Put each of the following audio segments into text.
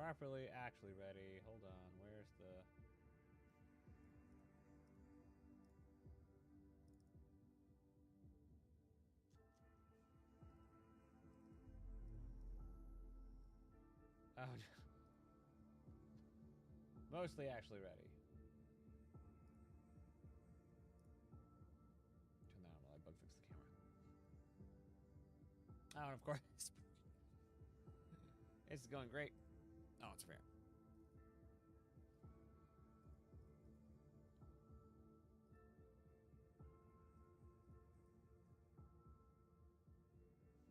properly actually ready. Hold on, where's the... Oh, mostly actually ready. Turn that on while I bug fix the camera. Oh, and of course, it's going great. Oh, it's fair.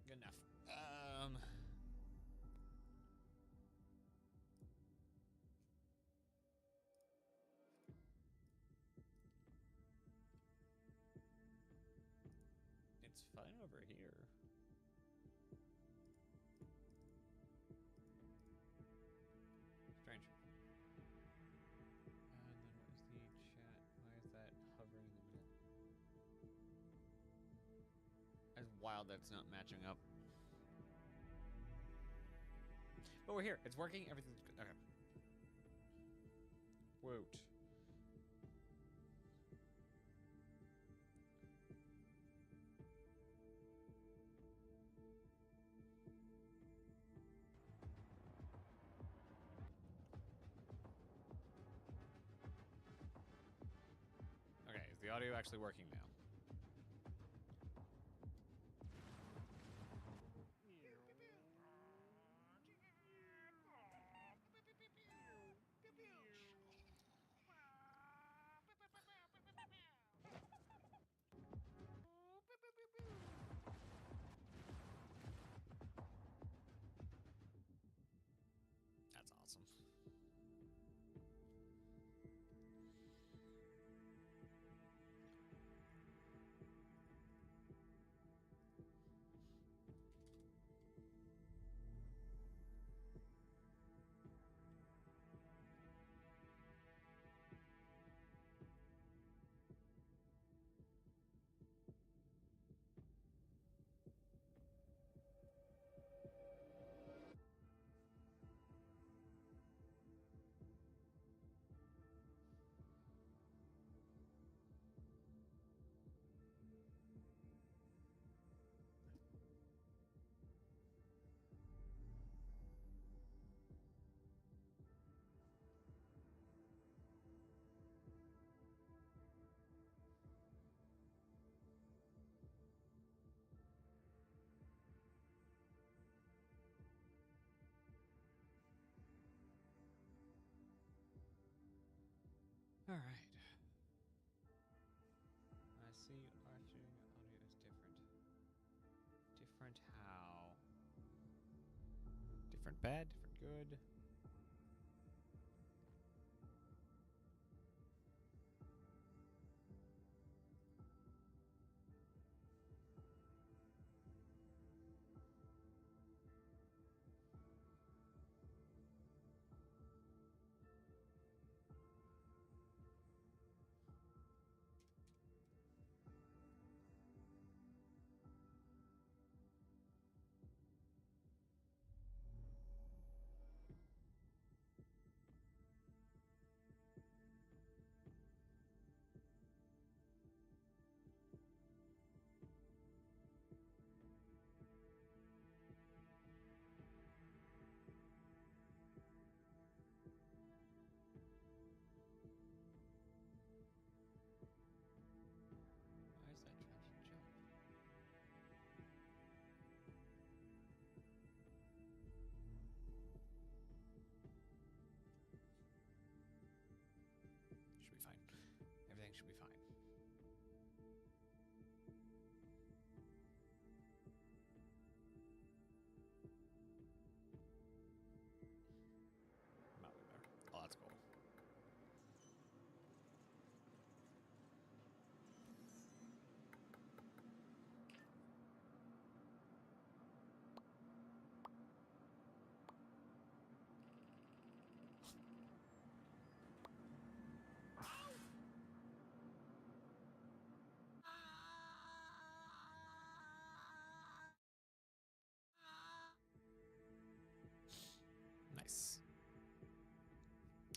Good enough. It's fine over here. Strange. And then what is the chat? Why is that hovering in the middle? That's wild that's not matching up. But we're here. It's working. Everything's good. Okay. Woot. Okay, is the audio actually working now? That's awesome. All right. I see arching audio is different. Different how? Different bad, different good.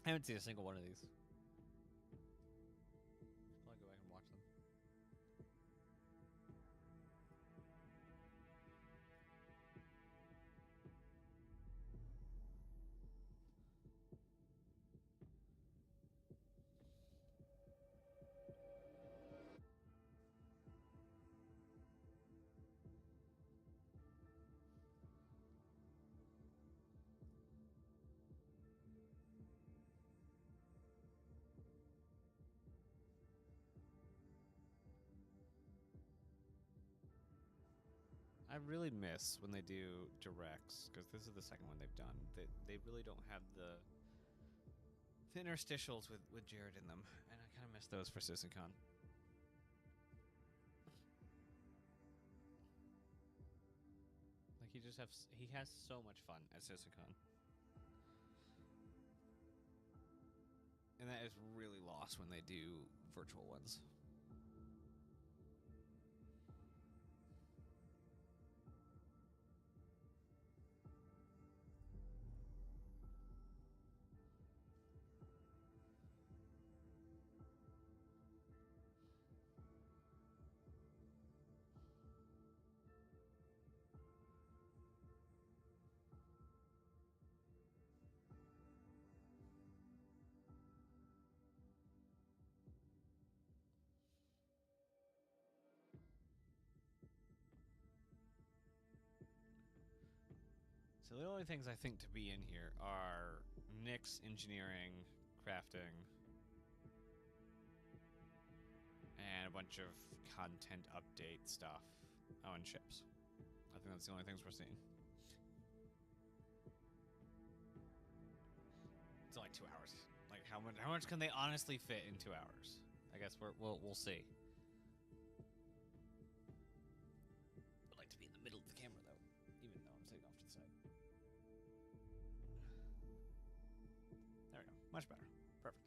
I haven't seen a single one of these. I'll go back and watch them. I really miss when they do directs, because this is the second one they've done. They really don't have the interstitials with Jared in them, and I kind of miss those for CitizenCon. Like he has so much fun at CitizenCon, and that is really lost when they do virtual ones. So the only things I think to be in here are Nick's engineering, crafting, and a bunch of content update stuff. Oh, and ships. I think that's the only things we're seeing. It's only 2 hours. Like how much can they honestly fit in 2 hours? I guess we'll see. I'd like to be in the middle of the camera though, even though I'm sitting off to the side. There we go. Much better. Perfect.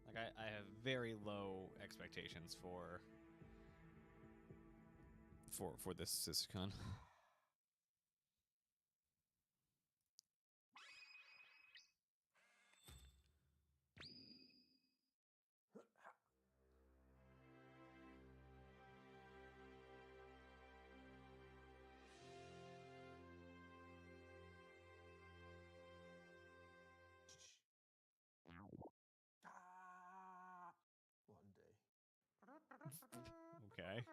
Like I have very low expectations for this CitizenCon. Okay.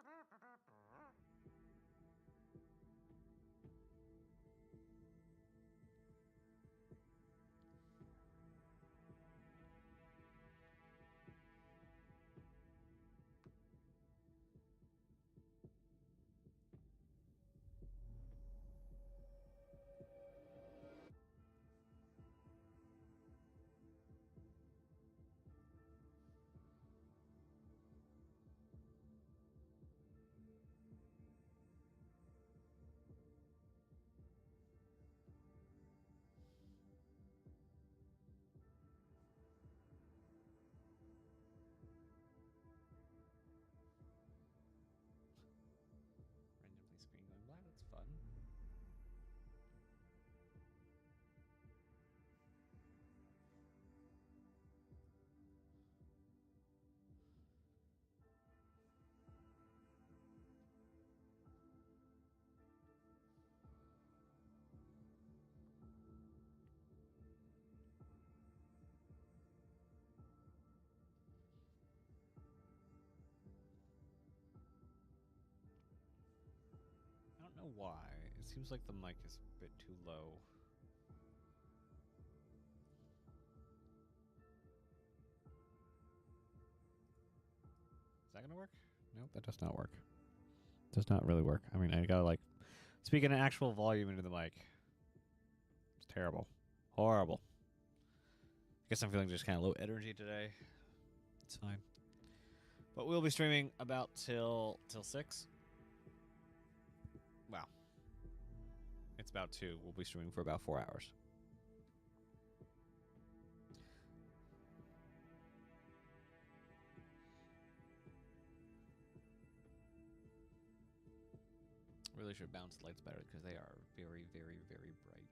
Randomly screen going black. That's fun. I don't know why. It seems like the mic is a bit too low. Is that gonna work? Nope, that does not work. Does not really work. I mean, I gotta like speak in actual volume into the mic. It's terrible. Horrible. I guess I'm feeling just kind of low energy today. It's fine. But we'll be streaming about till 6. Wow. It's about 2. We'll be streaming for about 4 hours. Really really should bounce the lights better because they are very, very, very bright.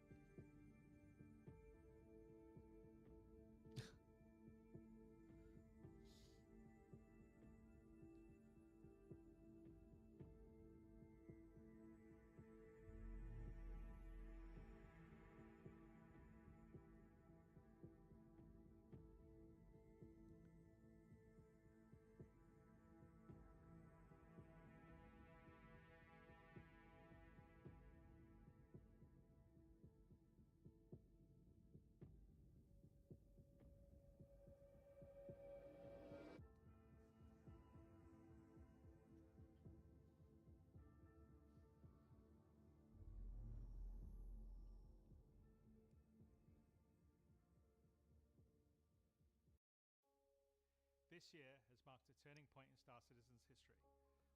This year has marked a turning point in Star Citizen's history.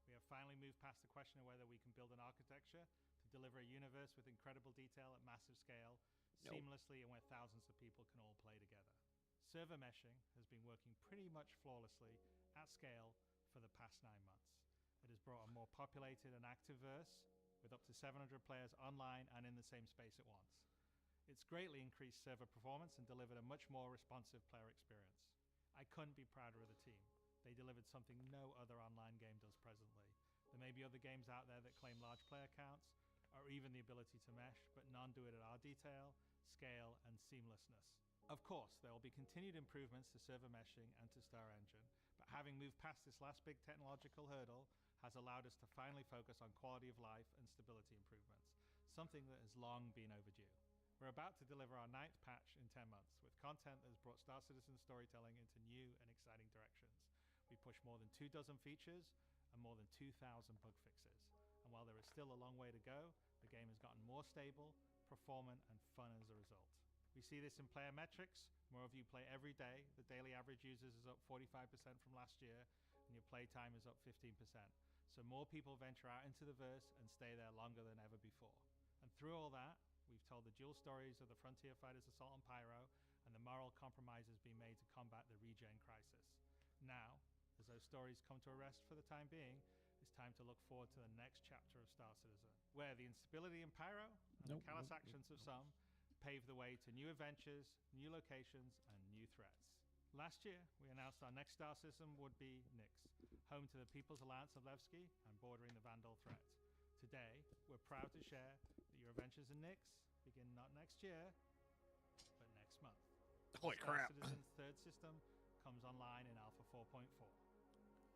We have finally moved past the question of whether we can build an architecture to deliver a universe with incredible detail at massive scale, seamlessly, and where thousands of people can all play together. Server meshing has been working pretty much flawlessly at scale for the past 9 months. It has brought a more populated and active verse with up to 700 players online and in the same space at once. It's greatly increased server performance and delivered a much more responsive player experience. I couldn't be prouder of the team. They delivered something no other online game does presently. There may be other games out there that claim large player counts, or even the ability to mesh, but none do it at our detail, scale, and seamlessness. Of course, there will be continued improvements to server meshing and to Star Engine, but having moved past this last big technological hurdle has allowed us to finally focus on quality of life and stability improvements, something that has long been overdue. We're about to deliver our 9th patch in 10 months, with content that has brought Star Citizen storytelling into new and exciting directions. We pushed more than 24 features and more than 2,000 bug fixes. And while there is still a long way to go, the game has gotten more stable, performant, and fun as a result. We see this in player metrics. More of you play every day. The daily average users is up 45% from last year, and your playtime is up 15%. So more people venture out into the verse and stay there longer than ever before. And through all that, we've told the dual stories of the Frontier Fighters Assault on Pyro and the moral compromises being made to combat the regen crisis. Now, as those stories come to a rest for the time being, it's time to look forward to the next chapter of Star Citizen, where the instability in Pyro and the callous actions of some pave the way to new adventures, new locations, and new threats. Last year, we announced our next Star Citizen would be Nyx, home to the People's Alliance of Levski and bordering the Vandal threat. Today, we're proud to share that your adventures in Nyx begin not next year, but next month. Holy Star crap. Citizen's third system comes online in Alpha 4.4.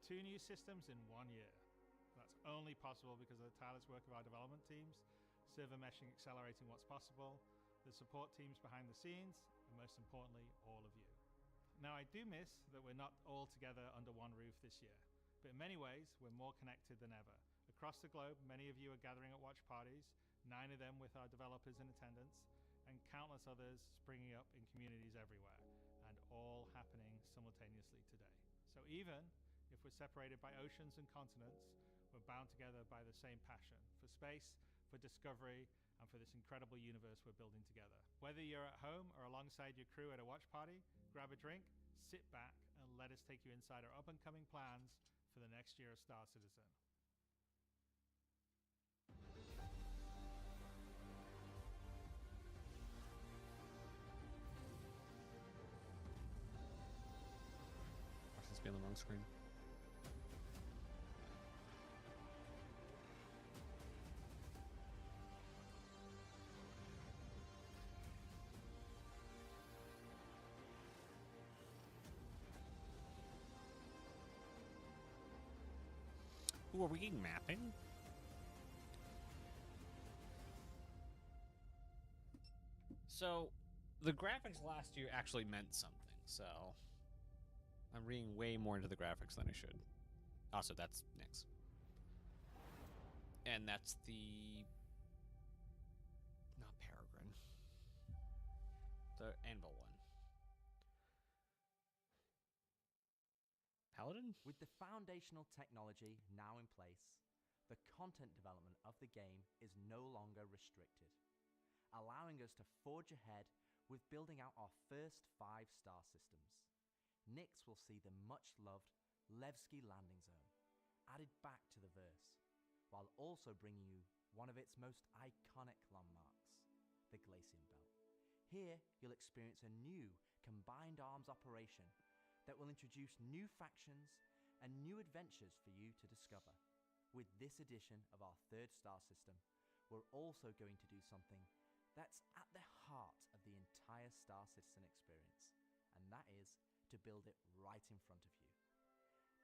2 new systems in 1 year. That's only possible because of the tireless work of our development teams, server meshing accelerating what's possible, the support teams behind the scenes, and most importantly, all of you. Now, I do miss that we're not all together under one roof this year, but in many ways, we're more connected than ever. Across the globe, many of you are gathering at watch parties, 9 of them with our developers in attendance, and countless others springing up in communities everywhere, and all happening simultaneously today. So even if we're separated by oceans and continents, we're bound together by the same passion for space, for discovery, and for this incredible universe we're building together. Whether you're at home or alongside your crew at a watch party, grab a drink, sit back, and let us take you inside our up-and-coming plans for the next year of Star Citizen. Watch this be on the wrong screen. Ooh, are we getting mapping? So, the graphics last year actually meant something, so I'm reading way more into the graphics than I should. Also, that's Nyx. And that's the... not Peregrine. The Anvil one. Paladin? With the foundational technology now in place, the content development of the game is no longer restricted, allowing us to forge ahead with building out our first 5-star systems. Nyx will see the much-loved Levski landing zone added back to the verse, while also bringing you one of its most iconic landmarks, the Glacium Belt. Here, you'll experience a new combined arms operation that will introduce new factions and new adventures for you to discover. With this edition of our third star system, we're also going to do something that's at the heart of the entire Star Citizen experience, and that is to build it right in front of you.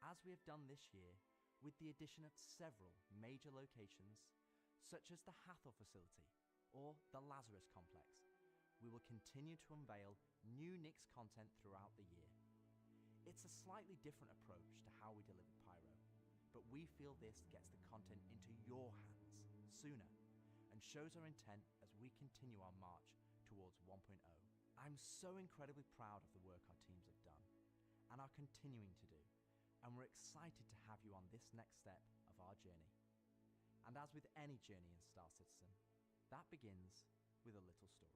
As we have done this year, with the addition of several major locations, such as the Hathor facility or the Lazarus complex, we will continue to unveil new Nyx content throughout the year. It's a slightly different approach to how we deliver Pyro, but we feel this gets the content into your hands sooner and shows our intent as we continue our march towards 1.0. I'm so incredibly proud of the work our teams have done and are continuing to do, and we're excited to have you on this next step of our journey. And as with any journey in Star Citizen, that begins with a little story.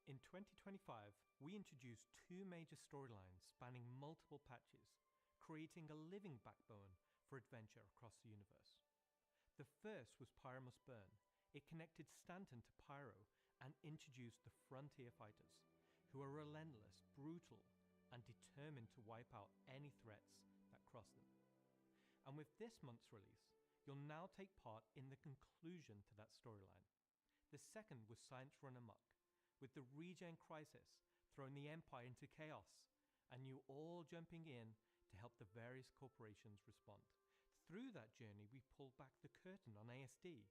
In 2025, we introduced two major storylines spanning multiple patches, creating a living backbone for adventure across the universe. The first was Pyro Must Burn. It connected Stanton to Pyro and introduced the Frontier Fighters, who are relentless, brutal, and determined to wipe out any threats that cross them. And with this month's release, you'll now take part in the conclusion to that storyline. The second was Science Run Amok, with the Regen Crisis throwing the Empire into chaos, and you all jumping in to help the various corporations respond. Through that journey, we pulled back the curtain on ASD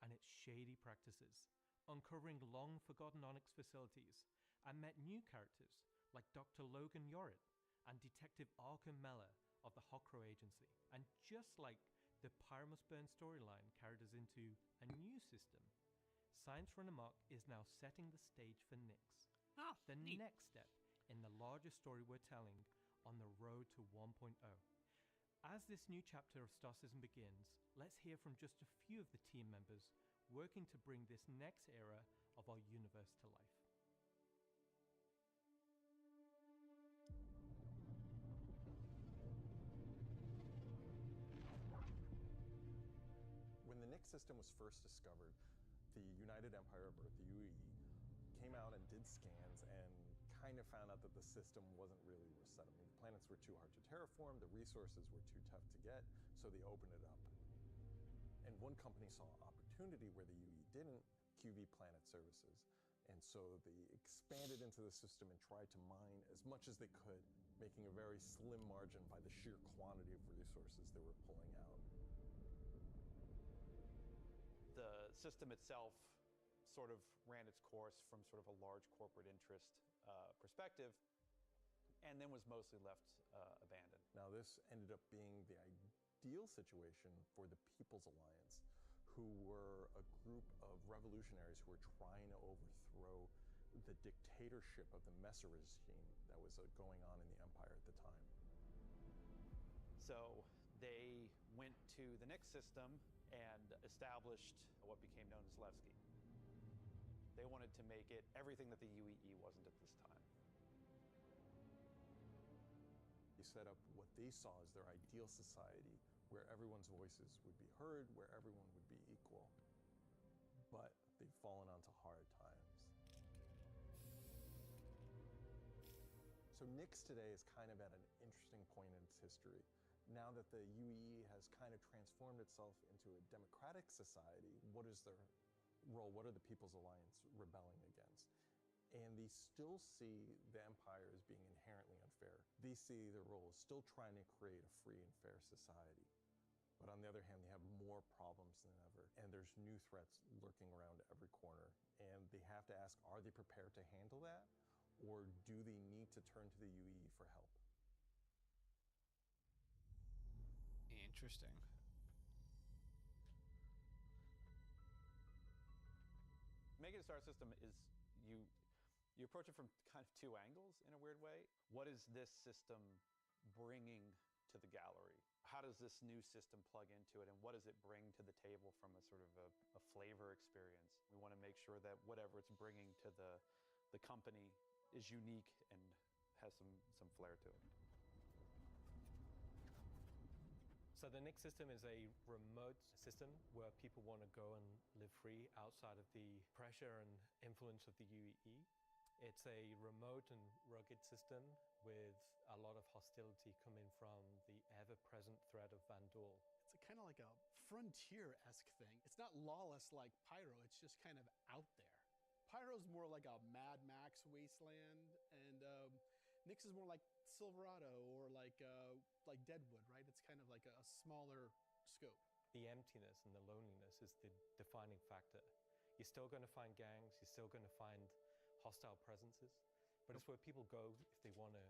and its shady practices, uncovering long-forgotten Onyx facilities, and met new characters like Dr. Logan Yorit and Detective Arkham Mella of the Hokro Agency. And just like the Pyro Must Burn storyline carried us into a new system, Science Run Amok is now setting the stage for Nyx, the next step in the larger story we're telling on the road to 1.0. As this new chapter of Star Citizen begins, let's hear from just a few of the team members working to bring this next era of our universe to life. When the Nyx system was first discovered, the United Empire, or the UE, came out and did scans and kind of found out that the system wasn't really worth settling. The planets were too hard to terraform, the resources were too tough to get, so they opened it up. And one company saw opportunity where the UE didn't, QV Planet Services. And so they expanded into the system and tried to mine as much as they could, making a very slim margin by the sheer quantity of resources they were pulling out. The system itself sort of ran its course from sort of a large corporate interest perspective, and then was mostly left abandoned. Now this ended up being the ideal situation for the People's Alliance, who were a group of revolutionaries who were trying to overthrow the dictatorship of the Messer regime that was going on in the Empire at the time. So they went to the Nyx system and established what became known as Levski. They wanted to make it everything that the UEE wasn't at this time. They set up what they saw as their ideal society, where everyone's voices would be heard, where everyone would be equal. But they've fallen onto hard times. So Nyx today is kind of at an interesting point in its history. Now that the UEE has kind of transformed itself into a democratic society, what is their role? What are the People's Alliance rebelling against? And they still see the Empire as being inherently unfair. They see their role as still trying to create a free and fair society. But on the other hand, they have more problems than ever, and there's new threats lurking around every corner. And they have to ask, are they prepared to handle that? Or do they need to turn to the UEE for help? Interesting. Making a star system is you approach it from kind of two angles in a weird way. What is this system bringing to the gallery? how does this new system plug into it, and what does it bring to the table from a sort of a flavor experience? We want to make sure that whatever it's bringing to the company is unique and has some flair to it. So the Nix system is a remote system where people want to go and live free outside of the pressure and influence of the UEE. It's a remote and rugged system with a lot of hostility coming from the ever-present threat of Vanduul. It's kind of like a frontier-esque thing. It's not lawless like Pyro, it's just kind of out there. Pyro's more like a Mad Max wasteland, and Nix is more like Silverado or like Deadwood, right? It's kind of like a smaller scope. The emptiness and the loneliness is the defining factor. You're still going to find gangs, you're still going to find hostile presences, but it's where people go if they want to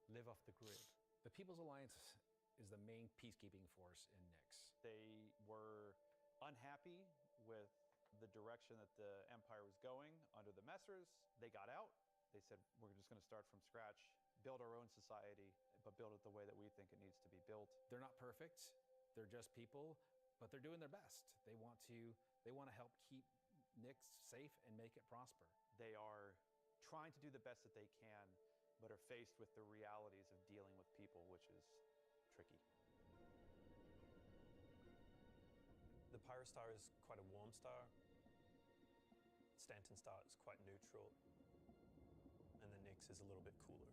live off the grid. The People's Alliance is the main peacekeeping force in Nix. They were unhappy with the direction that the Empire was going under the Messers. They got out. They said, we're just going to start from scratch, build our own society, but build it the way that we think it needs to be built. They're not perfect. They're just people, but they're doing their best. They want to help keep Nix safe and make it prosper. They are trying to do the best that they can, but are faced with the realities of dealing with people, which is tricky. The Pyro Star is quite a warm star. Stanton Star is quite neutral. And the Nix is a little bit cooler.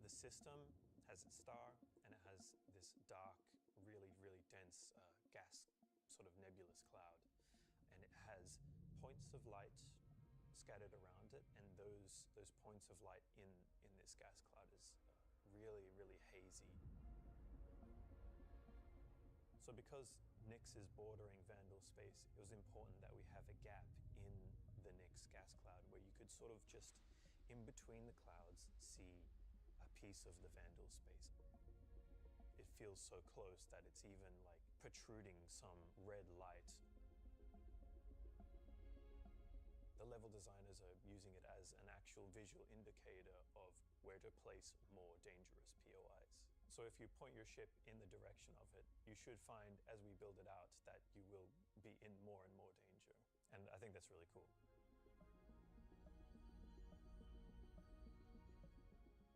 The system has its star, and it has this dark, really, really dense gas sort of nebulous cloud. And it has points of light scattered around it, and those points of light in this gas cloud is really, really hazy. So because Nix is bordering Vanduul space, it was important that we have a gap in the Nix gas cloud where you could sort of just, in between the clouds, see a piece of the Vanduul space. It feels so close that it's even like protruding some red light. The level designers are using it as an actual visual indicator of where to place more dangerous POIs. So if you point your ship in the direction of it, you should find, as we build it out, that you will be in more and more danger. And I think that's really cool.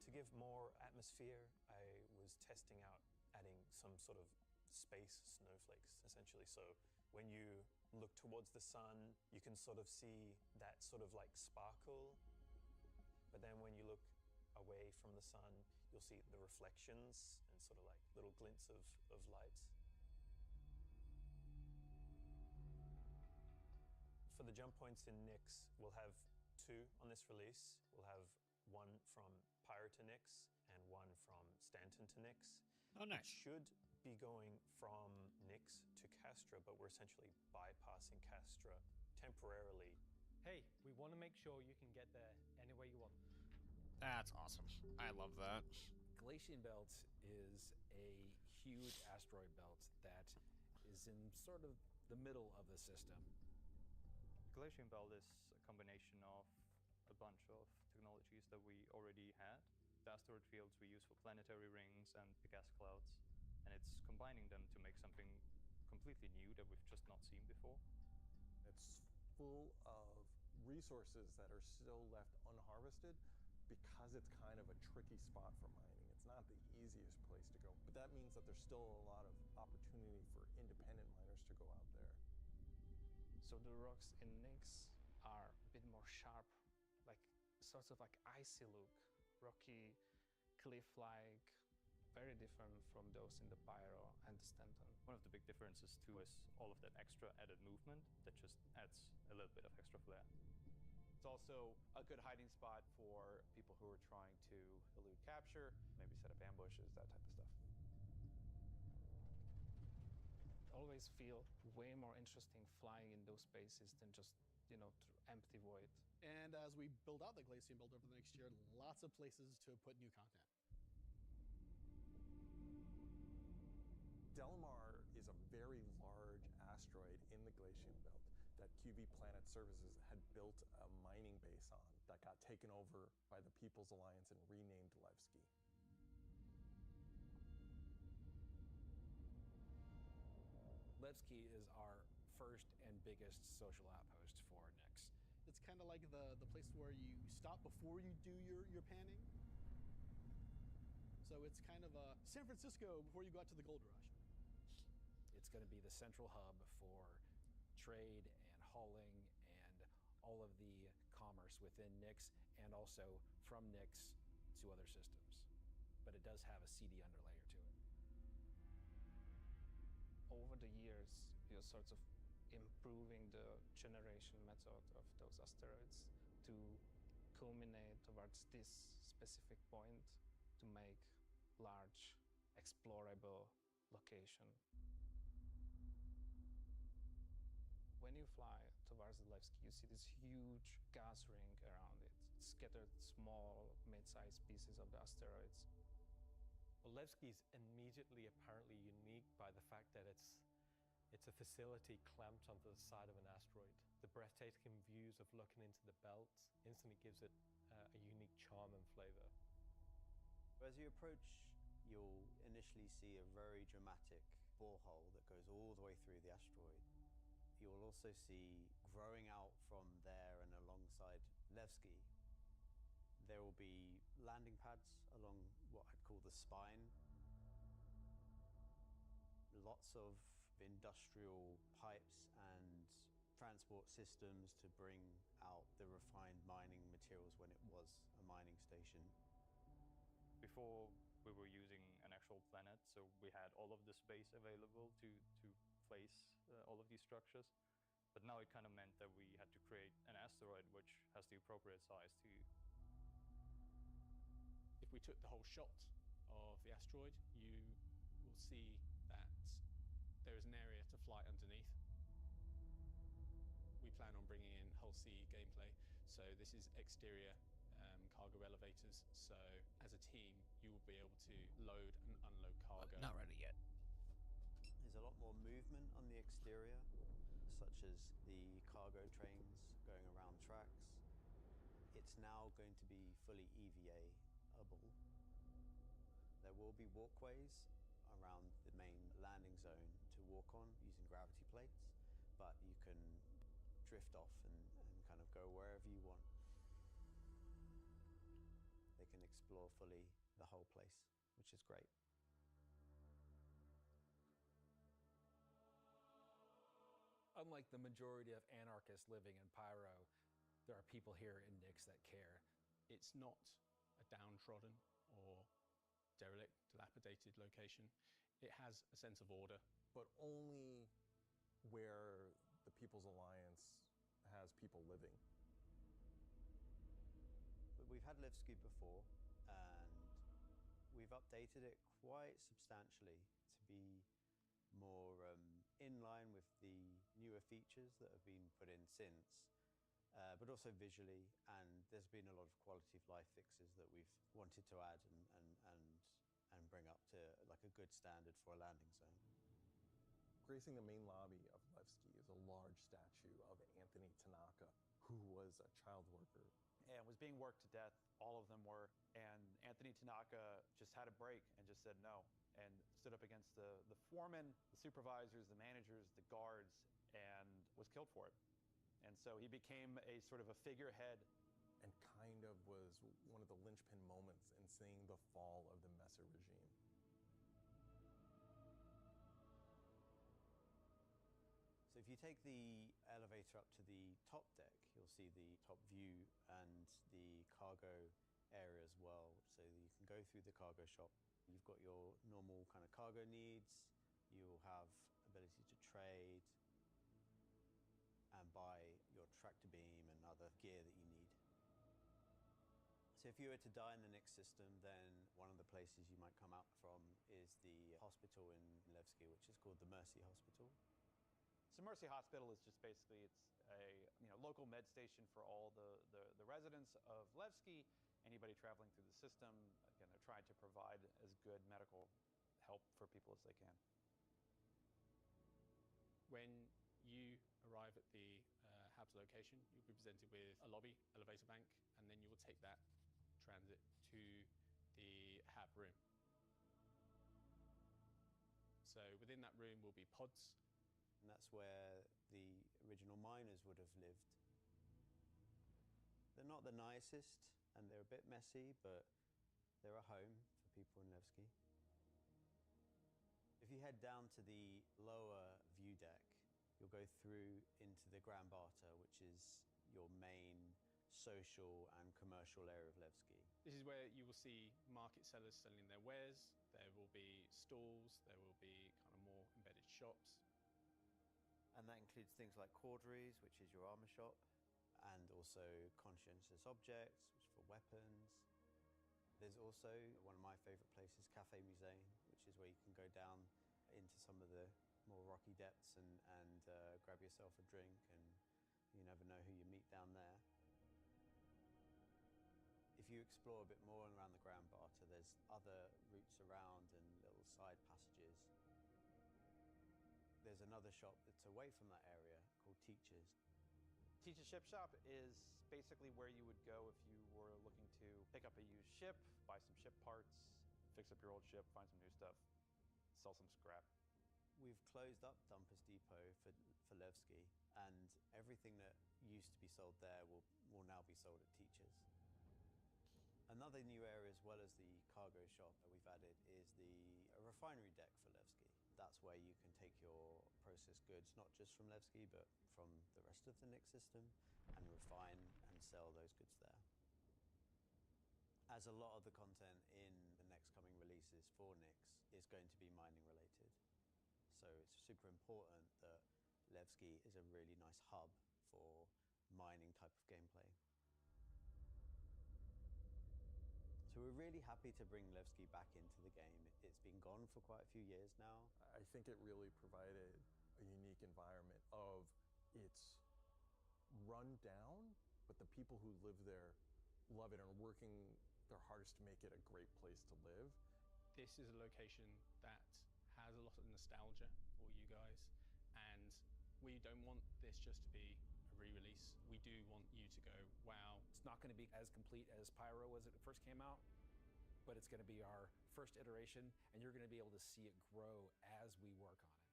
To give more atmosphere, I was testing out adding some sort of space snowflakes, essentially. So when you look towards the sun, you can sort of see that sort of like sparkle. But then when you look away from the sun, you'll see the reflections and sort of like little glints of light. For the jump points in Nix, we'll have 2 on this release. We'll have one from Pyro to Nix and one from Stanton to Nix. Oh, nice. It should be going from Nix to Castra, but we're essentially bypassing Castra temporarily. Hey, we want to make sure you can get there any way you want. That's awesome. I love that. Glacian Belt is a huge asteroid belt that is in sort of the middle of the system. Glacian Belt is a combination of a bunch of technologies that we already had. The asteroid fields we use for planetary rings and the gas clouds, and it's combining them to make something completely new that we've just not seen before. It's full of resources that are still left unharvested because it's kind of a tricky spot for mining. It's not the easiest place to go, but that means that there's still a lot of opportunity for independent miners to go out there. So the rocks in Nix are a bit more sharp, like sorts of like icy look, rocky, cliff-like, very different from those in the Pyro and the Stanton. One of the big differences too is all of that extra added movement that just adds a little bit of extra flair. It's also a good hiding spot for people who are trying to elude capture, maybe set up ambushes, that type of stuff. Always feel way more interesting flying in those spaces than just, through empty void. And as we build out the Glacian Belt over the next year, lots of places to put new content. Delamar is a very large asteroid in the Glacian Belt that QV Planet Services had built a mining base on that got taken over by the People's Alliance and renamed Levski. Levski is our first and biggest social outpost for Nyx. It's kind of like the place where you stop before you do your panning. So it's kind of a San Francisco before you go out to the gold rush. It's going to be the central hub for trade and hauling and all of the commerce within Nyx and also from Nyx to other systems. But it does have a seedy underlayer to it. Over the years, we are sort of improving the generation method of those asteroids to culminate towards this specific point to make large explorable location. When you fly towards Levski, you see this huge gas ring around it, scattered small, mid-sized pieces of the asteroids. Well, Levski is immediately apparently unique by the fact that it's a facility clamped onto the side of an asteroid. The breathtaking views of looking into the belt instantly gives it a unique charm and flavor. As you approach, you'll initially see a very dramatic borehole that goes all the way through the asteroid. You'll also see, growing out from there and alongside Levski, there will be landing pads along what I'd call the spine. Lots of industrial pipes and transport systems to bring out the refined mining materials when it was a mining station. Before we were using an actual planet, so we had all of the space available to place all of these structures. But now it kind of meant that we had to create an asteroid which has the appropriate size to. If we took the whole shot of the asteroid, you will see that there is an area to fly underneath. We plan on bringing in hull C gameplay, so this is exterior cargo elevators. So as a team, you will be able to load and unload cargo. Not ready yet. There's a lot more movement on the exterior, such as the cargo trains going around tracks. It's now going to be fully EVA-able. There will be walkways around the main landing zone to walk on using gravity plates, but you can drift off and kind of go wherever you want. They can explore fully the whole place, which is great. Unlike the majority of anarchists living in Pyro, there are people here in Nyx that care. It's not a downtrodden or derelict, dilapidated location. It has a sense of order. But only where the People's Alliance has people living. But we've had Levski before, and we've updated it quite substantially to be more in line with the newer features that have been put in since, but also visually, and there's been a lot of quality of life fixes that we've wanted to add and bring up to like a good standard for a landing zone. Gracing the main lobby of Levski is a large statue of Anthony Tanaka, who was a child worker. And was being worked to death, all of them were. And Anthony Tanaka just had a break and just said no, and stood up against the foreman, the supervisors, the managers, the guards, and was killed for it. And so he became a sort of a figurehead. And kind of was one of the linchpin moments in seeing the fall of the Messer regime. So if you take the elevator up to the top deck, you'll see the top view and the cargo area as well. So you can go through the cargo shop. You've got your normal kind of cargo needs. You'll have ability to trade and buy your tractor beam and other gear that you need. So if you were to die in the Nyx system, then one of the places you might come out from is the hospital in Levski, which is called the Mercy Hospital. So Mercy Hospital is just basically, it's a local med station for all the residents of Levski, anybody traveling through the system. Again, they're trying to provide as good medical help for people as they can. When you arrive at the HABS location, you'll be presented with a lobby, elevator bank, and then you will take that transit to the HAB room. So within that room will be pods That's where the original miners would have lived. They're not the nicest, and they're a bit messy, but they're a home for people in Nevsky. If you head down to the lower view deck, you'll go through into the Grand Barter, which is your main social and commercial area of Levski. This is where you will see market sellers selling their wares. There will be stalls, there will be kind of more embedded shops. And that includes things like Corderies, which is your armor shop, and also Conscientious Objects, which is for weapons. There's also one of my favorite places, Café Musée, which is where you can go down into some of the more rocky depths and grab yourself a drink, and you never know who you meet down there. If you explore a bit more around the Grand Barter, there's other routes around and little side passages. There's another shop that's away from that area called Teachers. Teach's Ship Shop is basically where you would go if you were looking to pick up a used ship, buy some ship parts, fix up your old ship, find some new stuff, sell some scrap. We've closed up Dumpers Depot for Levski, and everything that used to be sold there will now be sold at Teachers. Another new area, as well as the cargo shop that we've added, is the refinery deck for Levski. That's where you can take your processed goods, not just from Levski, but from the rest of the Nyx system, and refine and sell those goods there. As a lot of the content in the next coming releases for Nyx is going to be mining related. So it's super important that Levski is a really nice hub for mining type of gameplay. So we're really happy to bring Levski back into the game. It's been gone for quite a few years now. I think it really provided a unique environment of it's run down, but the people who live there love it and are working their hardest to make it a great place to live. This is a location that has a lot of nostalgia for you guys, and we don't want this just to be a re-release. We do want you to go, wow. It's not going to be as complete as Pyro as it first came out, but it's going to be our first iteration, and you're going to be able to see it grow as we work on it.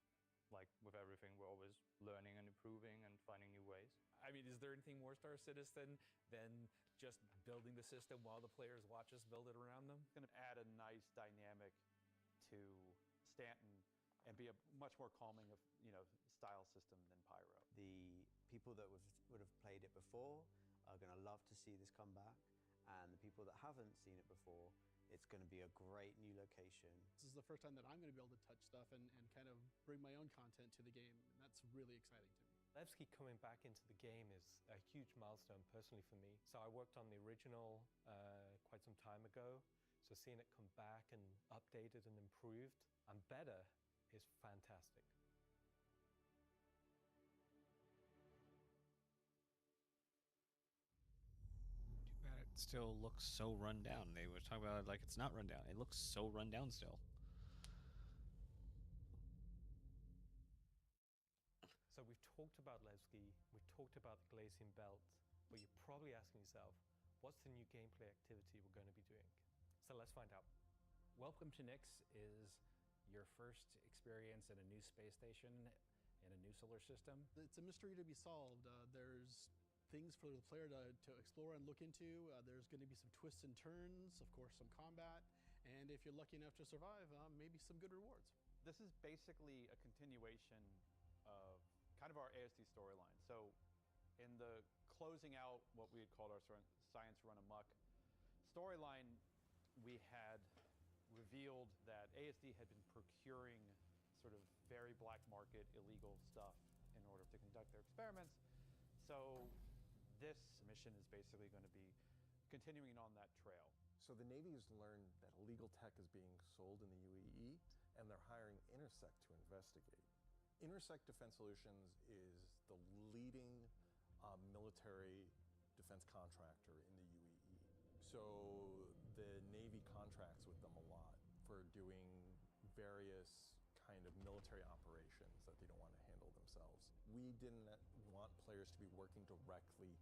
Like with everything, we're always learning and improving and finding new ways. I mean, is there anything more Star Citizen than just building the system while the players watch us build it around them? It's going to add a nice dynamic to Stanton and be a much more calming of, style system than Pyro. The people that would have played it before are going to love to see this come back, and the people that haven't seen it before, it's going to be a great new location. This is the first time that I'm going to be able to touch stuff and kind of bring my own content to the game, and that's really exciting to me. Levski coming back into the game is a huge milestone personally for me. So I worked on the original quite some time ago, so seeing it come back and updated and improved and better is fantastic. Too bad it still looks so run down. They were talking about it like it's not run down. It looks so run down still. So we've talked about Levski, we've talked about the Glacian Belt, but you're probably asking yourself, what's the new gameplay activity we're going to be doing? So let's find out. Welcome to Nyx is your first experience in a new space station in a new solar system. It's a mystery to be solved. There's things for the player to explore and look into. There's going to be some twists and turns, of course, some combat, and if you're lucky enough to survive, maybe some good rewards. This is basically a continuation of kind of our ASD storyline. So in the closing out what we had called our Science Run Amok storyline, we had revealed that ASD had been procuring sort of very black market illegal stuff in order to conduct their experiments. So this mission is basically going to be continuing on that trail. So the Navy has learned that illegal tech is being sold in the UAE, and they're hiring Intersect to investigate. Intersect Defense Solutions is the leading military defense contractor in the UAE. So the Navy contracts with them a lot for doing various kind of military operations that they don't want to handle themselves. We didn't want players to be working directly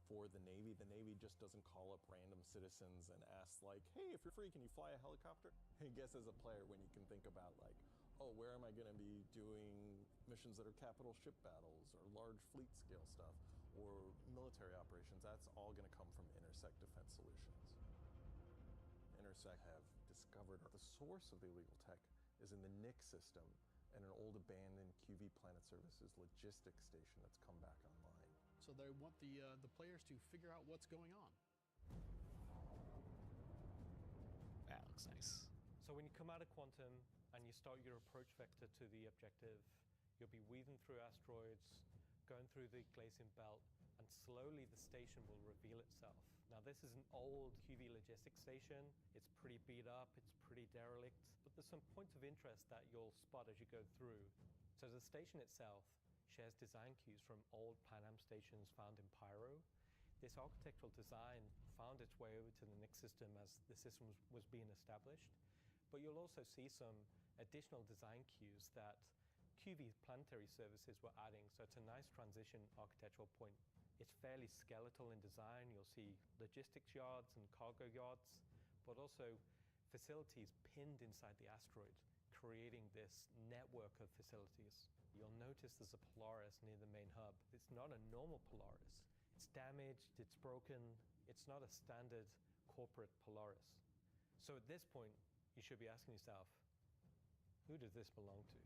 for the Navy. The Navy just doesn't call up random citizens and ask like, hey, if you're free, can you fly a helicopter? I guess as a player, when you can think about like, oh, where am I going to be doing missions missions that are capital ship battles or large fleet scale stuff or military operations, that's all going to come from Intersect Defense Solutions. Intersect have discovered the source of the illegal tech is in the NIC system and an old abandoned QV Planet Services logistics station that's come back online. So they want the players to figure out what's going on. That looks nice. So when you come out of Quantum and you start your approach vector to the objective, you'll be weaving through asteroids, going through the Glacian Belt, and slowly the station will reveal itself. Now this is an old QV logistics station. It's pretty beat up, it's pretty derelict, but there's some points of interest that you'll spot as you go through. So the station itself shares design cues from old Pan Am stations found in Pyro. This architectural design found its way over to the NIC system as the system was being established, but you'll also see some additional design cues that QV Planetary Services were adding, so it's a nice transition architectural point. It's fairly skeletal in design. You'll see logistics yards and cargo yards, but also facilities pinned inside the asteroid, creating this network of facilities. You'll notice there's a Polaris near the main hub. It's not a normal Polaris. It's damaged, it's broken. It's not a standard corporate Polaris. So at this point, you should be asking yourself, who does this belong to?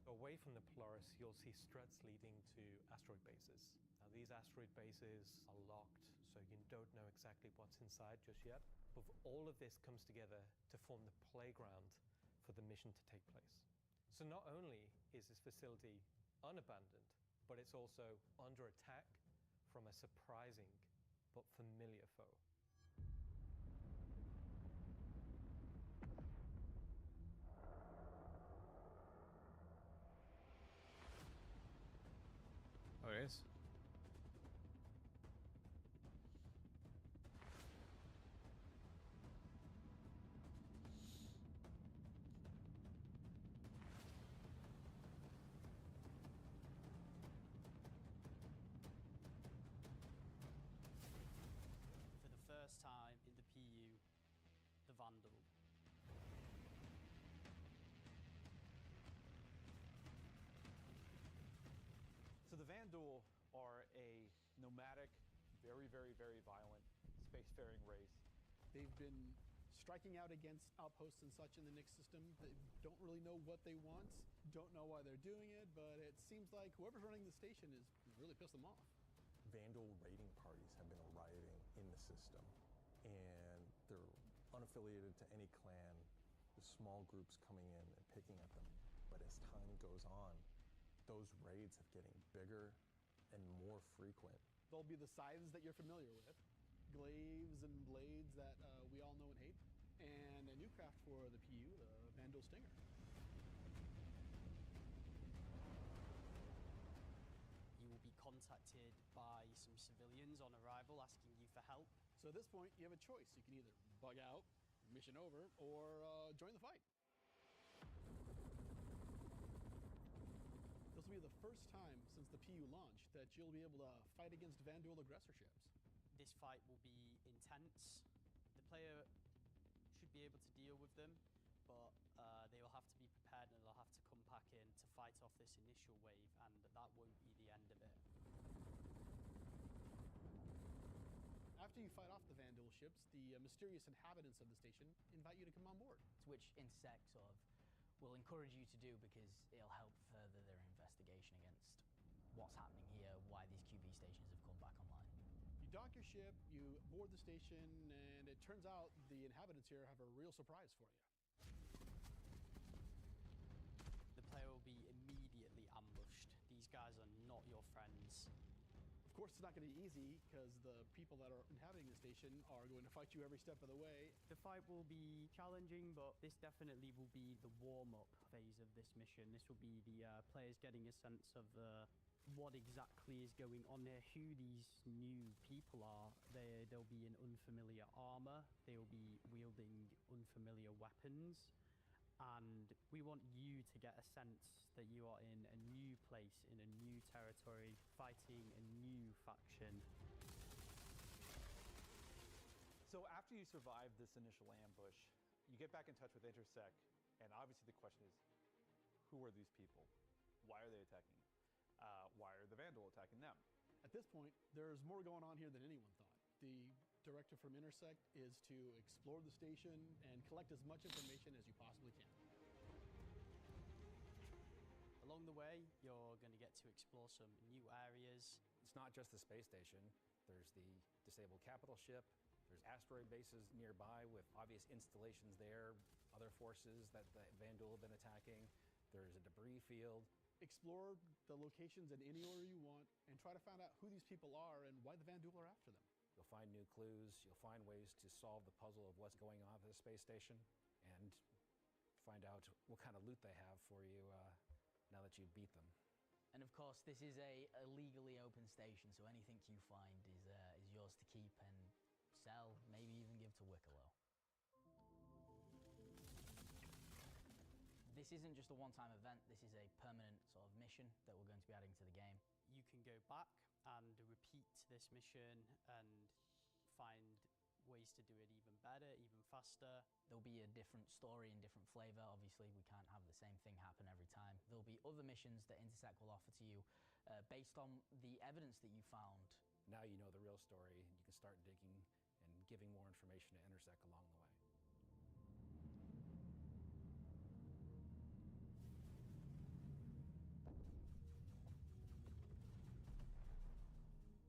Away from the Polaris, you'll see struts leading to asteroid bases. Now, these asteroid bases are locked, so you don't know exactly what's inside just yet. But all of this comes together to form the playground for the mission to take place. So not only is this facility unabandoned, but it's also under attack from a surprising but familiar foe. Oh, it is? For the first time in the PU, the Vandal. So the Vandal are a nomadic, very, very, very violent spacefaring race. They've been striking out against outposts and such in the NIC system. They don't really know what they want, don't know why they're doing it, but it seems like whoever's running the station is really pissed them off. Vandal raiding parties have been arriving in the system, and they're unaffiliated to any clan. There's small groups coming in and picking at them. But as time goes on, those raids are getting bigger and more frequent. There'll be the scythes that you're familiar with, glaives and blades that we all know and hate, and a new craft for the PU, the Vandal Stinger. You will be contacted by some civilians on arrival asking you for help. So at this point, you have a choice. You can either bug out, mission over, or join the fight. This will be the first time since the PU launch that you'll be able to fight against Vandal aggressor ships. This fight will be intense. The player should be able to deal with them, but they will have to be prepared and they'll have to come back in to fight off this initial wave, and that won't be the end of it. After you fight off the Vandal ships, the mysterious inhabitants of the station invite you to come on board. Which Intersect sort of will encourage you to do because it'll help further their investigation against what's happening here, why these QV stations have come back online. You dock your ship, you board the station, and it turns out the inhabitants here have a real surprise for you. The player will be immediately ambushed. These guys are not your friends. Of course, it's not going to be easy because the people that are inhabiting the station are going to fight you every step of the way. The fight will be challenging, but this definitely will be the warm-up phase of this mission. This will be the players getting a sense of what exactly is going on here, who these new people are. They'll be in unfamiliar armor. They will be wielding unfamiliar weapons. And we want you to get a sense that you are in a new place, in a new territory, fighting a new faction. So after you survive this initial ambush, you get back in touch with Intersect, and obviously the question is, who are these people? Why are they attacking? attacking? Why are the Vandal attacking them? At this point, there's more going on here than anyone thought. The directive from Intersect is to explore the station and collect as much information as you possibly can. Along the way, you're going to get to explore some new areas. It's not just the space station. There's the disabled capital ship. There's asteroid bases nearby with obvious installations there, other forces that the Vanduul have been attacking. There's a debris field. Explore the locations in any order you want and try to find out who these people are and why the Vanduul are after them. You'll find new clues. You'll find ways to solve the puzzle of what's going on at the space station and find out what kind of loot they have for you now that you've beat them. And of course, this is a legally open station, so anything you find is yours to keep and sell, maybe even give to Wicklow. This isn't just a one-time event, this is a permanent sort of mission that we're going to be adding to the game. You can go back and repeat this mission and find ways to do it even better, even faster. There'll be a different story and different flavor. Obviously, we can't have the same thing happen every time. There'll be other missions that Intersect will offer to you based on the evidence that you found. Now you know the real story, and you can start digging and giving more information to Intersect along the way.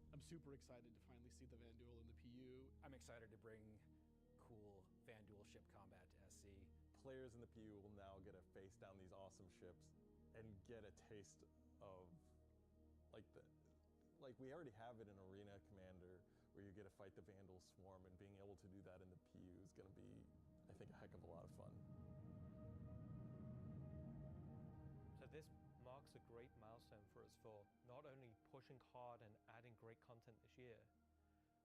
I'm super excited to finally see the Vanduul in the PU. I'm excited to bring cool Vanduul ship combat to SC. Players in the PU will now get to face down these awesome ships and get a taste of like we already have it in Arena Commander, where you get to fight the Vandal Swarm, and being able to do that in the PU is going to be, I think, a heck of a lot of fun. So this marks a great milestone for us for not only pushing hard and adding great content this year,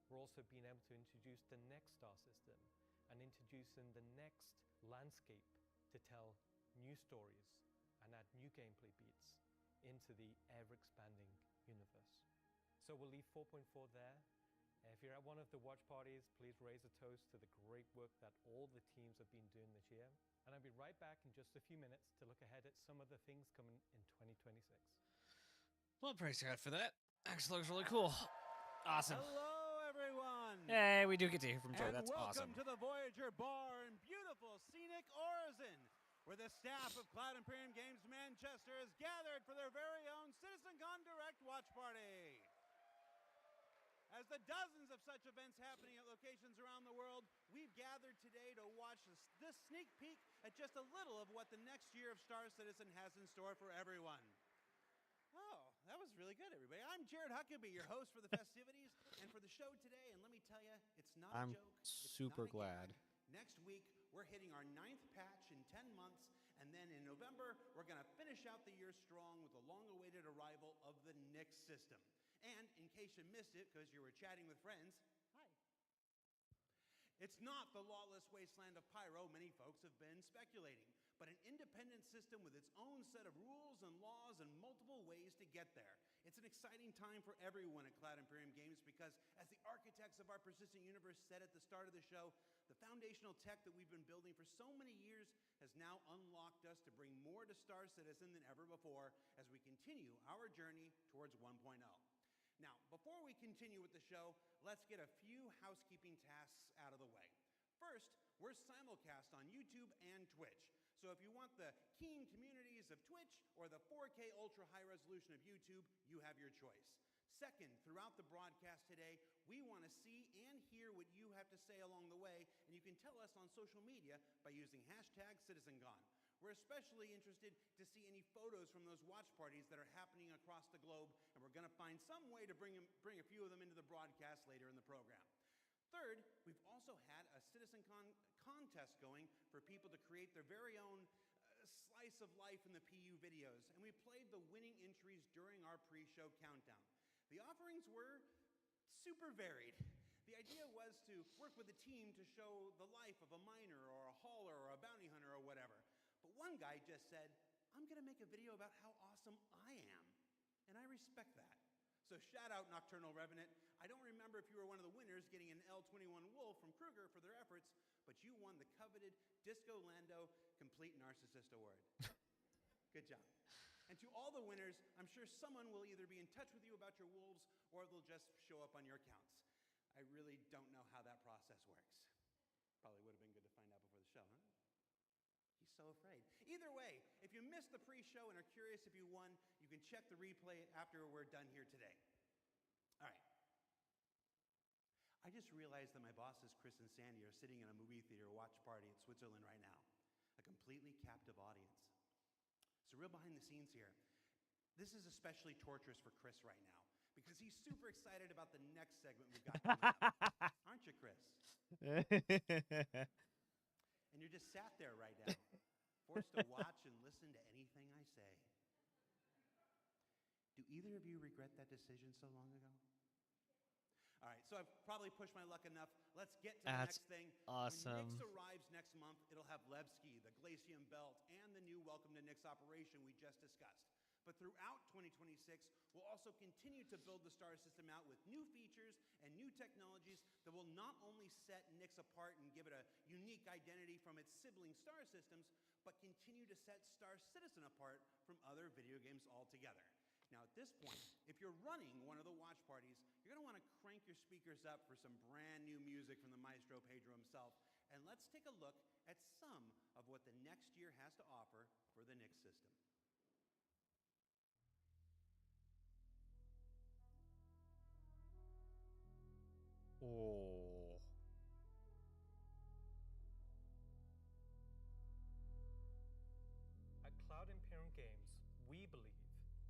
we're also being able to introduce the next star system and introducing the next landscape to tell new stories and add new gameplay beats into the ever-expanding universe. So we'll leave 4.4 there. If you're at one of the watch parties, please raise a toast to the great work that all the teams have been doing this year. And I'll be right back in just a few minutes to look ahead at some of the things coming in 2026. Well, praise God for that. Actually looks really cool. Awesome. Hello, everyone. Hey, we do get to hear from Joe. And That's welcome awesome. to the Voyager Bar in beautiful scenic Orizon, where the staff of Cloud Imperium Games Manchester is gathered for their very own CitizenCon Direct watch party. As the dozens of such events happening at locations around the world, we've gathered today to watch this sneak peek at just a little of what the next year of Star Citizen has in store for everyone. Oh, that was really good, everybody. I'm Jared Huckabee, your host for the festivities and for the show today, and let me tell you, it's not a joke. It's super not a glad. gag. Next week, we're hitting our 9th patch in 10 months, and then in November, we're going to finish out the year strong with the long-awaited arrival of the Nyx system. And in case you missed it because you were chatting with friends, hi. It's not the lawless wasteland of Pyro many folks have been speculating, but an independent system with its own set of rules and laws and multiple ways to get there. It's an exciting time for everyone at Cloud Imperium Games because, as the architects of our persistent universe said at the start of the show, the foundational tech that we've been building for so many years has now unlocked us to bring more to Star Citizen than ever before as we continue our journey towards 1.0. Now, before we continue with the show, let's get a few housekeeping tasks out of the way. First, we're simulcast on YouTube and Twitch. So if you want the keen communities of Twitch or the 4K ultra high resolution of YouTube, you have your choice. Second, throughout the broadcast today, we want to see and hear what you have to say along the way, and you can tell us on social media by using #CitizenCon. We're especially interested to see any photos from those watch parties that are happening across the globe, and we're going to find some way to bring a few of them into the broadcast later in the program. Third, we've also had a CitizenCon contest going for people to create their very own slice of life in the PU videos, and we played the winning entries during our pre-show countdown. The offerings were super varied. The idea was to work with a team to show the life of a miner or a hauler or a bounty hunter or whatever. But one guy just said, I'm going to make a video about how awesome I am. And I respect that. So shout out Nocturnal Revenant. I don't remember if you were one of the winners getting an L21 Wolf from Kruger for their efforts, but you won the coveted Disco Lando Complete Narcissist Award. Good job. And to all the winners, I'm sure someone will either be in touch with you about your wolves or they'll just show up on your accounts. I really don't know how that process works. Probably would have been good to find out before the show, huh? He's so afraid. Either way, if you missed the pre-show and are curious if you won, you can check the replay after we're done here today. All right. I just realized that my bosses, Chris and Sandy, are sitting in a movie theater watch party in Switzerland right now. A completely captive audience. So real behind the scenes here. This is especially torturous for Chris right now because he's super excited about the next segment we've got coming up. Aren't you, Chris? And you're just sat there right now, forced to watch and listen to anything I say. Do either of you regret that decision so long ago? All right, so I've probably pushed my luck enough. Let's get to the next thing. Awesome. When Nyx arrives next month, it'll have Levski, the Glacium Belt, and the new Welcome to Nyx operation we just discussed. But throughout 2026, we'll also continue to build the star system out with new features and new technologies that will not only set Nyx apart and give it a unique identity from its sibling star systems, but continue to set Star Citizen apart from other video games altogether. Now, at this point, if you're running one of the watch parties, you're going to want to crank your speakers up for some brand new music from the maestro Pedro himself. And let's take a look at some of what the next year has to offer for the Nyx system. Oh. At Cloud Imperium Games, we believe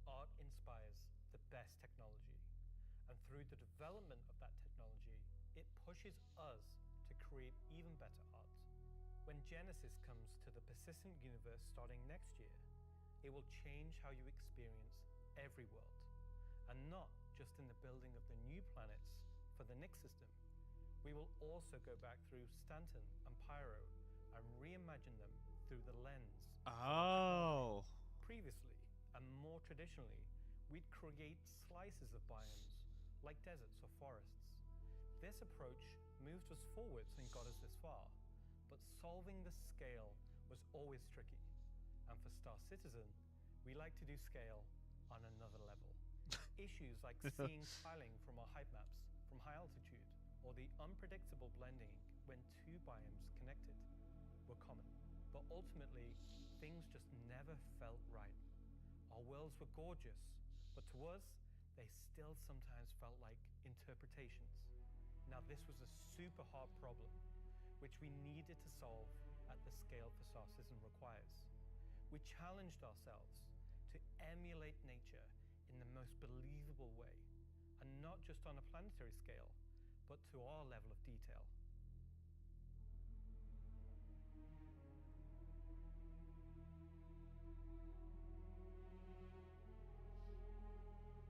art inspires the best technology. And through the development of that technology, it pushes us to create even better art. When Genesis comes to the persistent universe starting next year, it will change how you experience every world. And not just in the building of the new planets for the Nyx system. We will also go back through Stanton and Pyro and reimagine them through the lens. Oh. Previously, and more traditionally, we'd create slices of biomes, like deserts or forests. This approach moved us forwards and got us this far, but solving the scale was always tricky. And for Star Citizen, we like to do scale on another level. Issues like seeing tiling from our hype maps from high altitude, or the unpredictable blending when two biomes connected, were common. But ultimately, things just never felt right. Our worlds were gorgeous, but to us, they still sometimes felt like interpretations. Now, this was a super hard problem, which we needed to solve at the scale for Star Citizen requires. We challenged ourselves to emulate nature in the most believable way, and not just on a planetary scale, but to our level of detail.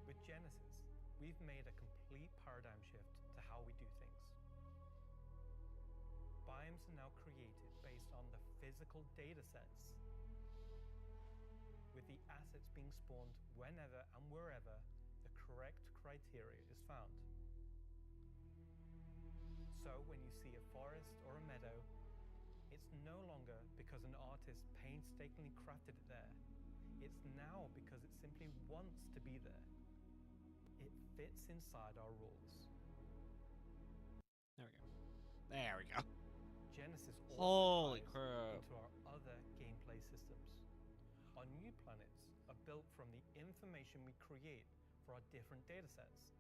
With Genesis, we've made a complete paradigm shift to how we do things. Biomes are now created based on the physical data sets, with the assets being spawned whenever and wherever the correct criteria is found. So when you see a forest or a meadow, it's no longer because an artist painstakingly crafted it there. It's now because it simply wants to be there. It fits inside our rules. There we go. There we go. Genesis Holy also ties crap. into our other gameplay systems. Our new planets are built from the information we create for our different datasets,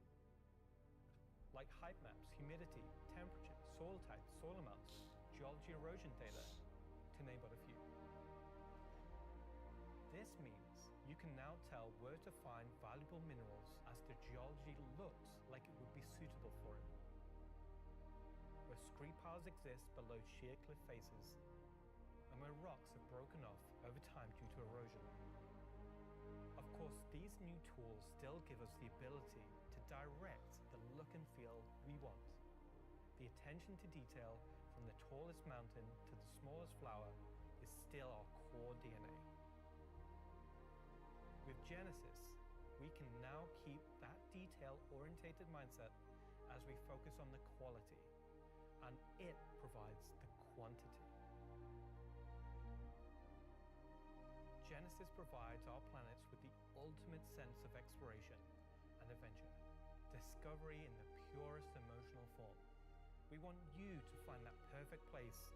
like height maps, humidity, temperature, soil type, soil amounts, geology erosion data, to name but a few. This means you can now tell where to find valuable minerals as the geology looks like it would be suitable for it. Where scree piles exist below sheer cliff faces, and where rocks have broken off over time due to erosion. Of course, these new tools still give us the ability to direct the look and feel we want. The attention to detail from the tallest mountain to the smallest flower is still our core DNA. With Genesis, we can now keep that detail-orientated mindset as we focus on the quality, and it provides the quantity. Genesis provides our planets with the ultimate sense of exploration and adventure, discovery in the purest emotional form. We want you to find that perfect place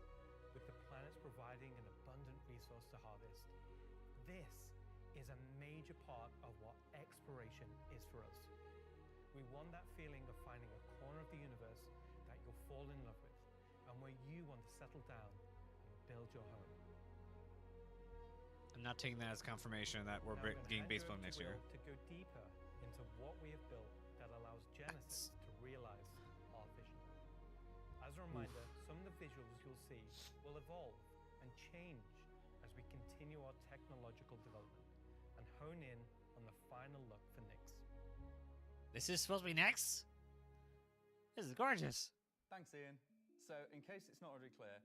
with the planets providing an abundant resource to harvest. This is a major part of what exploration is for us. We want that feeling of finding a corner of the universe that you'll fall in love with, and where you want to settle down and build your home. I'm not taking that as confirmation that we're Now I'm getting gonna hand you baseball over to next year. Will to go deeper into what we have built that allows Genesis to realize our vision. As a reminder, some of the visuals you'll see will evolve and change as we continue our technological development and hone in on the final look for Nyx. This is supposed to be next? This is gorgeous. Thanks, Ian. So, in case it's not already clear,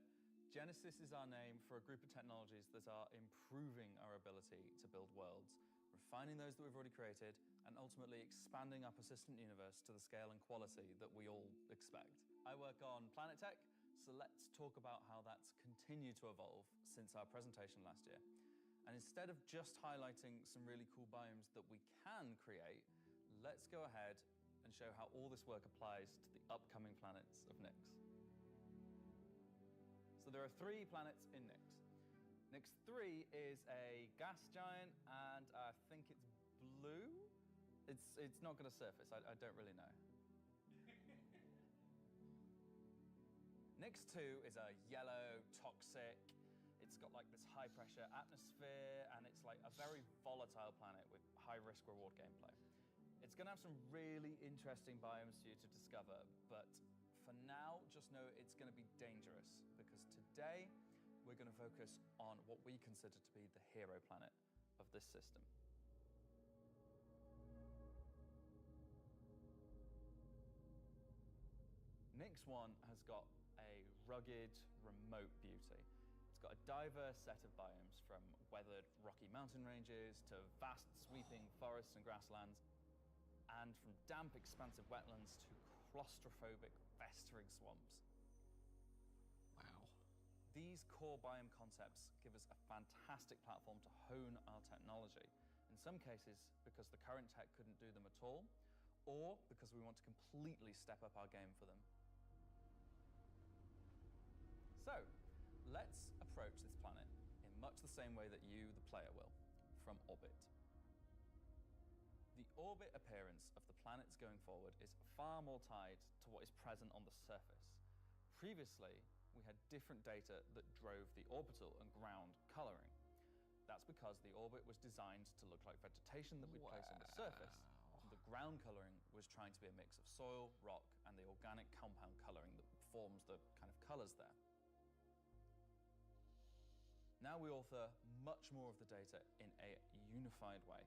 Genesis is our name for a group of technologies that are improving our ability to build worlds, refining those that we've already created, and ultimately expanding our persistent universe to the scale and quality that we all expect. I work on Planet Tech, so let's talk about how that's continued to evolve since our presentation last year. And instead of just highlighting some really cool biomes that we can create, let's go ahead and show how all this work applies to the upcoming planets of Nyx. So there are 3 planets in Nyx. Nyx 3 is a gas giant, and I think it's blue. It's not going to surface. I don't really know. Nyx 2 is a yellow, toxic. It's got like this high pressure atmosphere, and it's like a very volatile planet with high risk reward gameplay. It's going to have some really interesting biomes for you to discover, but for now, just know it's going to be dangerous, because today we're going to focus on what we consider to be the hero planet of this system. Nyx 1 has got a rugged, remote beauty. It's got a diverse set of biomes, from weathered rocky mountain ranges to vast sweeping forests and grasslands, and from damp, expansive wetlands to claustrophobic, festering swamps. Wow. These core biome concepts give us a fantastic platform to hone our technology, in some cases because the current tech couldn't do them at all, or because we want to completely step up our game for them. So, let's approach this planet in much the same way that you, the player, will, from orbit. The orbit appearance of the planets going forward is far more tied to what is present on the surface. Previously, we had different data that drove the orbital and ground colouring. That's because the orbit was designed to look like vegetation that we'd place on the surface, and the ground colouring was trying to be a mix of soil, rock, and the organic compound colouring that forms the kind of colours there. Now we author much more of the data in a unified way.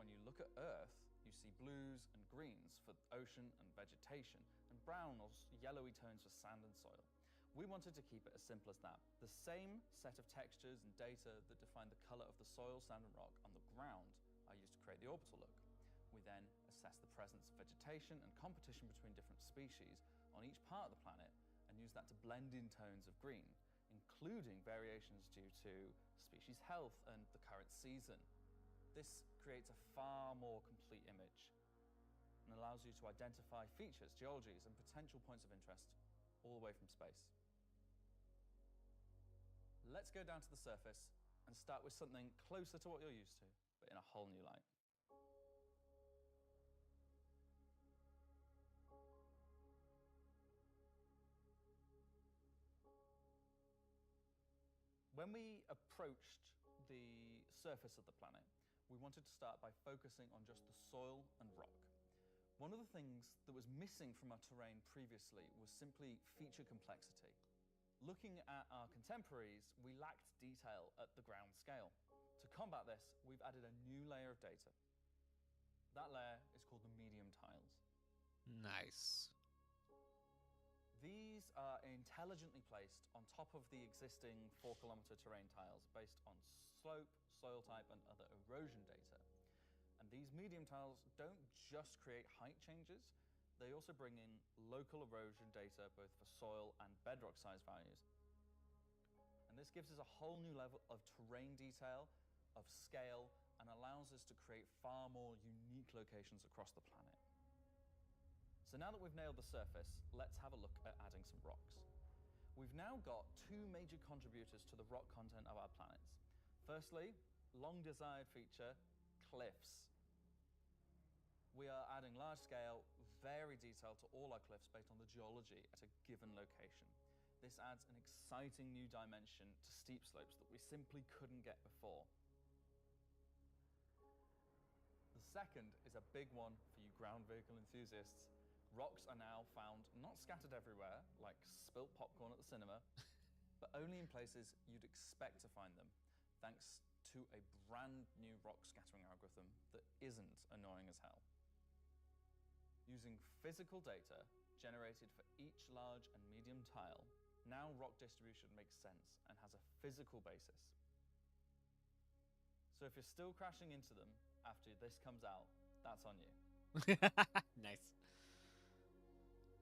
When you look at Earth, you see blues and greens for ocean and vegetation, and brown or yellowy tones for sand and soil. We wanted to keep it as simple as that. The same set of textures and data that define the colour of the soil, sand and rock on the ground are used to create the orbital look. We then assess the presence of vegetation and competition between different species on each part of the planet, and use that to blend in tones of green, including variations due to species health and the current season. This creates a far more complete image and allows you to identify features, geologies, and potential points of interest all the way from space. Let's go down to the surface and start with something closer to what you're used to, but in a whole new light. When we approached the surface of the planet, we wanted to start by focusing on just the soil and rock. One of the things that was missing from our terrain previously was simply feature complexity. Looking at our contemporaries, we lacked detail at the ground scale. To combat this, we've added a new layer of data. That layer is called the medium tiles. Nice. These are intelligently placed on top of the existing 4-kilometer terrain tiles based on slope, soil type, and other erosion data. And these medium tiles don't just create height changes, they also bring in local erosion data both for soil and bedrock size values. And this gives us a whole new level of terrain detail, of scale, and allows us to create far more unique locations across the planet. So now that we've nailed the surface, let's have a look at adding some rocks. We've now got two major contributors to the rock content of our planets. Firstly, long-desired feature, cliffs. We are adding large-scale, very detailed to all our cliffs based on the geology at a given location. This adds an exciting new dimension to steep slopes that we simply couldn't get before. The second is a big one for you ground vehicle enthusiasts. Rocks are now found not scattered everywhere, like spilt popcorn at the cinema, but only in places you'd expect to find them, thanks to a brand new rock scattering algorithm that isn't annoying as hell. Using physical data generated for each large and medium tile, now rock distribution makes sense and has a physical basis. So if you're still crashing into them after this comes out, that's on you. Nice.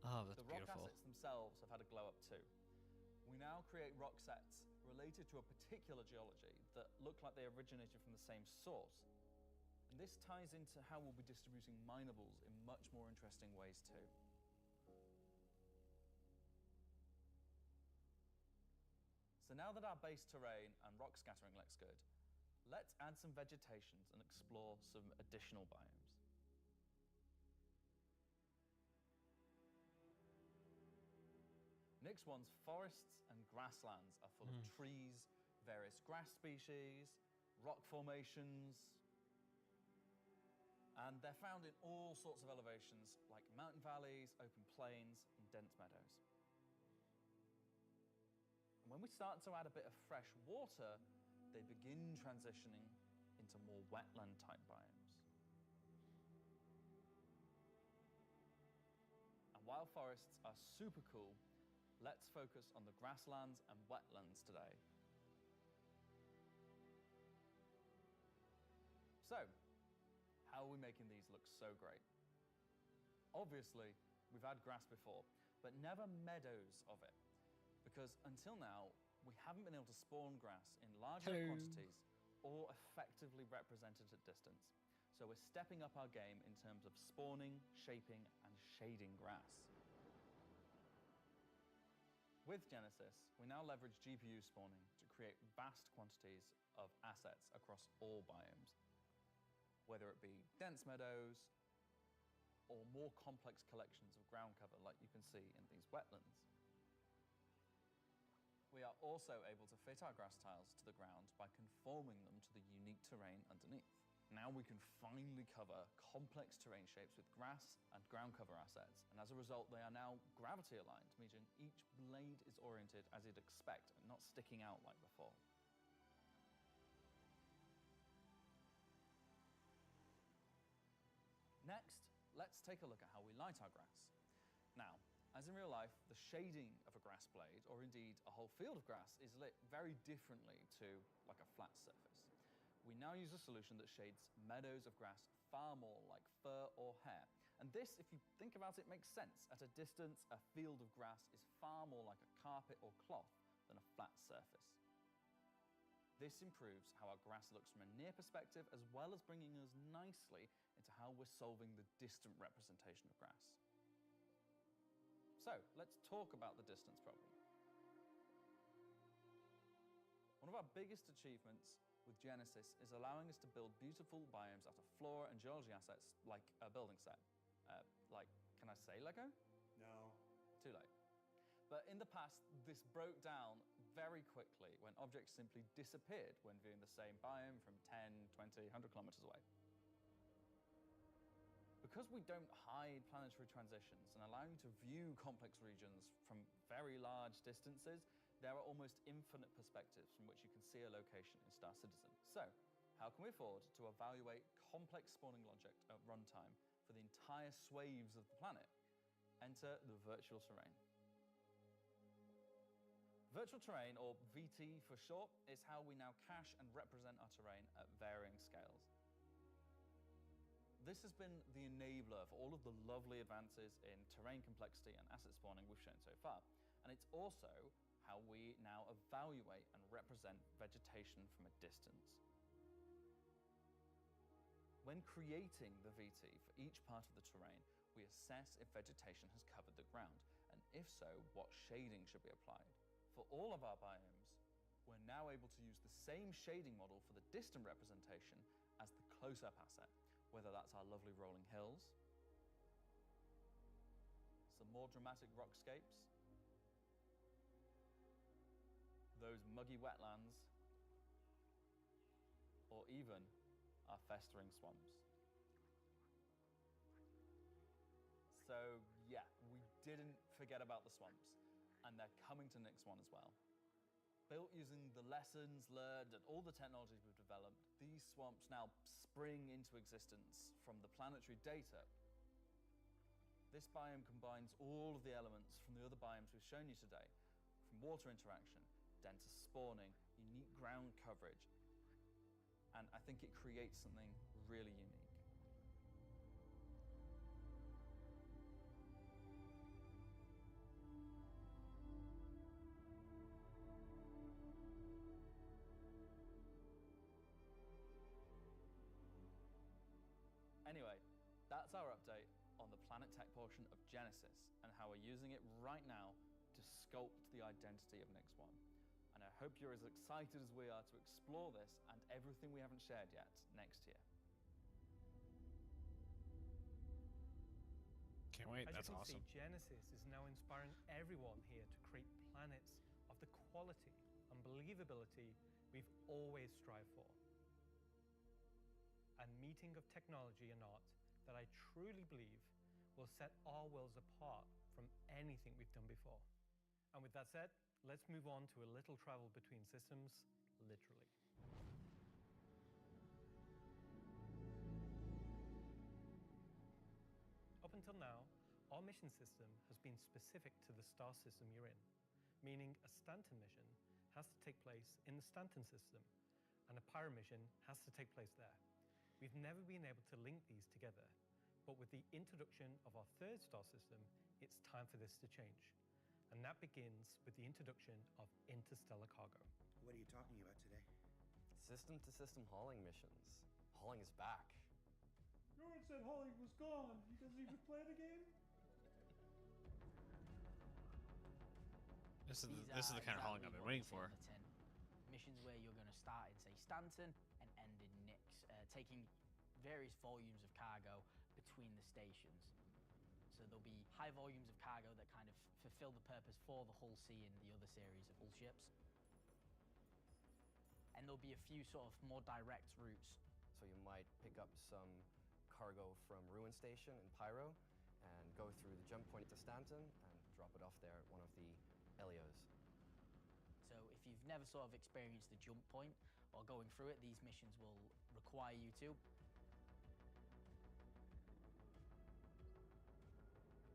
Oh, that's the rock beautiful. assets themselves have had a glow up too. We now create rock sets related to a particular geology that look like they originated from the same source. And this ties into how we'll be distributing minables in much more interesting ways too. So now that our base terrain and rock scattering looks good, let's add some vegetations and explore some additional biomes. Nyx 1's forests and grasslands are full of trees, various grass species, rock formations, and they're found in all sorts of elevations like mountain valleys, open plains, and dense meadows. And when we start to add a bit of fresh water, they begin transitioning into more wetland type biomes. And while forests are super cool, let's focus on the grasslands and wetlands today. So, how are we making these look so great? Obviously, we've had grass before, but never meadows of it. Because until now, we haven't been able to spawn grass in large enough quantities or effectively represented at distance. So we're stepping up our game in terms of spawning, shaping, and shading grass. With Genesis, we now leverage GPU spawning to create vast quantities of assets across all biomes, whether it be dense meadows or more complex collections of ground cover like you can see in these wetlands. We are also able to fit our grass tiles to the ground by conforming them to the unique terrain underneath. Now we can finally cover complex terrain shapes with grass and ground cover assets, and as a result they are now gravity aligned, meaning each blade is oriented as you'd expect and not sticking out like before. Next, let's take a look at how we light our grass. Now, as in real life, the shading of a grass blade, or indeed a whole field of grass, is lit very differently to like a flat surface. We now use a solution that shades meadows of grass far more like fur or hair. And this, if you think about it, makes sense. At a distance, a field of grass is far more like a carpet or cloth than a flat surface. This improves how our grass looks from a near perspective, as well as bringing us nicely into how we're solving the distant representation of grass. So, let's talk about the distance problem. One of our biggest achievements with Genesis is allowing us to build beautiful biomes out of flora and geology assets like a building set. Can I say Lego? No. Too late. But in the past, this broke down very quickly when objects simply disappeared when viewing the same biome from 10, 20, 100 kilometers away. Because we don't hide planetary transitions and allow you to view complex regions from very large distances, there are almost infinite perspectives from which you can see a location in Star Citizen. So, how can we afford to evaluate complex spawning logic at runtime for the entire swathes of the planet? Enter the virtual terrain. Virtual terrain, or VT for short, is how we now cache and represent our terrain at varying scales. This has been the enabler for all of the lovely advances in terrain complexity and asset spawning we've shown so far. And it's also how we now evaluate and represent vegetation from a distance. When creating the VT for each part of the terrain, we assess if vegetation has covered the ground, and if so, what shading should be applied. For all of our biomes, we're now able to use the same shading model for the distant representation as the close-up asset, whether that's our lovely rolling hills, some more dramatic rockscapes, those muggy wetlands, or even our festering swamps. So yeah, we didn't forget about the swamps, and they're coming to Nyx 1 as well. Built using the lessons learned and all the technologies we've developed, these swamps now spring into existence from the planetary data. This biome combines all of the elements from the other biomes we've shown you today, from water interaction, denser spawning, unique ground coverage, and I think it creates something really unique. Anyway, that's our update on the Planet Tech portion of Genesis and how we're using it right now to sculpt the identity of Nyx 1. And I hope you're as excited as we are to explore this and everything we haven't shared yet next year. Can't wait, that's As you can awesome. see, Genesis is now inspiring everyone here to create planets of the quality and believability we've always strived for. A meeting of technology and art that I truly believe will set our worlds apart from anything we've done before. And with that said, let's move on to a little travel between systems, literally. Up until now, our mission system has been specific to the star system you're in, meaning a Stanton mission has to take place in the Stanton system, and a Pyro mission has to take place there. We've never been able to link these together, but with the introduction of our third star system, it's time for this to change. And that begins with the introduction of interstellar cargo. What are you talking about today? System-to-system hauling missions. Hauling is back. No one said Holly was gone. He doesn't even play the game. This is the kind of hauling I've been waiting for. Missions where you're going to start in, say, Stanton and end in Nyx, taking various volumes of cargo between the stations. So there'll be high volumes of cargo that kind of fulfill the purpose for the Hull C and the other series of Hull ships. And there'll be a few sort of more direct routes. So you might pick up some cargo from Ruin Station in Pyro and go through the jump point to Stanton and drop it off there at one of the Elios. So if you've never sort of experienced the jump point or going through it, these missions will require you to.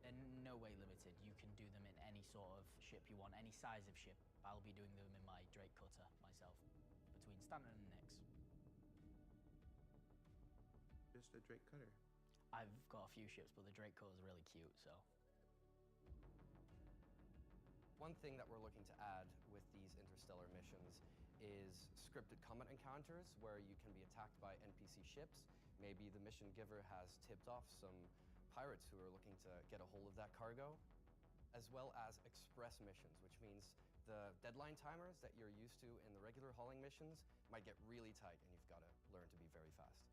They're no way limited. You can do them in any sort of ship you want, any size of ship. I'll be doing them in my Drake Cutter myself, between Stanton and Nyx. Just a Drake Cutter. I've got a few ships, but the Drake Cutter is really cute, so. One thing that we're looking to add with these interstellar missions is scripted combat encounters where you can be attacked by NPC ships. Maybe the mission giver has tipped off some pirates who are looking to get a hold of that cargo, as well as express missions, which means the deadline timers that you're used to in the regular hauling missions might get really tight and you've got to learn to be very fast.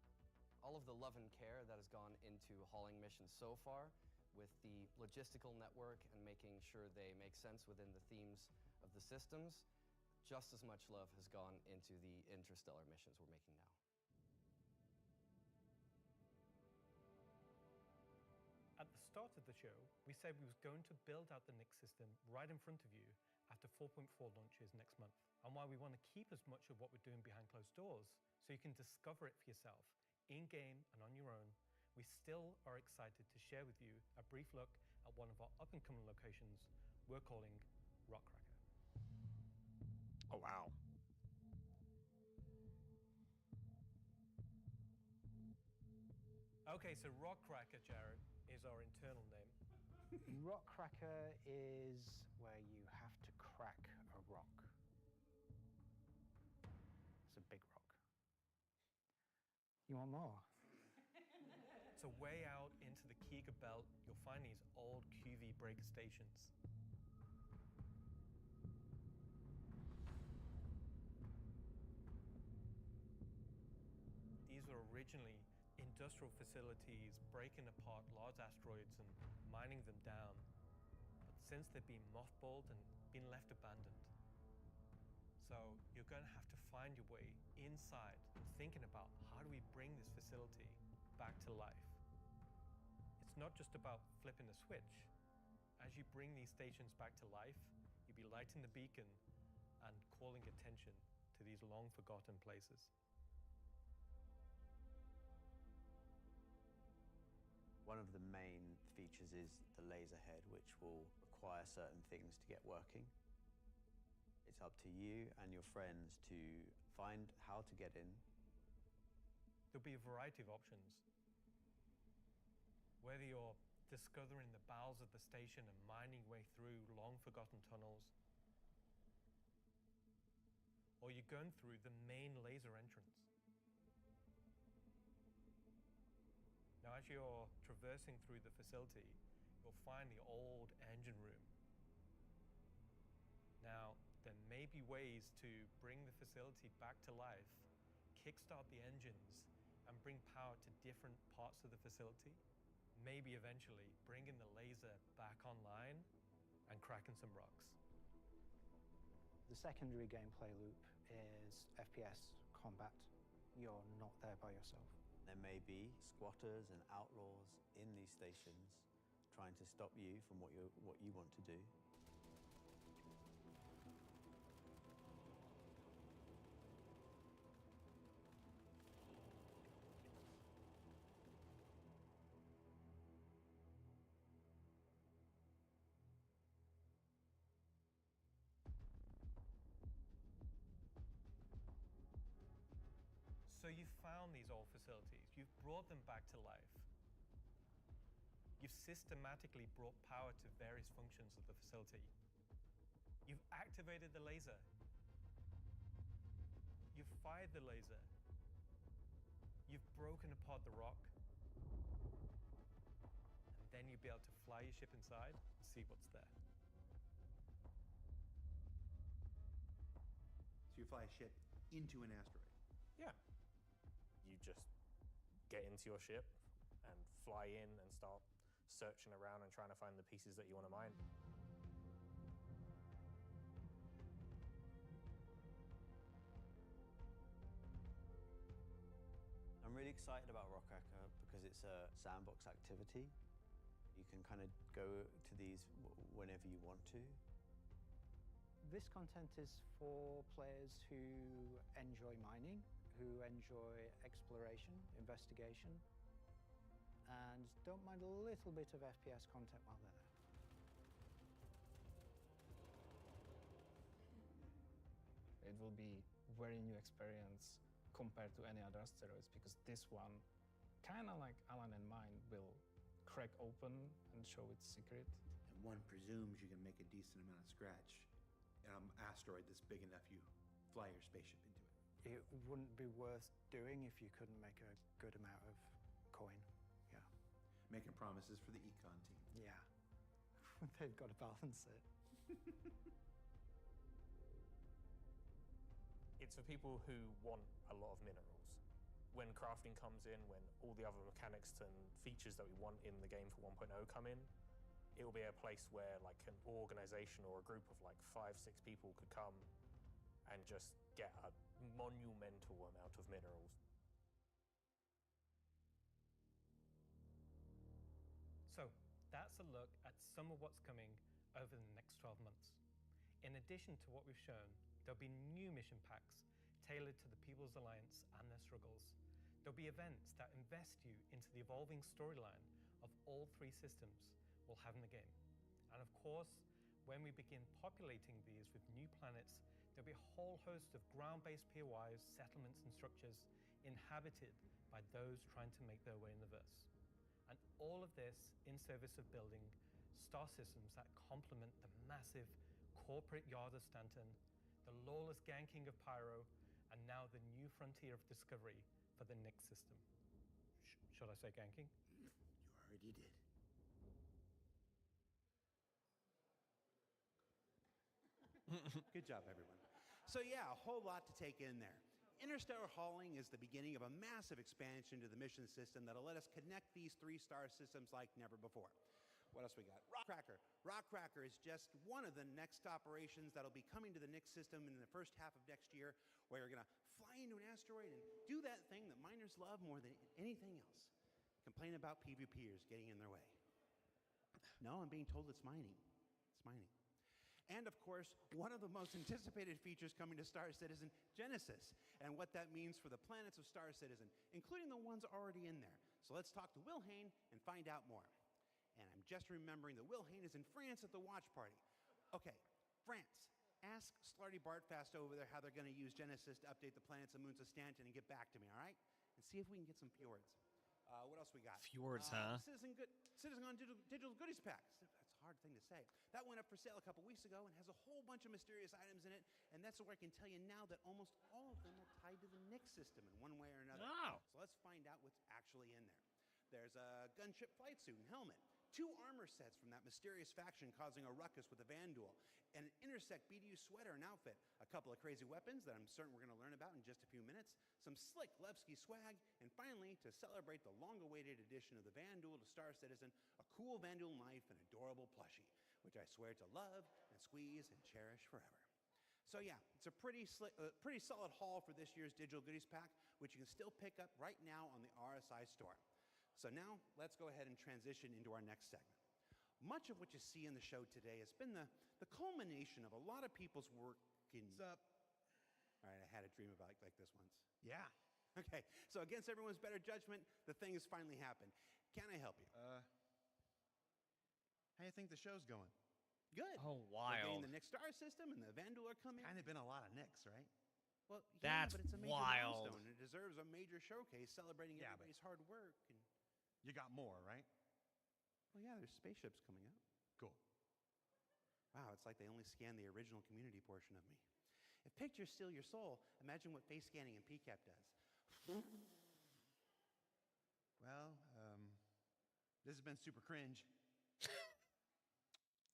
All of the love and care that has gone into hauling missions so far, with the logistical network and making sure they make sense within the themes of the systems, just as much love has gone into the interstellar missions we're making now. At the start of the show, we said we was going to build out the Nyx system right in front of you after 4.4 launches next month, and why we want to keep as much of what we're doing behind closed doors so you can discover it for yourself, in-game and on your own. We still are excited to share with you a brief look at one of our up-and-coming locations we're calling Rockcracker. Oh, wow. Okay, so Rockcracker, Jared, is our internal name. Rockcracker is where you have to crack a rock. It's a big rock. You want more? So way out into the Kiga Belt, you'll find these old QV breaker stations. These were originally industrial facilities breaking apart large asteroids and mining them down. But since they've been mothballed and been left abandoned. So you're going to have to find your way inside and thinking about how do we bring this facility back to life. It's not just about flipping a switch. As you bring these stations back to life, you'll be lighting the beacon and calling attention to these long forgotten places. One of the main features is the laser head, which will require certain things to get working. It's up to you and your friends to find how to get in. There'll be a variety of options. Whether you're discovering the bowels of the station and mining your way through long forgotten tunnels, or you're going through the main laser entrance. Now, as you're traversing through the facility, you'll find the old engine room. Now, there may be ways to bring the facility back to life, kickstart the engines, and bring power to different parts of the facility. Maybe eventually bringing the laser back online and cracking some rocks. The secondary gameplay loop is FPS combat. You're not there by yourself. There may be squatters and outlaws in these stations trying to stop you from what you want to do. So you've found these old facilities, you've brought them back to life. You've systematically brought power to various functions of the facility. You've activated the laser. You've fired the laser. You've broken apart the rock. And then you'll be able to fly your ship inside and see what's there. So you fly a ship into an asteroid. Yeah. You just get into your ship and fly in and start searching around and trying to find the pieces that you want to mine. I'm really excited about Rockhacker because it's a sandbox activity. You can kind of go to these whenever you want to. This content is for players who enjoy mining, who enjoy exploration, investigation, and don't mind a little bit of FPS content while they're there. It will be very new experience compared to any other asteroids, because this one, kind of like Alan and mine, will crack open and show its secret. And one presumes you can make a decent amount of scratch on an asteroid that's big enough you fly your spaceship into it. It wouldn't be worth doing if you couldn't make a good amount of coin. Yeah. Making promises for the econ team. Yeah. They've got to balance it. It's for people who want a lot of minerals. When crafting comes in, when all the other mechanics and features that we want in the game for 1.0 come in, it will be a place where like an organization or a group of like 5-6 people could come and just get a monumental amount of minerals. So that's a look at some of what's coming over the next 12 months. In addition to what we've shown, there'll be new mission packs tailored to the People's Alliance and their struggles. There'll be events that invest you into the evolving storyline of all 3 systems we'll have in the game. And of course, when we begin populating these with new planets, there'll be a whole host of ground-based POIs, settlements and structures inhabited by those trying to make their way in the verse. And all of this in service of building star systems that complement the massive corporate yard of Stanton, the lawless ganking of Pyro, and now the new frontier of discovery for the Nyx system. Should I say ganking? But you did. Good job, everyone. So yeah, a whole lot to take in there. Interstellar hauling is the beginning of a massive expansion to the mission system that'll let us connect these 3-star systems like never before. What else we got? Rockcracker. Rockcracker is just one of the next operations that'll be coming to the Nyx system in the first half of next year, where you're going to fly into an asteroid and do that thing that miners love more than anything else. Complain about PvPers getting in their way. No, I'm being told it's mining. It's mining. And of course, one of the most anticipated features coming to Star Citizen, Genesis, and what that means for the planets of Star Citizen, including the ones already in there. So let's talk to Will Hain and find out more. And I'm just remembering that Will Hain is in France at the watch party. Okay, France. Ask Slarty Bartfast over there how they're going to use Genesis to update the planets and moons of Stanton and get back to me, all right? And see if we can get some fjords. What else we got? Fjords, huh? Citizen on Digital Goodies Pack. That's a hard thing to say. That went up for sale a couple weeks ago and has a whole bunch of mysterious items in it. And that's where I can tell you now that almost all of them are tied to the Nyx system in one way or another. Oh. So let's find out what's actually in there. There's a gunship flight suit and helmet. 2 armor sets from that mysterious faction causing a ruckus with the Van Duel, and an Intersect BDU sweater and outfit, a couple of crazy weapons that I'm certain we're going to learn about in just a few minutes, some slick Levski swag, and finally, to celebrate the long-awaited addition of the Van Duel to Star Citizen, a cool Van Duel knife and adorable plushie, which I swear to love and squeeze and cherish forever. So yeah, it's a pretty solid haul for this year's Digital Goodies Pack, which you can still pick up right now on the RSI store. So now, let's go ahead and transition into our next segment. Much of what you see in the show today has been the culmination of a lot of people's work in... What's up? All right, I had a dream about like this once. Yeah. Okay, so against everyone's better judgment, the thing has finally happened. Can I help you? How do you think the show's going? Good. Oh, We're getting wild. the Nyx Star system and the Van Duel are coming. Kind of been a lot of Nyx, right? Well, yeah, That's but it's a major wild. milestone. It deserves a major showcase celebrating everybody's hard work. And You got more, right? well, yeah, there's spaceships coming up. Cool. Wow, it's like they only scanned the original community portion of me. If pictures steal your soul, imagine what face scanning and PCAP does. Well, this has been super cringe.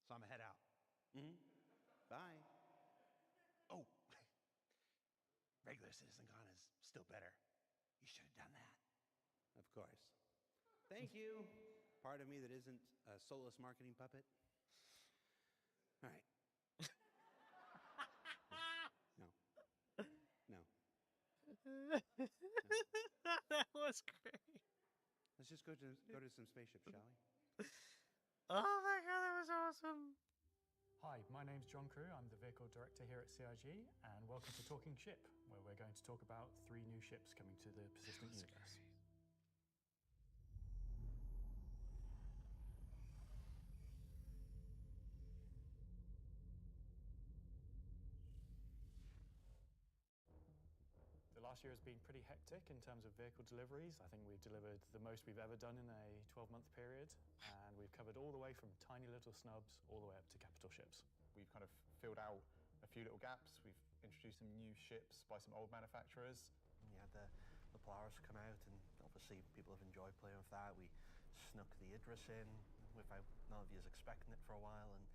So I'm gonna head out. Bye. Oh, regular CitizenCon is still better. You should have done that. Of course. Thank you. Part of me that isn't a soulless marketing puppet. All right. No. No. That was great. Let's just go to some spaceships, shall we? Oh my god, that was awesome. Hi, my name's John Crew. I'm the vehicle director here at CIG, and welcome to Talking Ship, where we're going to talk about 3 new ships coming to the Persistent Universe. Last year has been pretty hectic in terms of vehicle deliveries. I think we've delivered the most we've ever done in a 12-month period, and we've covered all the way from tiny little snubs all the way up to capital ships. We've kind of filled out a few little gaps. We've introduced some new ships by some old manufacturers. We had the Polaris come out, and obviously people have enjoyed playing with that. We snuck the Idris in without none of you expecting it for a while, and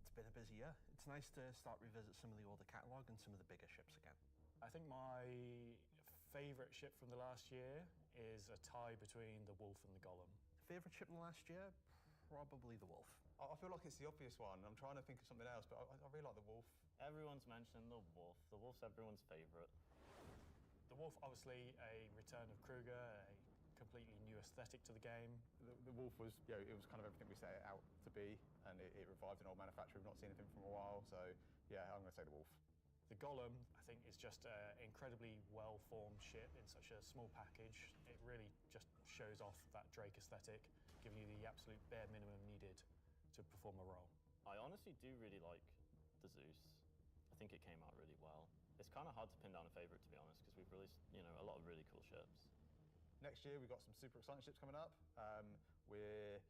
it's been a busy year. It's nice to start revisit some of the older catalogue and some of the bigger ships again. I think my favourite ship from the last year is a tie between the Wolf and the Golem. Favourite ship in the last year? Probably the Wolf. I feel like it's the obvious one. I'm trying to think of something else, but I really like the Wolf. Everyone's mentioned the Wolf. The Wolf's everyone's favourite. The Wolf, obviously, a return of Kruger, a completely new aesthetic to the game. The Wolf was, you know, it was kind of everything we set it out to be, and it revived an old manufacturer. We've not seen anything from a while, so yeah, I'm going to say the Wolf. The Golem, I think, is just an incredibly well-formed ship in such a small package. It really just shows off that Drake aesthetic, giving you the absolute bare minimum needed to perform a role. I honestly do really like the Zeus. I think it came out really well. It's kind of hard to pin down a favourite, to be honest, because we've released, you know, a lot of really cool ships. Next year, we've got some super exciting ships coming up. We're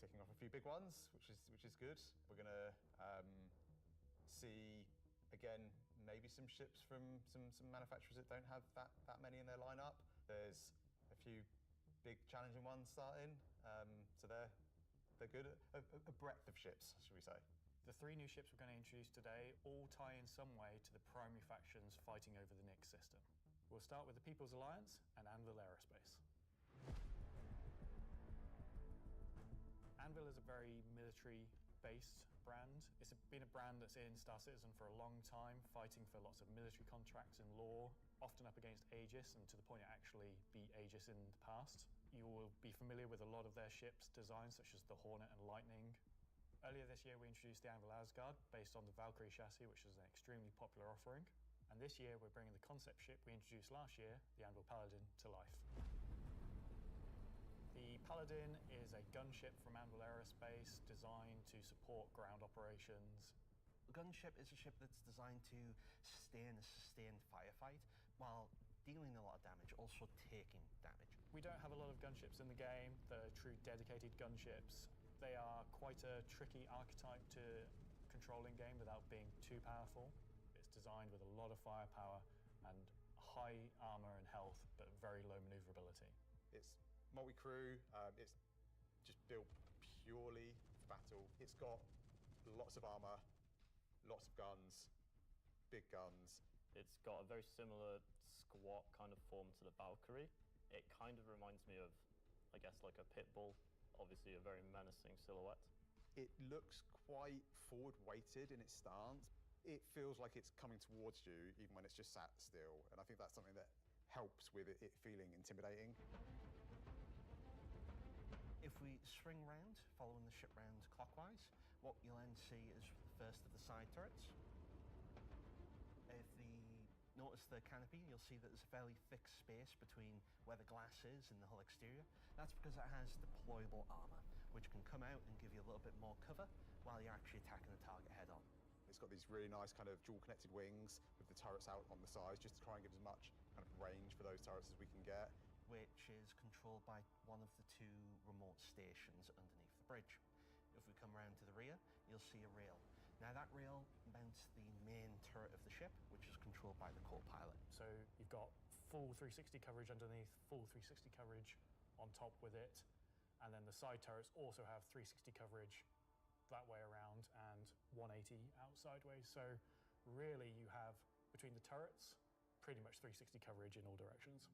ticking off a few big ones, which is good. We're going to see, again, maybe some ships from some manufacturers that don't have that many in their lineup. There's a few big challenging ones starting. So they're good. A breadth of ships, should we say. The 3 new ships we're going to introduce today all tie in some way to the primary factions fighting over the Nyx system. We'll start with the People's Alliance and Anvil Aerospace. Anvil is a very military-based brand. It's been a brand that's in Star Citizen for a long time, fighting for lots of military contracts and lore, often up against Aegis, and to the point it actually beat Aegis in the past. You will be familiar with a lot of their ships' designs, such as the Hornet and Lightning. Earlier this year, we introduced the Anvil Asgard, based on the Valkyrie chassis, which is an extremely popular offering. And this year, we're bringing the concept ship we introduced last year, the Anvil Paladin, to life. The Paladin is a gunship from Anvil Aerospace designed to support ground operations. A gunship is a ship that's designed to sustain a sustained firefight while dealing a lot of damage, also taking damage. We don't have a lot of gunships in the game that are true dedicated gunships. They are quite a tricky archetype to control in game without being too powerful. It's designed with a lot of firepower and high armor and health, but very low maneuverability. It's multi-crew. It's just built purely for battle. It's got lots of armor, lots of guns, big guns. It's got a very similar squat kind of form to the Valkyrie. It kind of reminds me of, I guess, like a pit bull. Obviously a very menacing silhouette. It looks quite forward-weighted in its stance. It feels like it's coming towards you even when it's just sat still, and I think that's something that helps with it feeling intimidating. If we swing round, following the ship round clockwise, what you'll then see is the first of the side turrets. If you notice the canopy, you'll see that there's a fairly thick space between where the glass is and the hull exterior. That's because it has deployable armor, which can come out and give you a little bit more cover while you're actually attacking the target head on. It's got these really nice kind of dual connected wings with the turrets out on the sides, just to try and give as much kind of range for those turrets as we can get. Which is controlled by one of the 2 remote stations underneath the bridge. If we come around to the rear, you'll see a rail. Now that rail mounts the main turret of the ship, which is controlled by the co-pilot. So you've got full 360 coverage underneath, full 360 coverage on top with it, and then the side turrets also have 360 coverage that way around and 180 out sideways. So really you have, between the turrets, pretty much 360 coverage in all directions.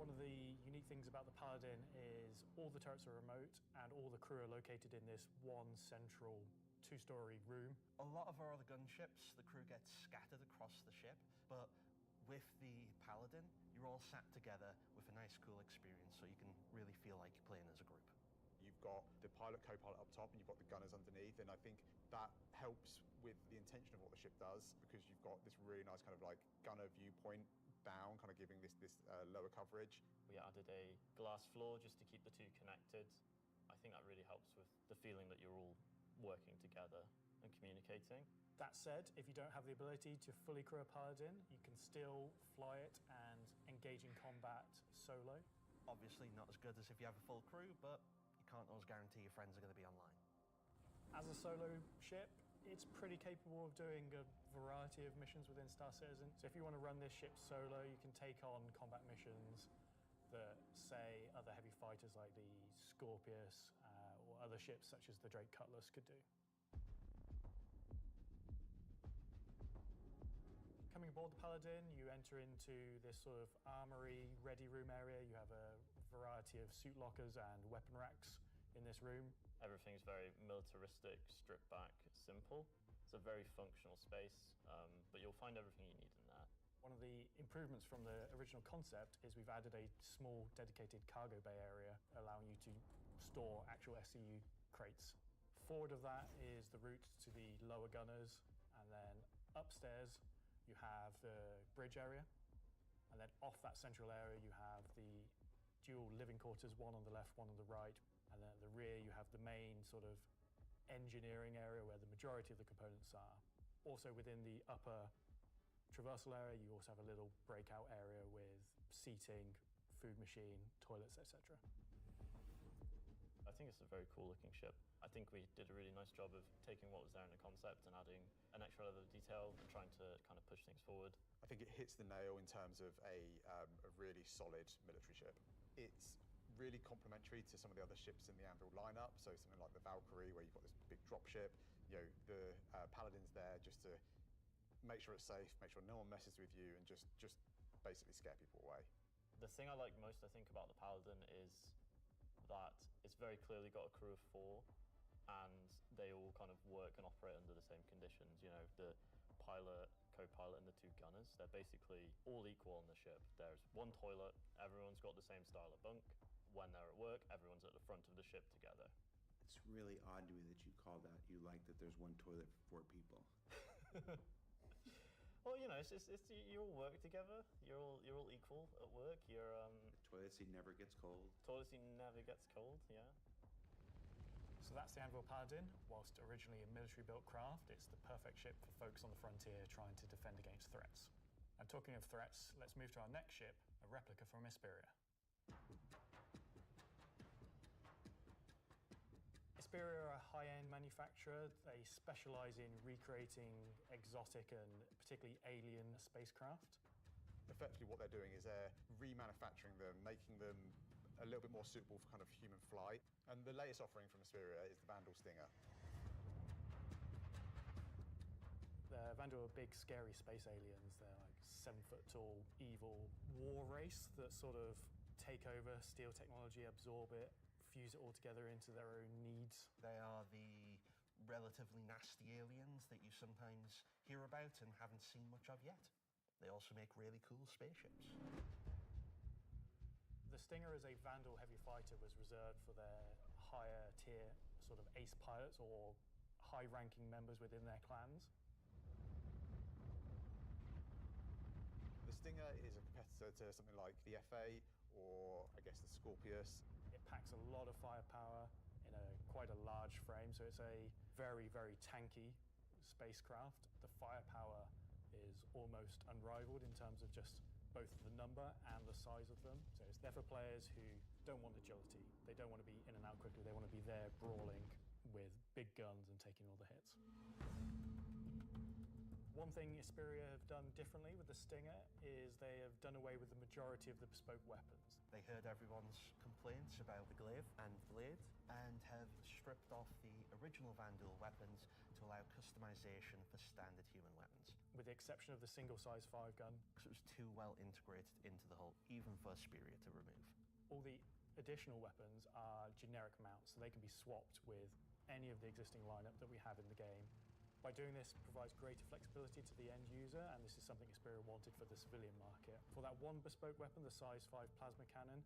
One of the unique things about the Paladin is all the turrets are remote and all the crew are located in this one central 2-story room. A lot of our other gunships, the crew gets scattered across the ship, but with the Paladin, you're all sat together with a nice, cool experience, so you can really feel like you're playing as a group. You've got the pilot, co-pilot up top, and you've got the gunners underneath, and I think that helps with the intention of what the ship does, because you've got this really nice kind of like gunner viewpoint down, kind of giving this lower coverage. We added a glass floor just to keep the 2 connected. I think that really helps with the feeling that you're all working together and communicating. That said, if you don't have the ability to fully crew a Paladin, you can still fly it and engage in combat solo. Obviously not as good as if you have a full crew, but you can't always guarantee your friends are going to be online. As a solo ship, it's pretty capable of doing a variety of missions within Star Citizen. So if you want to run this ship solo, you can take on combat missions that, say, other heavy fighters like the Scorpius or other ships such as the Drake Cutlass could do. Coming aboard the Paladin, you enter into this sort of armory ready room area. You have a variety of suit lockers and weapon racks in this room. Everything's very militaristic, stripped back, simple. It's a very functional space, but you'll find everything you need in there. One of the improvements from the original concept is we've added a small dedicated cargo bay area, allowing you to store actual SCU crates. Forward of that is the route to the lower gunners, and then upstairs you have the bridge area, and then off that central area you have the dual living quarters, one on the left, one on the right, and then at the rear you have the main sort of engineering area where the majority of the components are. Also within the upper traversal area you also have a little breakout area with seating, food machine, toilets, etc. I think it's a very cool looking ship. I think we did a really nice job of taking what was there in the concept and adding an extra level of detail and trying to kind of push things forward. I think it hits the nail in terms of a really really solid military ship. It's really complementary to some of the other ships in the Anvil lineup, so something like the Valkyrie, where you've got this big drop ship. The Paladin's there just to make sure it's safe, make sure no one messes with you, and just basically scare people away. The thing I like most, I think, about the Paladin is that it's very clearly got a crew of 4, and they all kind of work and operate under the same conditions. The pilot, co-pilot, and the 2 gunners, they're basically all equal on the ship. There's 1 toilet, everyone's got the same style of bunk. When they're at work, everyone's at the front of the ship together. It's really odd to me that you call that, you like that there's 1 toilet for 4 people. Well, it's you all work together. You're all equal at work. The toilet seat never gets cold. Toilet seat never gets cold. Yeah. So that's the Anvil Paladin. Whilst originally a military-built craft, it's the perfect ship for folks on the frontier trying to defend against threats. And talking of threats, let's move to our next ship, a replica from Isperia. Isperia are a high-end manufacturer. They specialise in recreating exotic and particularly alien spacecraft. Effectively what they're doing is they're remanufacturing them, making them a little bit more suitable for kind of human flight. And the latest offering from Isperia is the Vandal Stinger. The Vandal are big, scary space aliens. They're like 7-foot-tall, evil war race that sort of take over, steal technology, absorb it, fuse it all together into their own needs. They are the relatively nasty aliens that you sometimes hear about and haven't seen much of yet. They also make really cool spaceships. The Stinger as a Vandal heavy fighter was reserved for their higher tier sort of ace pilots or high-ranking members within their clans. The Stinger is a competitor to something like the FA or I guess the Scorpius. It packs a lot of firepower in quite a large frame, so it's a very, very tanky spacecraft. The firepower is almost unrivaled in terms of just both the number and the size of them. So it's there for players who don't want agility. They don't want to be in and out quickly. They want to be there brawling with big guns and taking all the hits. One thing Isperia have done differently with the Stinger is they have done away with the majority of the bespoke weapons. They heard everyone's complaints about the glaive and blade and have stripped off the original Vandal weapons to allow customization for standard human weapons. With the exception of the single-size 5 gun. Because it was too well integrated into the hull, even for Isperia to remove. All the additional weapons are generic mounts, so they can be swapped with any of the existing lineup that we have in the game. By doing this, provides greater flexibility to the end user, and this is something Isperia wanted for the civilian market. For that one bespoke weapon, the size 5 plasma cannon,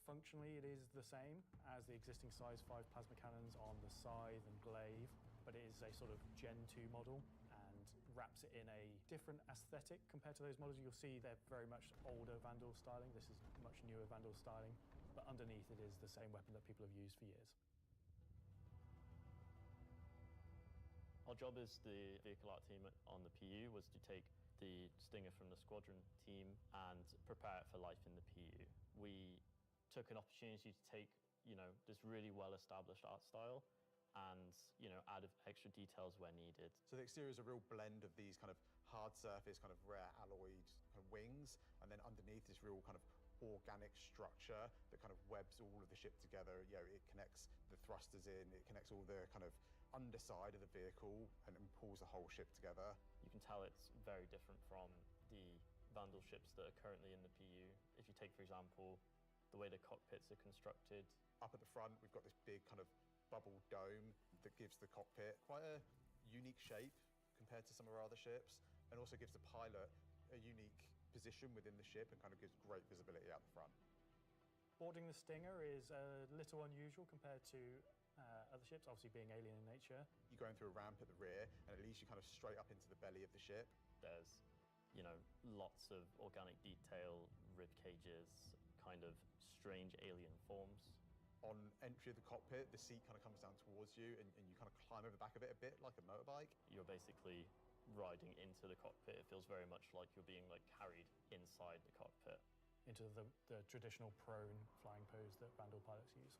functionally it is the same as the existing size 5 plasma cannons on the Scythe and Glaive, but it is a sort of Gen 2 model and wraps it in a different aesthetic compared to those models. You'll see they're very much older Vandal styling. This is much newer Vandal styling, but underneath it is the same weapon that people have used for years. Our job as the vehicle art team on the PU was to take the Stinger from the squadron team and prepare it for life in the PU. We took an opportunity to take, this really well-established art style and, add extra details where needed. So the exterior is a real blend of these kind of hard surface, kind of rare alloyed kind of wings, and then underneath this real kind of organic structure that kind of webs all of the ship together. It connects the thrusters in, it connects all the kind of underside of the vehicle and pulls the whole ship together. You can tell it's very different from the Vandal ships that are currently in the PU. If you take, for example, the way the cockpits are constructed. Up at the front, we've got this big kind of bubble dome that gives the cockpit quite a unique shape compared to some of our other ships, and also gives the pilot a unique position within the ship and kind of gives great visibility out the front. Boarding the Stinger is a little unusual compared to other ships, obviously being alien in nature. You're going through a ramp at the rear, and it leads you kind of straight up into the belly of the ship. There's, lots of organic detail, rib cages, kind of strange alien forms. On entry of the cockpit, the seat kind of comes down towards you, and you kind of climb over the back of it a bit like a motorbike. You're basically riding into the cockpit. It feels very much like you're being carried inside the cockpit. Into the traditional prone flying pose that Vandal pilots use.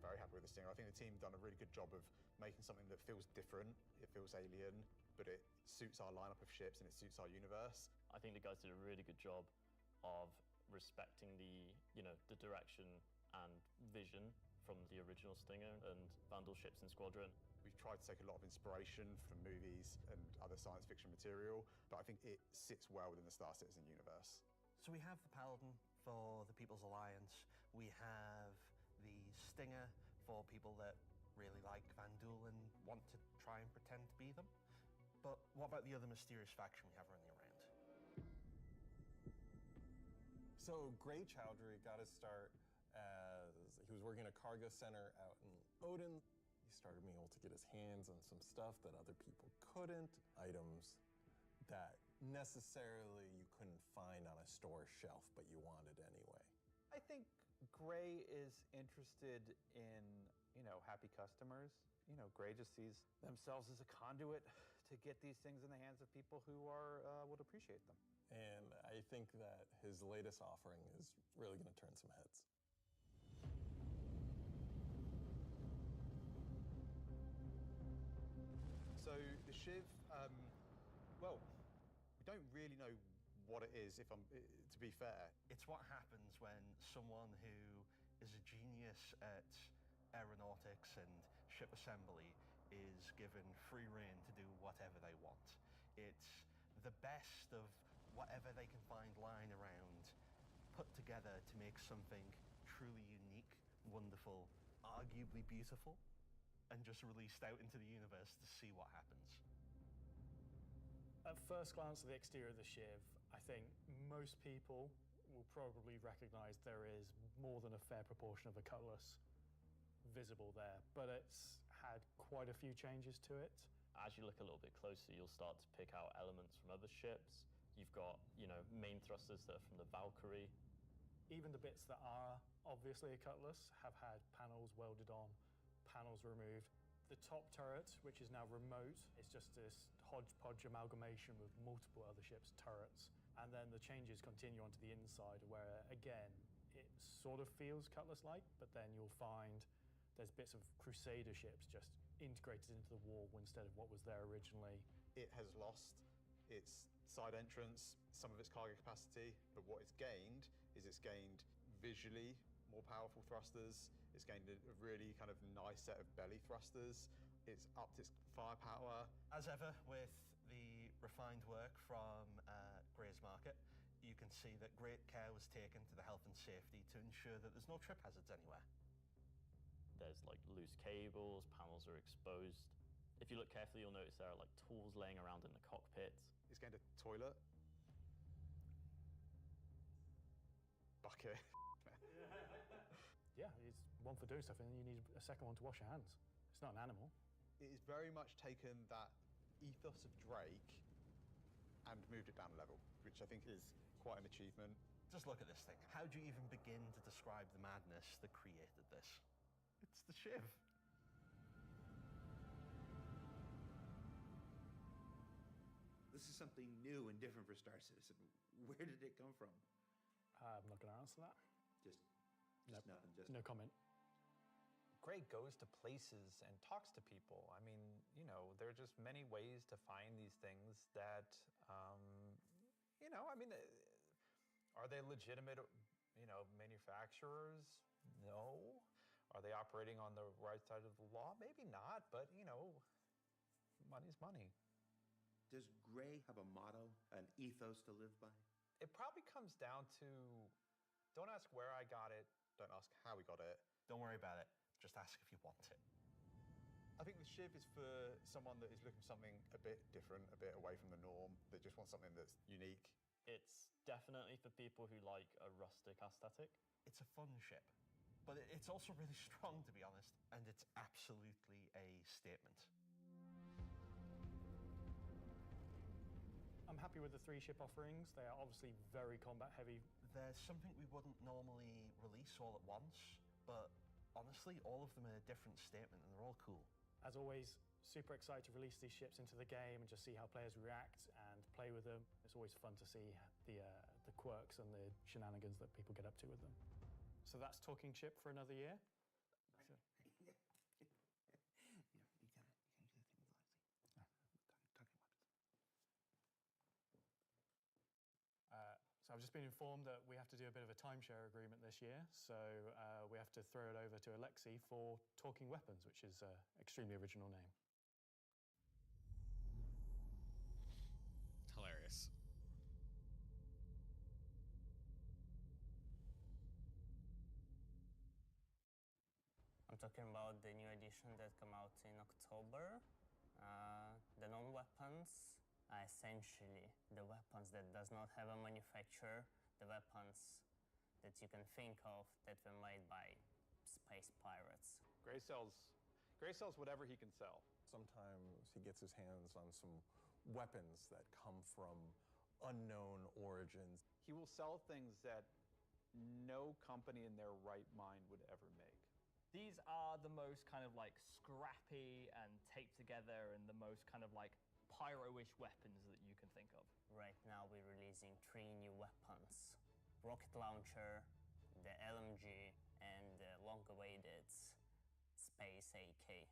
Very happy with the Stinger. I think the team have done a really good job of making something that feels different, it feels alien, but it suits our lineup of ships and it suits our universe. I think the guys did a really good job of respecting the direction and vision from the original Stinger and Vandal ships in Squadron. We've tried to take a lot of inspiration from movies and other science fiction material, but I think it sits well within the Star Citizen universe. So we have the Paladin for the People's Alliance. We have the Stinger for people that really like Vanduul and want to try and pretend to be them. But what about the other mysterious faction we have running around? So Gray Chowdhury got his start as he was working at a cargo center out in Odin. He started being able to get his hands on some stuff that other people couldn't, items that necessarily you couldn't find on a store shelf, but you wanted anyway. I think Gray is interested in, happy customers. Gray just sees themselves as a conduit to get these things in the hands of people who would appreciate them. And I think that his latest offering is really going to turn some heads. So the Shiv, well, we don't really know what it is, to be fair. It's what happens when someone who is a genius at aeronautics and ship assembly is given free rein to do whatever they want. It's the best of whatever they can find lying around, put together to make something truly unique, wonderful, arguably beautiful, and just released out into the universe to see what happens. At first glance at the exterior of the Shiv, I think most people will probably recognize there is more than a fair proportion of a Cutlass visible there, but it's had quite a few changes to it. As you look a little bit closer, you'll start to pick out elements from other ships. You've got, main thrusters that are from the Valkyrie. Even the bits that are obviously a Cutlass have had panels welded on, panels removed. The top turret, which is now remote, is just this hodgepodge amalgamation with multiple other ships' turrets. And then the changes continue onto the inside where, again, it sort of feels Cutlass-like, but then you'll find there's bits of Crusader ships just integrated into the wall instead of what was there originally. It has lost its side entrance, some of its cargo capacity, but what it's gained is it's gained visually more powerful thrusters. It's gained a really kind of nice set of belly thrusters. It's upped its firepower. As ever, with the refined work from Gray's Market, you can see that great care was taken to the health and safety to ensure that there's no trip hazards anywhere. There's loose cables, panels are exposed. If you look carefully, you'll notice there are tools laying around in the cockpit. It's gained a toilet. Bucket. Yeah, it's one for doing stuff, and then you need a second one to wash your hands. It's not an animal. It has very much taken that ethos of Drake and moved it down a level, which I think is quite an achievement. Just look at this thing. How do you even begin to describe the madness that created this? It's the Shiv. This is something new and different for Star Citizen. Where did it come from? I'm not going to answer that. Just Nope. nothing. Just No comment. Gray goes to places and talks to people. I mean, there are just many ways to find these things that, are they legitimate, manufacturers? No. Are they operating on the right side of the law? Maybe not, but, money's money. Does Gray have a motto, an ethos to live by? It probably comes down to, don't ask where I got it. Don't ask how we got it. Don't worry about it. Just ask if you want it. I think the Shiv is for someone that is looking for something a bit different, a bit away from the norm, that just wants something that's unique. It's definitely for people who like a rustic aesthetic. It's a fun ship, but it's also really strong, to be honest, and it's absolutely a statement. I'm happy with the 3 ship offerings. They are obviously very combat heavy. There's something we wouldn't normally release all at once, but honestly, all of them are a different statement and they're all cool. As always, super excited to release these ships into the game and just see how players react and play with them. It's always fun to see the quirks and the shenanigans that people get up to with them. So that's Talking Ship for another year. So. You gotta do the thing with Leslie. Talking about I've just been informed that we have to do a bit of a timeshare agreement this year, so we have to throw it over to Alexei for Talking Weapons, which is an extremely original name. Hilarious. I'm talking about the new edition that come out in October. The non-weapons are essentially the weapons that does not have a manufacturer, the weapons that you can think of that were made by space pirates. Gray sells whatever he can sell. Sometimes he gets his hands on some weapons that come from unknown origins. He will sell things that no company in their right mind would ever make. These are the most kind of like scrappy and taped together and the most kind of like pyro-ish weapons that you can think of. Right now we're releasing 3 new weapons. Rocket launcher, the LMG, and the long-awaited Space AK.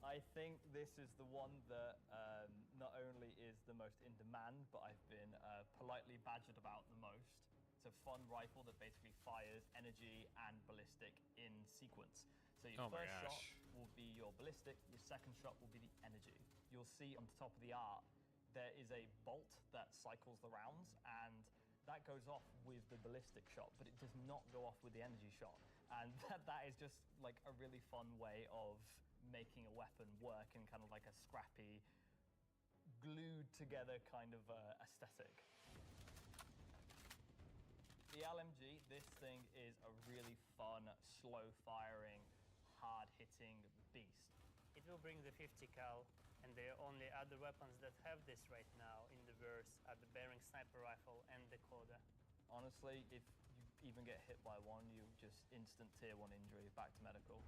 I think this is the one that not only is the most in demand, but I've been politely badgered about the most. It's a fun rifle that basically fires energy and ballistic in sequence. So your first shot will be your ballistic, your second shot will be the energy. You'll see on the top of the art, there is a bolt that cycles the rounds, and that goes off with the ballistic shot, but it does not go off with the energy shot. And that is just like a really fun way of making a weapon work in kind of like a scrappy, glued together kind of aesthetic. The LMG, this thing is a really fun, slow-firing, hard-hitting beast. It will bring the 50 cal, and the only other weapons that have this right now in the verse are the Bearing sniper rifle and the Koda. Honestly, if you even get hit by one, you just instant tier 1 injury, back to medical.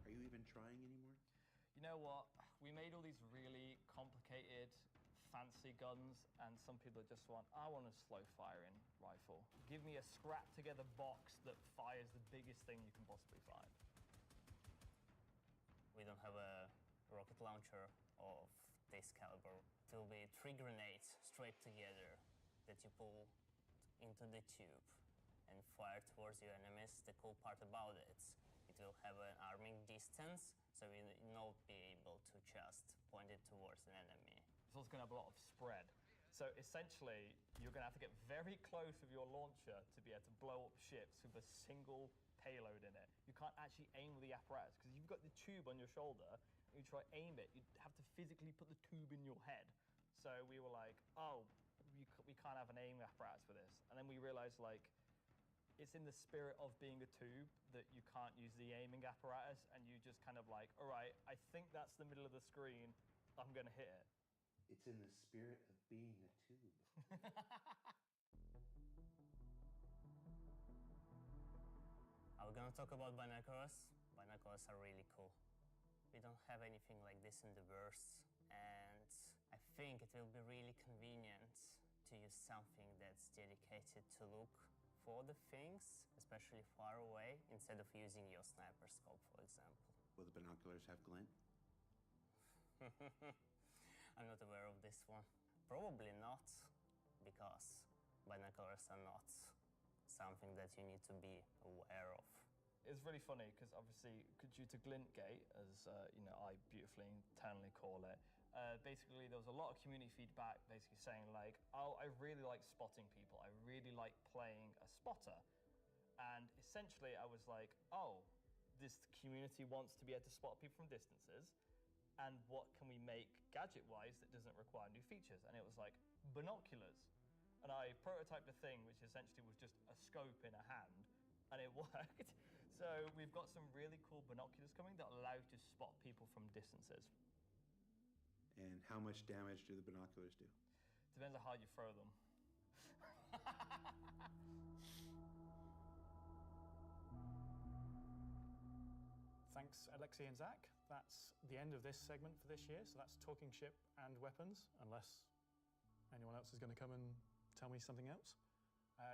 Are you even trying anymore? You know what? We made all these really complicated, fancy guns, and some people just I want a slow-firing rifle. Give me a scrap-together box that fires the biggest thing you can possibly find. We don't have a rocket launcher of this caliber. It will be 3 grenades straight together that you pull into the tube and fire towards your enemies. The cool part about it will have an arming distance, so you will not be able to just point it towards an enemy. It's also going to have a lot of spread. So essentially, you're going to have to get very close with your launcher to be able to blow up ships with a single payload in it. You can't actually aim with the apparatus, because you've got the tube on your shoulder, and you try to aim it, you'd have to physically put the tube in your head. So we were like, oh, we can't have an aim apparatus for this. And then we realized, like, it's in the spirit of being a tube that you can't use the aiming apparatus, and you just kind of like, all right, I think that's the middle of the screen, I'm going to hit it. It's in the spirit of being a tube. Are we going to talk about binoculars? Binoculars are really cool. We don't have anything like this in the verse, and I think it will be really convenient to use something that's dedicated to look for the things, especially far away, instead of using your sniper scope, for example. Will the binoculars have glint? I'm not aware of this one. Probably not, because binoculars are not something that you need to be aware of. It's really funny because obviously, due to Glintgate, as I beautifully internally call it, basically there was a lot of community feedback basically saying like, oh, I really like spotting people. I really like playing a spotter. And essentially I was like, oh, this community wants to be able to spot people from distances. And what can we make gadget-wise that doesn't require new features? And it was like, binoculars. And I prototyped a thing which essentially was just a scope in a hand, and it worked. So we've got some really cool binoculars coming that allow you to spot people from distances. And how much damage do the binoculars do? Depends on how you throw them. Thanks, Alexei and Zach. That's the end of this segment for this year. So that's Talking Ship and Weapons, unless anyone else is going to come and tell me something else.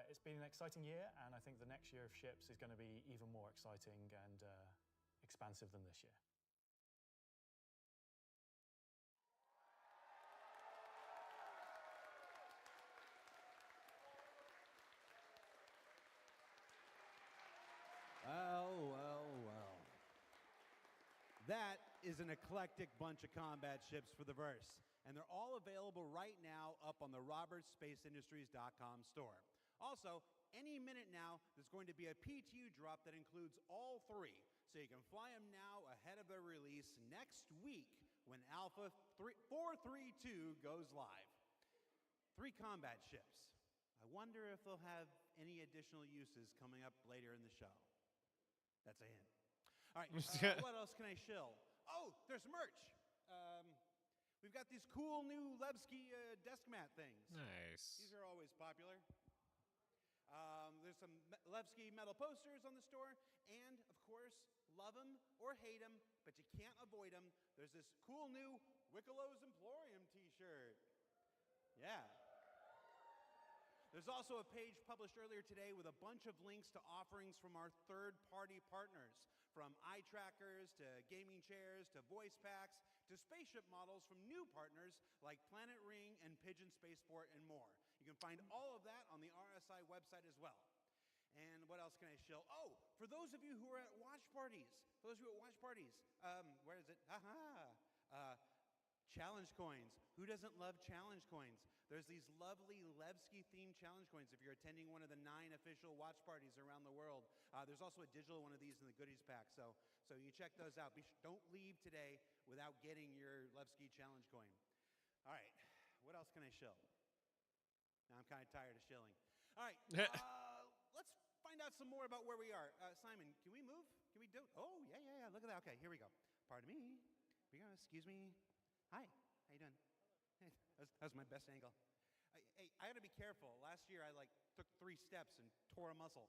It's been an exciting year, and I think the next year of ships is going to be even more exciting and expansive than this year. That is an eclectic bunch of combat ships for the verse, and they're all available right now up on the robertsspaceindustries.com store. Also, any minute now, there's going to be a PTU drop that includes all three, so you can fly them now ahead of their release next week when Alpha 432 goes live. 3 combat ships. I wonder if they'll have any additional uses coming up later in the show. That's a hint. All right, what else can I shill? Oh, there's merch. We've got these cool new Levski desk mat things. Nice. These are always popular. There's some Levski metal posters on the store, and of course, love them or hate them, but you can't avoid them. There's this cool new Wicklows Emporium t-shirt. Yeah. There's also a page published earlier today with a bunch of links to offerings from our third-party partners, from eye trackers to gaming chairs to voice packs to spaceship models from new partners like Planet Ring and Pigeon Spaceport and more. You can find all of that on the RSI website as well. And what else can I shill? Oh, for those of you who are at watch parties, where is it? Challenge coins. Who doesn't love challenge coins? There's these lovely Levski-themed challenge coins if you're attending one of the 9 official watch parties around the world. There's also a digital one of these in the goodies pack, so you check those out. Don't leave today without getting your Levski challenge coin. All right, what else can I shill? Now I'm kind of tired of shilling. All right, let's find out some more about where we are. Simon, can we move? Can we do it? Oh, yeah, look at that. Okay, here we go. Pardon me. Here we go. Excuse me. Hi, how you doing? That was my best angle. Hey, I got to be careful. Last year I took 3 steps and tore a muscle.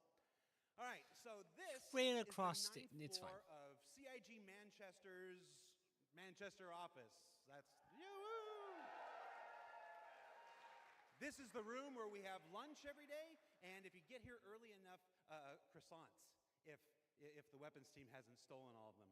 All right, so this Ran is across the it. 9th It's floor fine. of CIG Manchester's Manchester office. That's yoo-hoo! This is the room where we have lunch every day, and if you get here early enough, croissants, if the weapons team hasn't stolen all of them.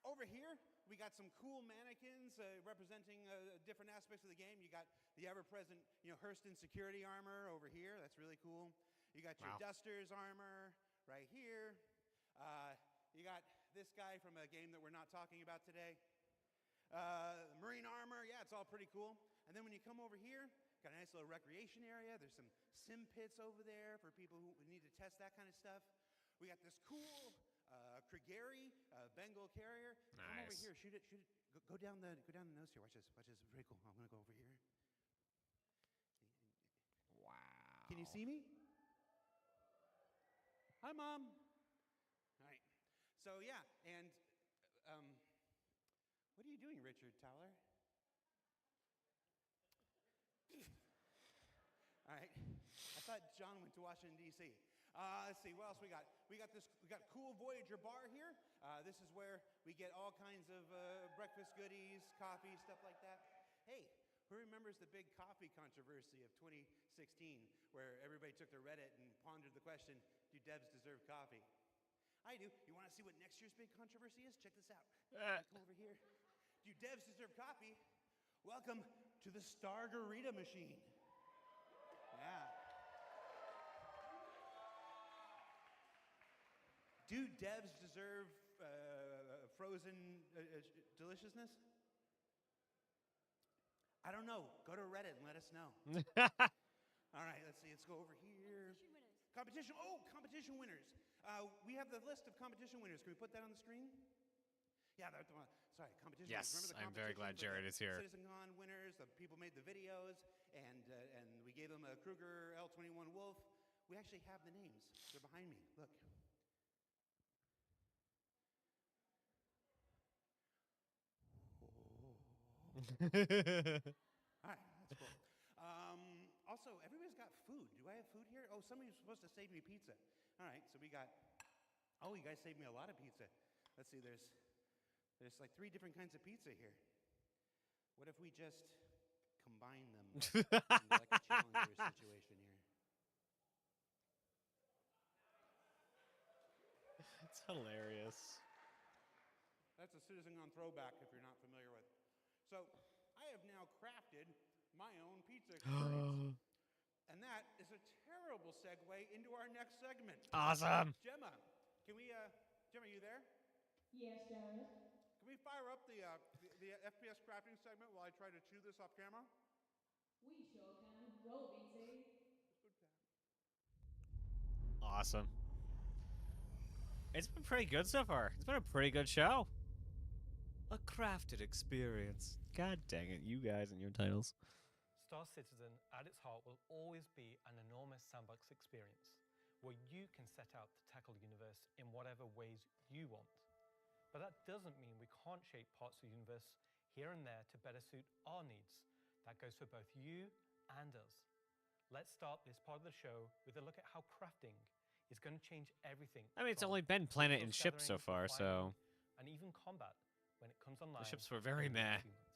Over here, we got some cool mannequins representing different aspects of the game. You got the ever-present, Hurston security armor over here. That's really cool. You got your Dusters armor right here. You got this guy from a game that we're not talking about today. Marine armor, yeah, it's all pretty cool. And then when you come over here, got a nice little recreation area. There's some sim pits over there for people who need to test that kind of stuff. We got this cool Krigeri Bengal carrier. Nice. Come over here, shoot it. Go down the nose here. Watch this. It's very cool. I'm gonna go over here. Wow. Can you see me? Hi, Mom. All right. So yeah, and what are you doing, Richard Towler? All right. I thought John went to Washington, D.C. Let's see, what else we got? We got cool Voyager bar here. This is where we get all kinds of breakfast goodies, coffee, stuff like that. Hey, who remembers the big coffee controversy of 2016 where everybody took to Reddit and pondered the question, do devs deserve coffee? I do. You want to see what next year's big controversy is? Check this out. Come over here. Do devs deserve coffee? Welcome to the Stargarita machine. Yeah. Do devs deserve frozen deliciousness? I don't know. Go to Reddit and let us know. All right, let's see. Let's go over here. Competition. Oh, competition winners. We have the list of competition winners. Can we put that on the screen? Yeah, sorry, competition Yes, winners. Remember the I'm very glad competition for Jared the is here. CitizenCon winners, the people made the videos, and we gave them a Kruger L21 Wolf. We actually have the names. They're behind me. Look. All right, that's cool. Also, everybody's got food. Do I have food here? Oh, somebody's supposed to save me pizza. All right, so we got. Oh, you guys saved me a lot of pizza. Let's see. There's like 3 different kinds of pizza here. What if we just combine them into like a challenger situation here? It's hilarious. That's a CitizenCon throwback if you're not familiar with. So I have now crafted my own pizza experience. And that is a terrible segue into our next segment. Awesome. Gemma, are you there? Yes, Garrett. Can we fire up the FPS crafting segment while I try to chew this off camera? We sure can. Roll, BT. Awesome. It's been pretty good so far. It's been a pretty good show. A crafted experience. God dang it, you guys and your titles. Star Citizen, at its heart, will always be an enormous sandbox experience where you can set out to tackle the universe in whatever ways you want. But that doesn't mean we can't shape parts of the universe here and there to better suit our needs. That goes for both you and us. Let's start this part of the show with a look at how crafting is going to change everything. I mean, it's from only been planet and resource ships so gathering to far, so farming, and even combat when it comes online. the ships were very in meh. 2 months.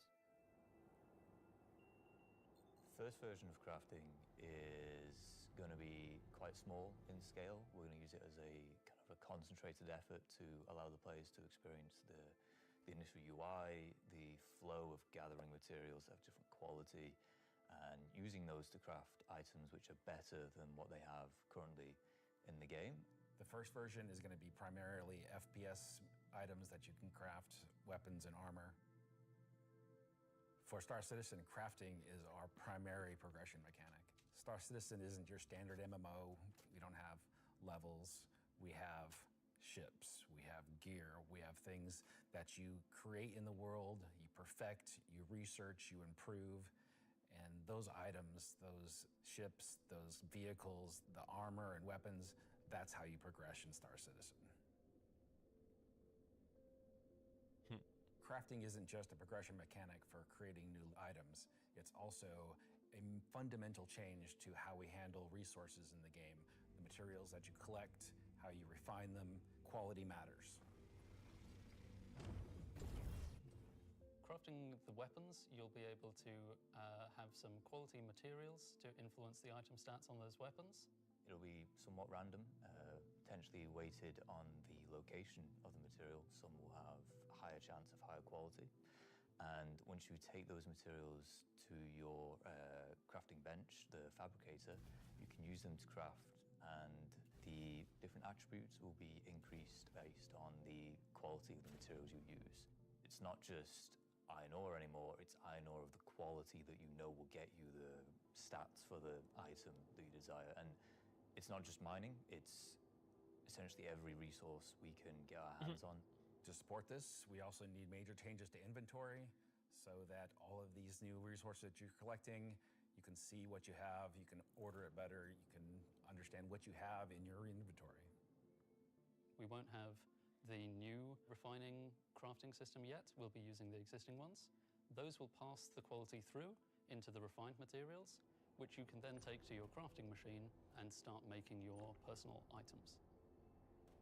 First version of crafting is going to be quite small in scale. We're going to use it as a kind of a concentrated effort to allow the players to experience the initial UI, the flow of gathering materials that have different quality, and using those to craft items which are better than what they have currently in the game. The first version is going to be primarily FPS items that you can craft, weapons and armor. For Star Citizen, crafting is our primary progression mechanic. Star Citizen isn't your standard MMO. We don't have levels. We have ships. We have gear. We have things that you create in the world, you perfect, you research, you improve. And those items, those ships, those vehicles, the armor and weapons, that's how you progress in Star Citizen. Crafting isn't just a progression mechanic for creating new items. It's also a fundamental change to how we handle resources in the game. The materials that you collect, how you refine them, quality matters. Crafting the weapons, you'll be able to have some quality materials to influence the item stats on those weapons. It'll be somewhat random, potentially weighted on the location of the material. Some will have a higher chance of higher quality. And once you take those materials to your crafting bench, the fabricator, you can use them to craft, and the different attributes will be increased based on the quality of the materials you use. It's not just iron ore anymore, it's iron ore of the quality that you know will get you the stats for the item that you desire. And it's not just mining, it's essentially every resource we can get our hands on. To support this, we also need major changes to inventory so that all of these new resources that you're collecting, you can see what you have, you can order it better, you can understand what you have in your inventory. We won't have the new refining crafting system yet. We'll be using the existing ones. Those will pass the quality through into the refined materials, which you can then take to your crafting machine and start making your personal items.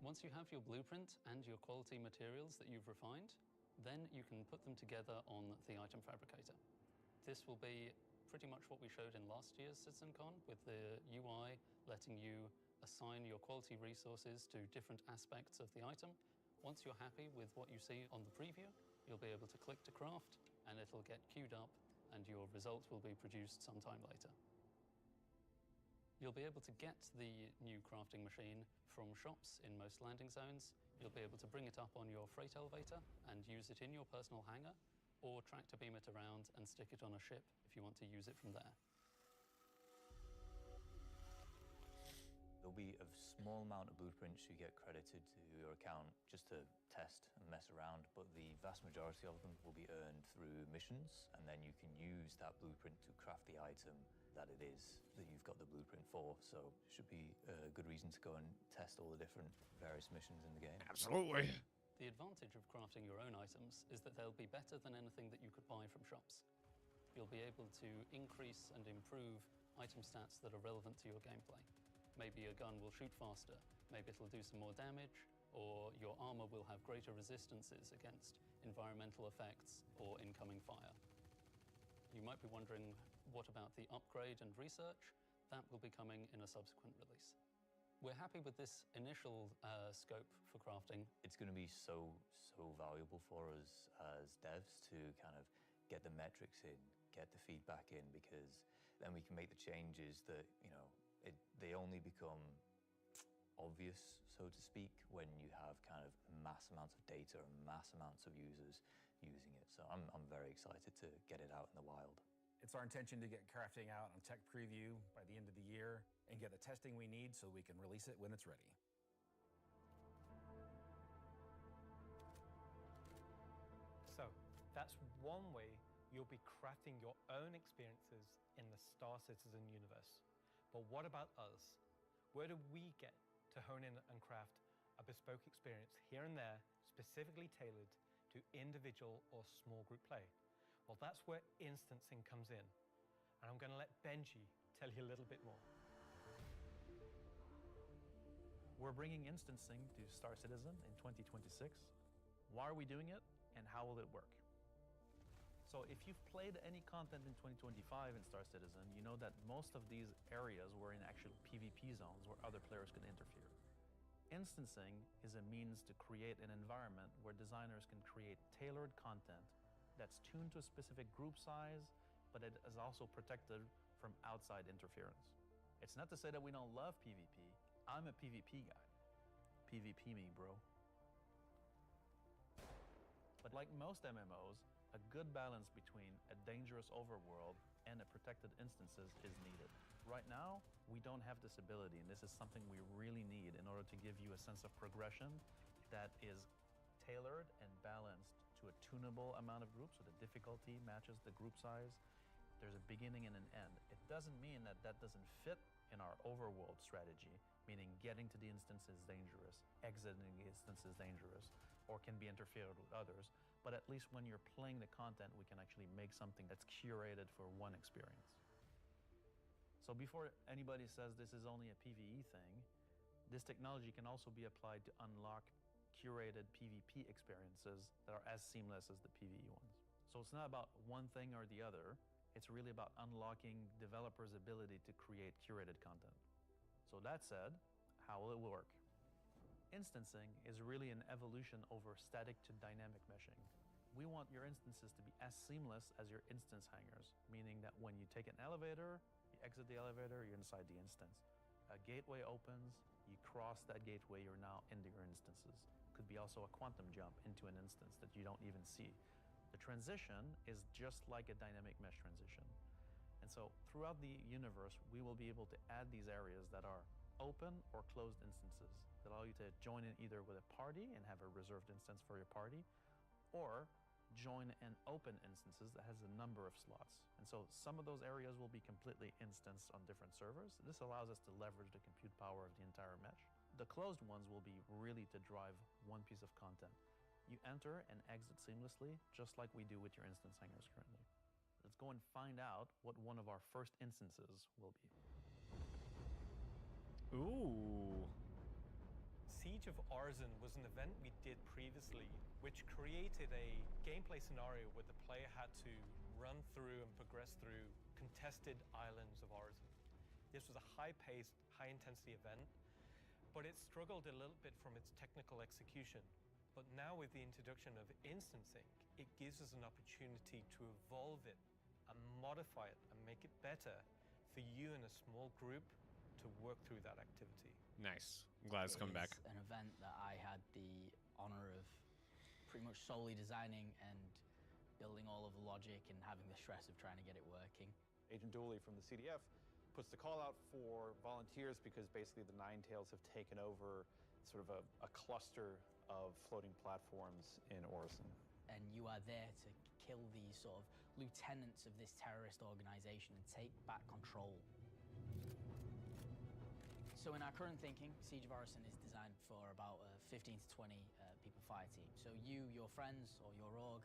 Once you have your blueprint and your quality materials that you've refined, then you can put them together on the item fabricator. This will be pretty much what we showed in last year's CitizenCon, with the UI letting you assign your quality resources to different aspects of the item. Once you're happy with what you see on the preview, you'll be able to click to craft, and it'll get queued up, and your result will be produced sometime later. You'll be able to get the new crafting machine from shops in most landing zones. You'll be able to bring it up on your freight elevator and use it in your personal hangar, or tractor beam it around and stick it on a ship if you want to use it from there. There'll be a small amount of blueprints you get credited to your account just to test and mess around, but the vast majority of them will be earned through missions, and then you can use that blueprint to craft the item that it is that you've got the blueprint for. So it should be a good reason to go and test all the different various missions in the game. Absolutely. The advantage of crafting your own items is that they'll be better than anything that you could buy from shops. You'll be able to increase and improve item stats that are relevant to your gameplay. Maybe a gun will shoot faster, maybe it'll do some more damage, or your armor will have greater resistances against environmental effects or incoming fire. You might be wondering, what about the upgrade and research? That will be coming in a subsequent release. We're happy with this initial scope for crafting. It's going to be so valuable for us as devs to kind of get the metrics in, get the feedback in, because then we can make the changes that, you know, they only become obvious, so to speak, when you have kind of mass amounts of data and mass amounts of users using it. So I'm very excited to get it out in the wild. It's our intention to get crafting out on Tech Preview by the end of the year and get the testing we need so we can release it when it's ready. So that's one way you'll be crafting your own experiences in the Star Citizen universe. But what about us? Where do we get to hone in and craft a bespoke experience here and there, specifically tailored to individual or small group play? Well, that's where instancing comes in. And I'm going to let Benji tell you a little bit more. We're bringing instancing to Star Citizen in 2026. Why are we doing it, and how will it work? So if you've played any content in 2025 in Star Citizen, you know that most of these areas were in actual PvP zones where other players could interfere. Instancing is a means to create an environment where designers can create tailored content that's tuned to a specific group size, but it is also protected from outside interference. It's not to say that we don't love PvP. I'm a PvP guy. PvP me, bro. But like most MMOs, a good balance between a dangerous overworld and a protected instances is needed. Right now, we don't have this ability, and this is something we really need in order to give you a sense of progression that is tailored and balanced to a tunable amount of groups, so the difficulty matches the group size. There's a beginning and an end. It doesn't mean that that doesn't fit in our overworld strategy, meaning getting to the instance is dangerous, exiting the instance is dangerous, or can be interfered with others. But at least when you're playing the content, we can actually make something that's curated for one experience. So before anybody says this is only a PvE thing, this technology can also be applied to unlock curated PvP experiences that are as seamless as the PvE ones. So it's not about one thing or the other, it's really about unlocking developers' ability to create curated content. So that said, how will it work? Instancing is really an evolution over static to dynamic meshing. We want your instances to be as seamless as your instance hangers, meaning that when you take an elevator, you exit the elevator, you're inside the instance. A gateway opens, you cross that gateway, you're now into your instances. Could be also a quantum jump into an instance that you don't even see. The transition is just like a dynamic mesh transition. And so throughout the universe, we will be able to add these areas that are open or closed instances that allow you to join in either with a party and have a reserved instance for your party, or join in open instances that has a number of slots. And so some of those areas will be completely instanced on different servers. This allows us to leverage the compute power of the entire mesh. The closed ones will be really to drive one piece of content. You enter and exit seamlessly, just like we do with your instance hangers currently. Let's go and find out what one of our first instances will be. Ooh. Siege of Arisen was an event we did previously, which created a gameplay scenario where the player had to run through and progress through contested islands of Arisen. This was a high-paced, high-intensity event, but it struggled a little bit from its technical execution. But now with the introduction of instancing, it gives us an opportunity to evolve it and modify it and make it better for you in a small group to work through that activity. Nice. I'm glad it's coming back. An event that I had the honor of pretty much solely designing and building all of the logic and having the stress of trying to get it working. Agent Dooley from the CDF puts the call out for volunteers because basically the Nine Tails have taken over sort of a cluster of floating platforms in Orison. And you are there to kill the sort of lieutenants of this terrorist organization and take back control. So in our current thinking, Siege of Arisen is designed for about a 15 to 20 people fire team. So you, your friends, or your org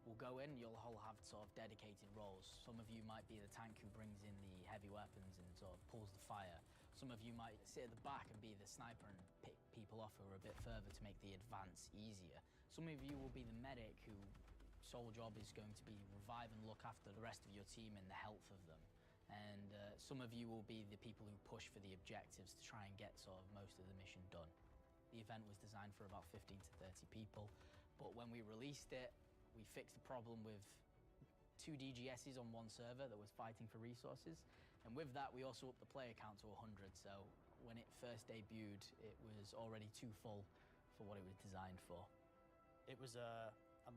will go in, you'll all have sort of dedicated roles. Some of you might be the tank who brings in the heavy weapons and sort of pulls the fire. Some of you might sit at the back and be the sniper and pick people off who are a bit further to make the advance easier. Some of you will be the medic who sole job is going to be revive and look after the rest of your team and the health of them. And some of you will be the people who push for the objectives to try and get sort of most of the mission done. The event was designed for about 15 to 30 people, but when we released it, we fixed the problem with 2 DGSs on one server that was fighting for resources. And with that, we also upped the player count to 100. So when it first debuted, it was already too full for what it was designed for. It was a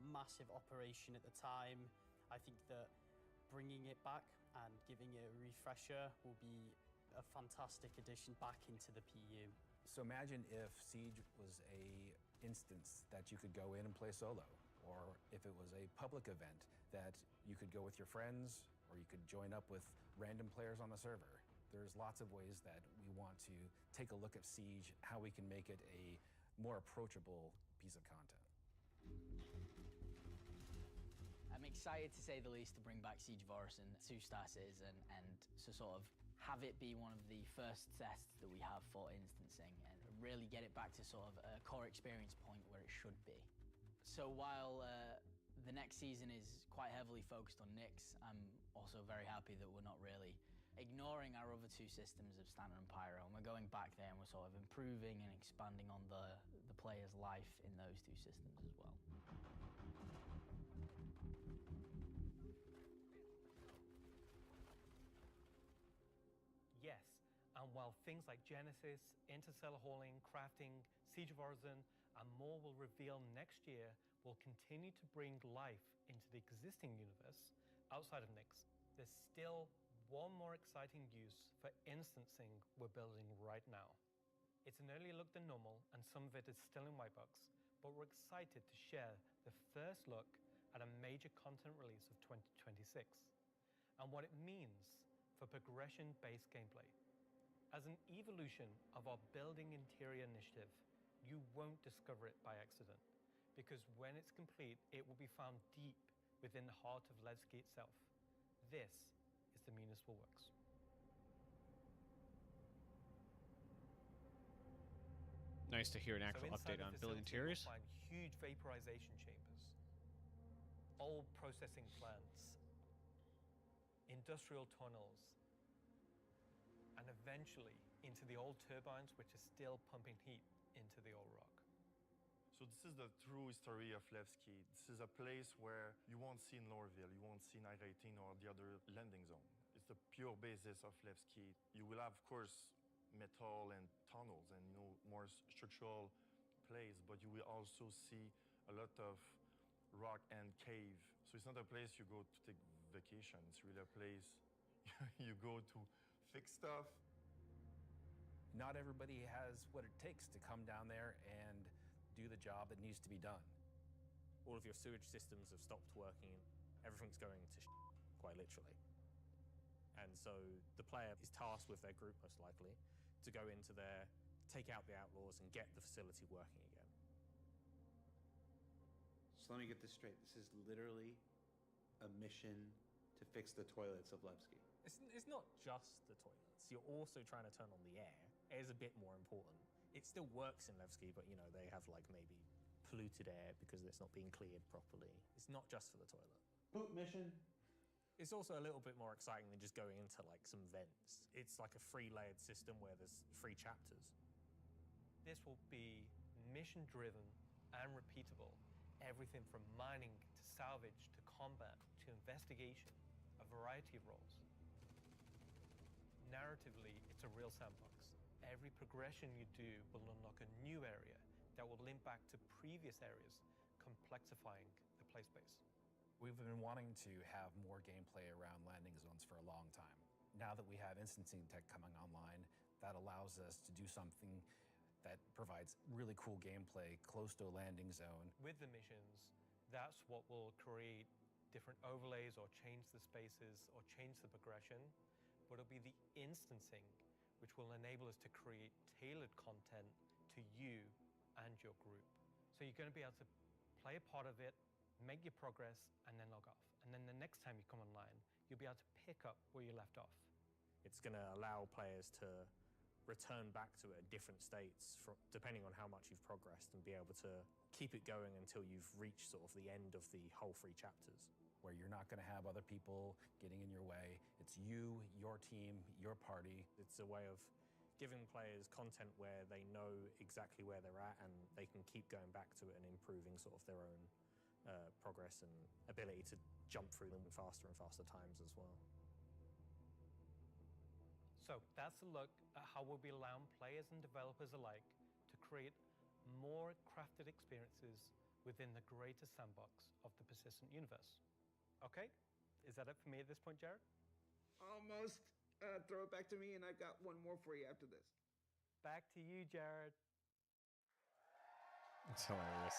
massive operation at the time. I think that bringing it back and giving it a refresher will be a fantastic addition back into the PU. So imagine if Siege was a instance that you could go in and play solo, or if it was a public event that you could go with your friends, or you could join up with random players on the server. There's lots of ways that we want to take a look at Siege, how we can make it a more approachable piece of content. I'm excited, to say the least, to bring back Siege of Orison to Star Citizen and to sort of have it be one of the first tests that we have for instancing and really get it back to sort of a core experience point where it should be. So while the next season is quite heavily focused on Nyx, I'm also very happy that we're not really ignoring our other two systems of Standard and Pyro, and we're going back there and we're sort of improving and expanding on the player's life in those two systems as well. Yes, and while things like Genesis, interstellar hauling, crafting, Siege of Orison, and more will reveal next year, we'll continue to bring life into the existing universe outside of Nyx. There's still one more exciting use for instancing we're building right now. It's an earlier look than normal, and some of it is still in Whitebox, but we're excited to share the first look at a major content release of 2026, and what it means for progression-based gameplay. As an evolution of our Building Interior initiative, you won't discover it by accident, because when it's complete, it will be found deep within the heart of Levski itself. This is the Municipal Works. Nice to hear an actual update on Building Interiors. You'll find huge vaporization chambers, old processing plants, industrial tunnels, and eventually into the old turbines which are still pumping heat into the old rock. So this is the true history of Levski. This is a place where you won't see in Lorville, you won't see in I-18 or the other landing zone. It's the pure basis of Levski. You will have, of course, metal and tunnels and more structural plays, but you will also see a lot of rock and cave. So it's not a place you go to take vacation. It's really a place you go to fix stuff. Not everybody has what it takes to come down there and do the job that needs to be done. All of your sewage systems have stopped working. Everything's going to quite literally. And so the player is tasked with their group, most likely, to go into there, take out the outlaws, and get the facility working again. So let me get this straight. This is literally a mission to fix the toilets of Levski. It's not just the toilets. You're also trying to turn on the air. Air is a bit more important. It still works in Levski, but they have like maybe polluted air because it's not being cleared properly. It's not just for the toilet. Poop mission. It's also a little bit more exciting than just going into like some vents. It's like a free layered system where there's 3 chapters. This will be mission driven and repeatable. Everything from mining to salvage to combat to investigation, a variety of roles. Narratively, it's a real sandbox. Every progression you do will unlock a new area that will link back to previous areas, complexifying the play space. We've been wanting to have more gameplay around landing zones for a long time. Now that we have instancing tech coming online, that allows us to do something that provides really cool gameplay close to a landing zone. With the missions, that's what will create different overlays or change the spaces or change the progression, but it'll be the instancing which will enable us to create tailored content to you and your group. So you're going to be able to play a part of it, make your progress, and then log off. And then the next time you come online, you'll be able to pick up where you left off. It's going to allow players to return back to it at different states depending on how much you've progressed, and be able to keep it going until you've reached sort of the end of the whole 3 chapters. Where you're not going to have other people getting in your way. It's you, your team, your party. It's a way of giving players content where they know exactly where they're at and they can keep going back to it and improving sort of their own progress and ability to jump through them in faster and faster times as well. So that's a look at how we'll be allowing players and developers alike to create more crafted experiences within the greater sandbox of the persistent universe. Okay, is that it for me at this point, Jared? Almost. Throw it back to me, and I've got one more for you after this. Back to you, Jared. It's hilarious.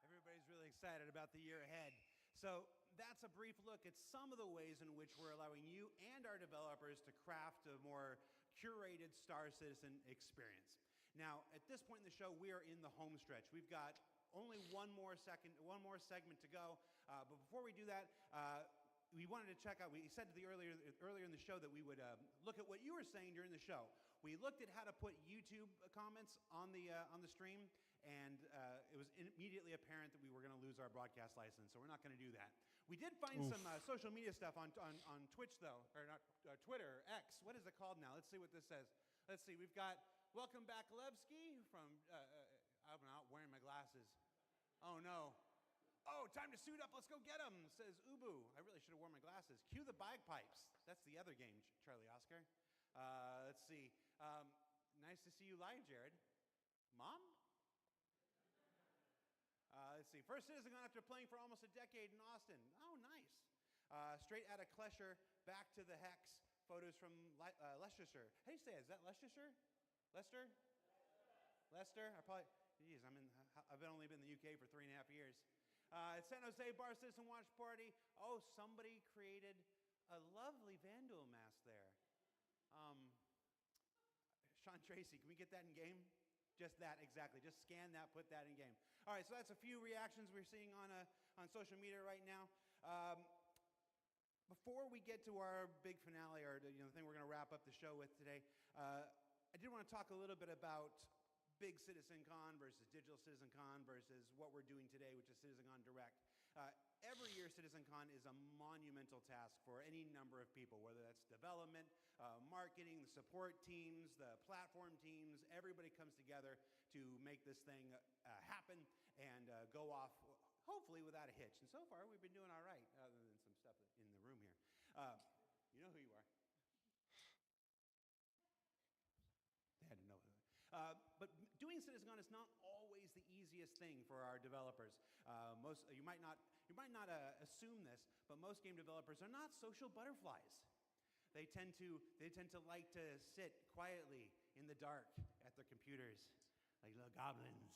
Everybody's really excited about the year ahead. So that's a brief look at some of the ways in which we're allowing you and our developers to craft a more curated Star Citizen experience. Now, at this point in the show, we are in the home stretch. We've got only one more segment to go. But before we do that, we wanted to check out, we said earlier in the show that we would look at what you were saying during the show. We looked at how to put YouTube comments on the stream, and it was immediately apparent that we were going to lose our broadcast license, so we're not going to do that. We did find some social media stuff on Twitch, though, or not Twitter, X. What is it called now? Let's see what this says. Let's see. We've got Welcome Back Levski from, I'm not wearing my glasses. Oh, no. Oh, time to suit up. Let's go get him, says Ubu. I really should have worn my glasses. Cue the bagpipes. That's the other game, Charlie Oscar. Let's see. Nice to see you live, Jared. Mom? Let's see. First CitizenCon after playing for almost a decade in Austin. Oh, nice. Straight out of Klesher, back to the Hex. Photos from Leicestershire. How do you say it? Is that Leicestershire? Leicester? Leicester? I've only been in the UK for 3.5 years. San Jose Bar Citizen Watch Party. Oh, somebody created a lovely Vandal mask there. Sean Tracy, can we get that in game? Just that, exactly. Just scan that, put that in game. All right, so that's a few reactions we're seeing on social media right now. Before we get to our big finale, or the thing we're going to wrap up the show with today, I did want to talk a little bit about big CitizenCon versus digital CitizenCon versus what we're doing today, which is CitizenCon Direct. Every year, CitizenCon is a monumental task for any number of people, whether that's development, marketing, the support teams, the platform teams. Everybody comes together to make this thing happen and go off, hopefully without a hitch. And so far, we've been doing all right, other than some stuff in the room here. You know who you are. They had to know who. But doing CitizenCon is not always the easiest thing for our developers. You might not assume this, but most game developers are not social butterflies. They tend to like to sit quietly in the dark at their computers, like little goblins,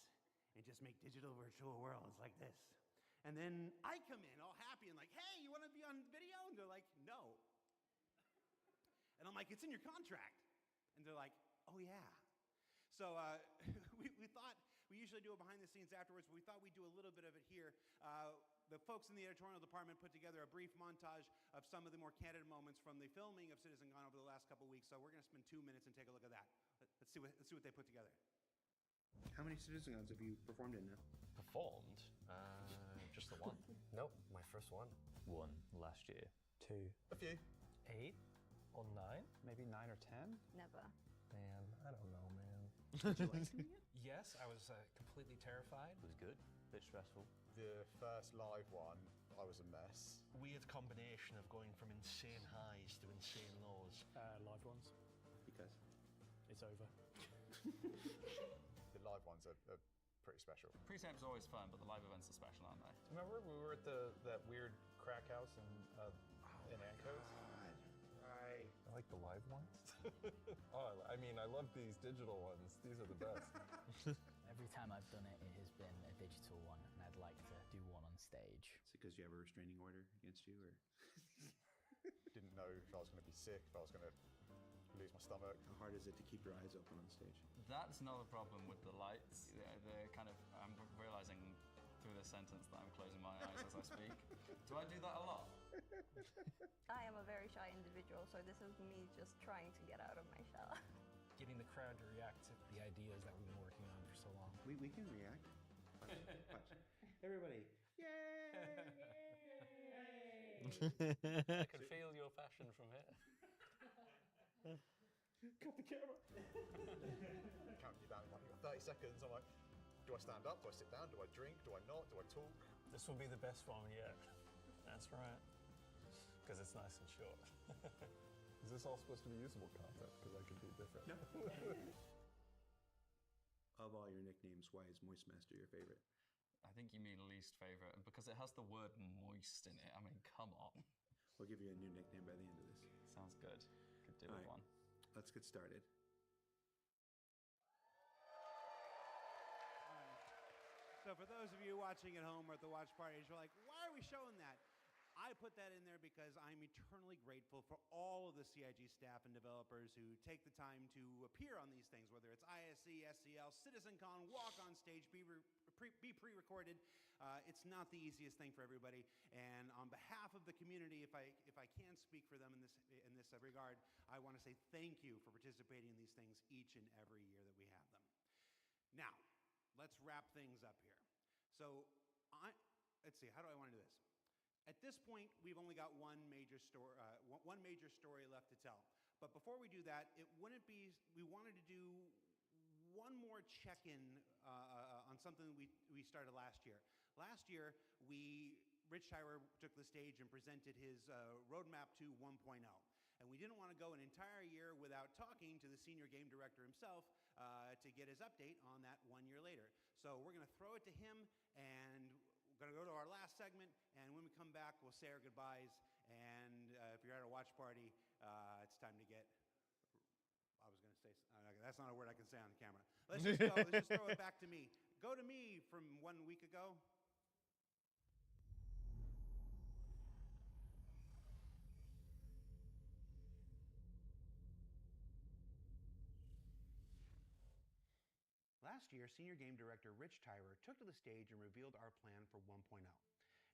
and just make digital virtual worlds like this. And then I come in all happy and like, hey, you want to be on video? And they're like, no. And I'm like, it's in your contract. And they're like, oh yeah. So we thought, we usually do it behind the scenes afterwards, but we thought we'd do a little bit of it here. The folks in the editorial department put together a brief montage of some of the more candid moments from the filming of CitizenCon over the last couple weeks. So we're going to spend 2 minutes and take a look at that. Let's see what they put together. How many CitizenCons have you performed in now? Performed? Just the one. Nope, my first one. One last year. 2. A few. 8 or 9? Maybe 9 or 10? Never. Man, I don't know, man. Did you like seeing it? Yes, I was completely terrified. It was good. A bit stressful. The first live one, I was a mess. Weird combination of going from insane highs to insane lows. Live ones. Because? It's over. The live ones are pretty special. Pre-samp's always fun, but the live events are special, aren't they? Remember we were at that weird crack house in Ancos? Right. I like the live ones. I mean, I love these digital ones. These are the best. Every time I've done it, it has been a digital one, and I'd like to do one on stage. Is it because you have a restraining order against you, or? Didn't know if I was going to be sick, if I was going to lose my stomach. How hard is it to keep your eyes open on stage? That's another problem with the lights. I'm realizing through this sentence that I'm closing my eyes as I speak. Do I do that a lot? I am a very shy individual, so this is me just trying to get out of my shell. Getting the crowd to react to the ideas that we've been working on for so long. We can react. Watch. Everybody. Yay! I can feel your passion from here. Cut the camera. Counting you down, like, you've got 30 seconds. I'm like, do I stand up? Do I sit down? Do I drink? Do I not? Do I talk? This will be the best one yet. That's right. Because it's nice and short. Is this all supposed to be usable content? Because I could be different. No. Of all your nicknames, why is Moistmaster your favorite? I think you mean least favorite, and because it has the word moist in it. I mean, come on. We'll give you a new nickname by the end of this. Sounds good. Could do All with right, one. Let's get started. So for those of you watching at home or at the watch parties, you're like, why are we showing that? I put that in there because I'm eternally grateful for all of the CIG staff and developers who take the time to appear on these things, whether it's ISE, SCL, CitizenCon, walk on stage, be pre-recorded. It's not the easiest thing for everybody. And on behalf of the community, if I can speak for them in this regard, I want to say thank you for participating in these things each and every year that we have them. Now, let's wrap things up here. So, let's see, how do I want to do this? At this point, we've only got one major story left to tell. But before we do that, we wanted to do one more check-in on something we started last year. Last year, Rich Tyler took the stage and presented his roadmap to 1.0. And we didn't want to go an entire year without talking to the senior game director himself to get his update on that 1 year later. So we're going to throw it to him, and we're going to go to our last segment, and when we come back, we'll say our goodbyes. And if you're at a watch party, it's time to get... I was going to say... that's not a word I can say on camera. Let's just go. Let's just throw it back to me. Go to me from 1 week ago. Last year, Senior Game Director Rich Tyler took to the stage and revealed our plan for 1.0.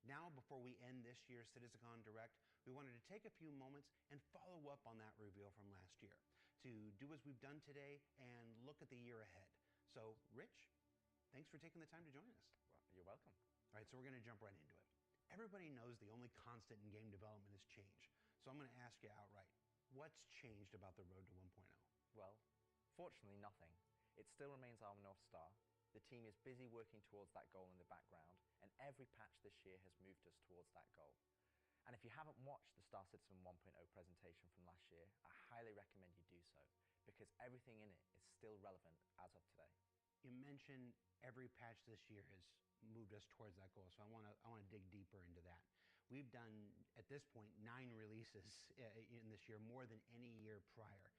Now, before we end this year's CitizenCon Direct, we wanted to take a few moments and follow up on that reveal from last year, to do as we've done today and look at the year ahead. So, Rich, thanks for taking the time to join us. Well, you're welcome. All right, so we're going to jump right into it. Everybody knows the only constant in game development is change. So I'm going to ask you outright, what's changed about the road to 1.0? Well, fortunately, nothing. It still remains our North Star. The team is busy working towards that goal in the background, and every patch this year has moved us towards that goal. And if you haven't watched the Star Citizen 1.0 presentation from last year, I highly recommend you do so, because everything in it is still relevant as of today. You mentioned every patch this year has moved us towards that goal, so I want to dig deeper into that. We've done, at this point, 9 releases in this year, more than any year prior.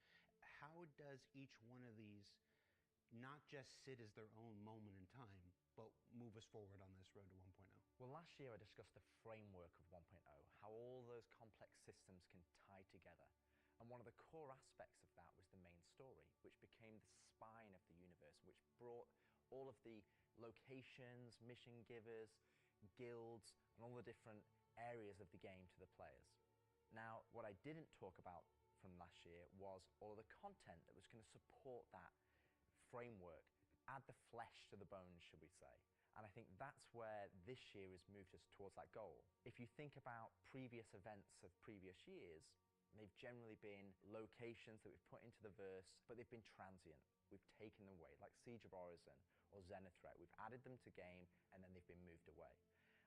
How does each one of these not just sit as their own moment in time, but move us forward on this road to 1.0? Well, last year I discussed the framework of 1.0, how all those complex systems can tie together. And one of the core aspects of that was the main story, which became the spine of the universe, which brought all of the locations, mission givers, guilds, and all the different areas of the game to the players. Now, what I didn't talk about from last year was all of the content that was going to support that framework, add the flesh to the bones, should we say. And I think that's where this year has moved us towards that goal. If you think about previous events of previous years, they've generally been locations that we've put into the verse, but they've been transient. We've taken them away, like Siege of Orison or Zenith Threat. We've added them to game, and then they've been moved away.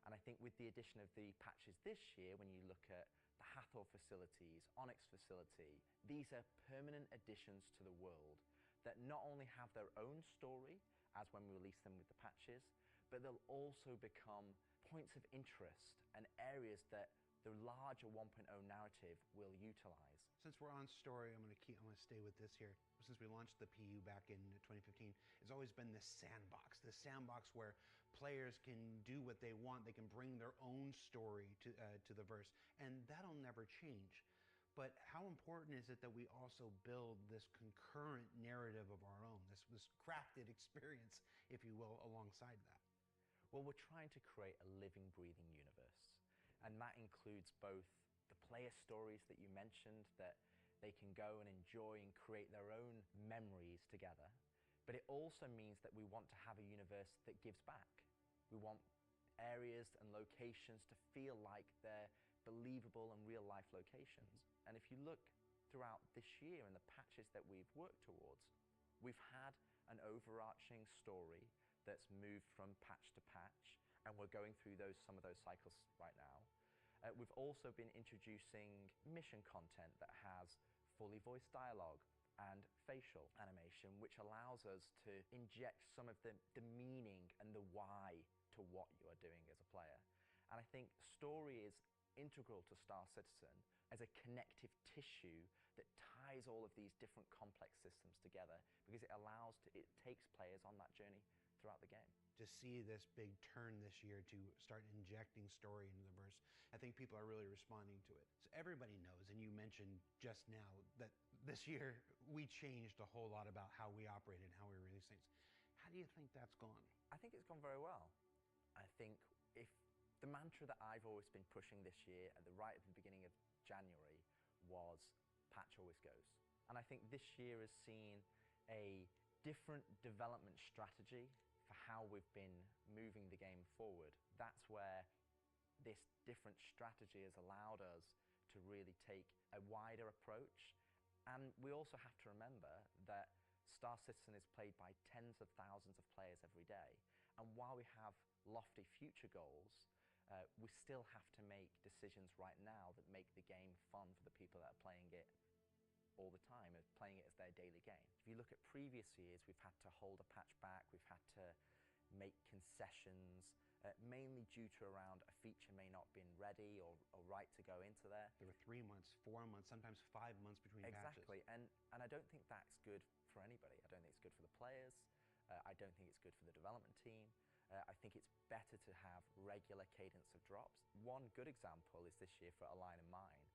And I think with the addition of the patches this year, when you look at the Hathor facilities, Onyx facility, these are permanent additions to the world that not only have their own story, as when we release them with the patches, but they'll also become points of interest and areas that the larger 1.0 narrative will utilize. Since we're on story, I'm going to stay with this here. Since we launched the PU back in 2015, it's always been this sandbox where players can do what they want. They can bring their own story to the verse, and that'll never change. But how important is it that we also build this concurrent narrative of our own, this crafted experience, if you will, alongside that? Well, we're trying to create a living, breathing universe. And that includes both the player stories that you mentioned, that they can go and enjoy and create their own memories together. But it also means that we want to have a universe that gives back. We want areas and locations to feel like they're believable and real-life locations. And if you look throughout this year and the patches that we've worked towards, we've had an overarching story that's moved from patch to patch, and we're going through some of those cycles right now. We've also been introducing mission content that has fully voiced dialogue and facial animation, which allows us to inject some of the meaning and the why to what you are doing as a player. And I think story is integral to Star Citizen as a connective tissue that ties all of these different complex systems together, because it takes players on that journey throughout the game. To see this big turn this year to start injecting story into the verse, I think people are really responding to it. So everybody knows, and you mentioned just now, that this year we changed a whole lot about how we operated and how we release things. How do you think that's gone? I think it's gone very well. I think if the mantra that I've always been pushing this year right at the beginning of January was patch always goes. And I think this year has seen a different development strategy for how we've been moving the game forward. That's where this different strategy has allowed us to really take a wider approach. And we also have to remember that Star Citizen is played by tens of thousands of players every day. And while we have lofty future goals, we still have to make decisions right now that make the game fun for the people that are playing it all the time, playing it as their daily game. If you look at previous years, we've had to hold a patch back, we've had to make concessions, mainly due to around a feature may not been ready or right to go into there. There were 3 months, 4 months, sometimes 5 months between patches. Exactly, and I don't think that's good for anybody. I don't think it's good for the players. I don't think it's good for the development team. I think it's better to have regular cadence of drops. One good example is this year for Align of Mine.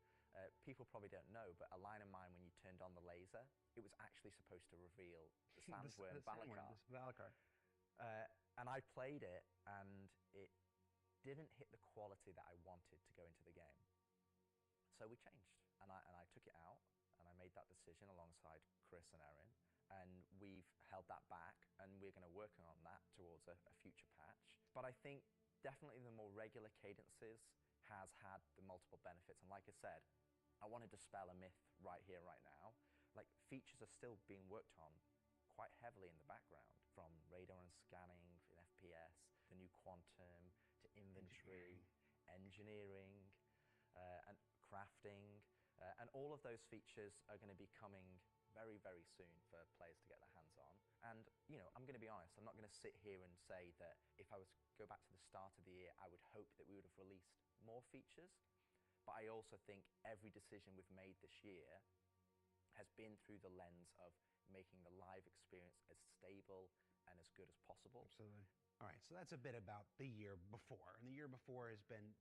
People probably don't know, but Align of Mine, when you turned on the laser, it was actually supposed to reveal the Sandworm Valacar. And I played it, and it didn't hit the quality that I wanted to go into the game. So we changed, and I took it out, and I made that decision alongside Chris and Erin, and we've held that back, and we're going to work on that towards a future patch. But I think definitely the more regular cadences has had the multiple benefits, and like I said, I want to dispel a myth right here, right now. Like, features are still being worked on quite heavily in the background, from radar and scanning in FPS, the new quantum, to inventory, engineering, and crafting, and all of those features are going to be coming very, very soon for players to get their hands on. And, you know, I'm going to be honest, I'm not going to sit here and say that if I was to go back to the start of the year, I would hope that we would have released more features. But I also think every decision we've made this year has been through the lens of making the live experience as stable and as good as possible. Absolutely. All right, so that's a bit about the year before. And the year before has been,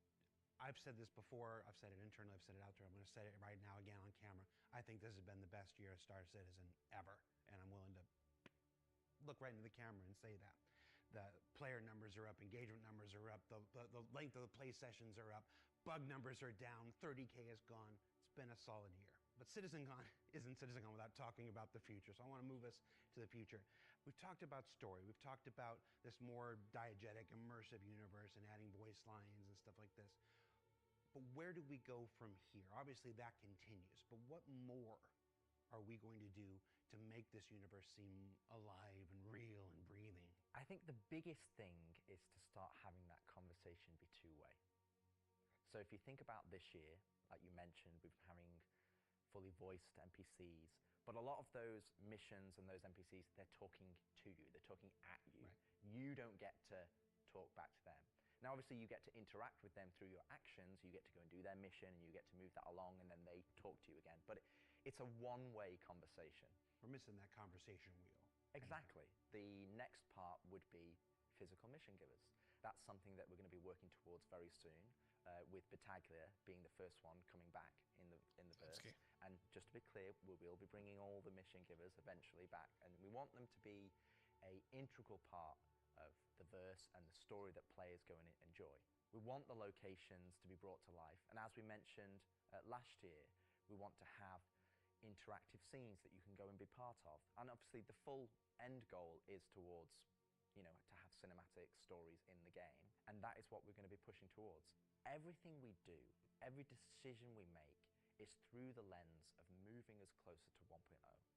I've said this before, I've said it internally, I've said it out there, I'm going to say it right now again on camera. I think this has been the best year of Star Citizen ever, and I'm willing to look right into the camera and say that. The player numbers are up, engagement numbers are up, the length of the play sessions are up, bug numbers are down, 30K is gone. It's been a solid year. But CitizenCon isn't CitizenCon without talking about the future, so I want to move us to the future. We've talked about story, we've talked about this more diegetic, immersive universe and adding voice lines and stuff like this. But where do we go from here? Obviously that continues, but what more are we going to do to make this universe seem alive and real and breathing? I think the biggest thing is to start having that conversation be two-way. So if you think about this year, like you mentioned, we've been having fully voiced NPCs, but a lot of those missions and those NPCs, they're talking to you, they're talking at you. Right. You don't get to talk back to them. Now, obviously, you get to interact with them through your actions. You get to go and do their mission, and you get to move that along, and then they talk to you again. But it's a one-way conversation. We're missing that conversation wheel. Exactly. The next part would be physical mission givers. That's something that we're going to be working towards very soon, with Battaglia being the first one coming back in the verse. Okay. And just to be clear, we will be bringing all the mission givers eventually back, and we want them to be an integral part of the verse and the story that players go and enjoy. We want the locations to be brought to life, and as we mentioned last year, we want to have interactive scenes that you can go and be part of. And obviously the full end goal is towards, to have cinematic stories in the game, and that is what we're going to be pushing towards. Everything we do, every decision we make, is through the lens of moving us closer to 1.0.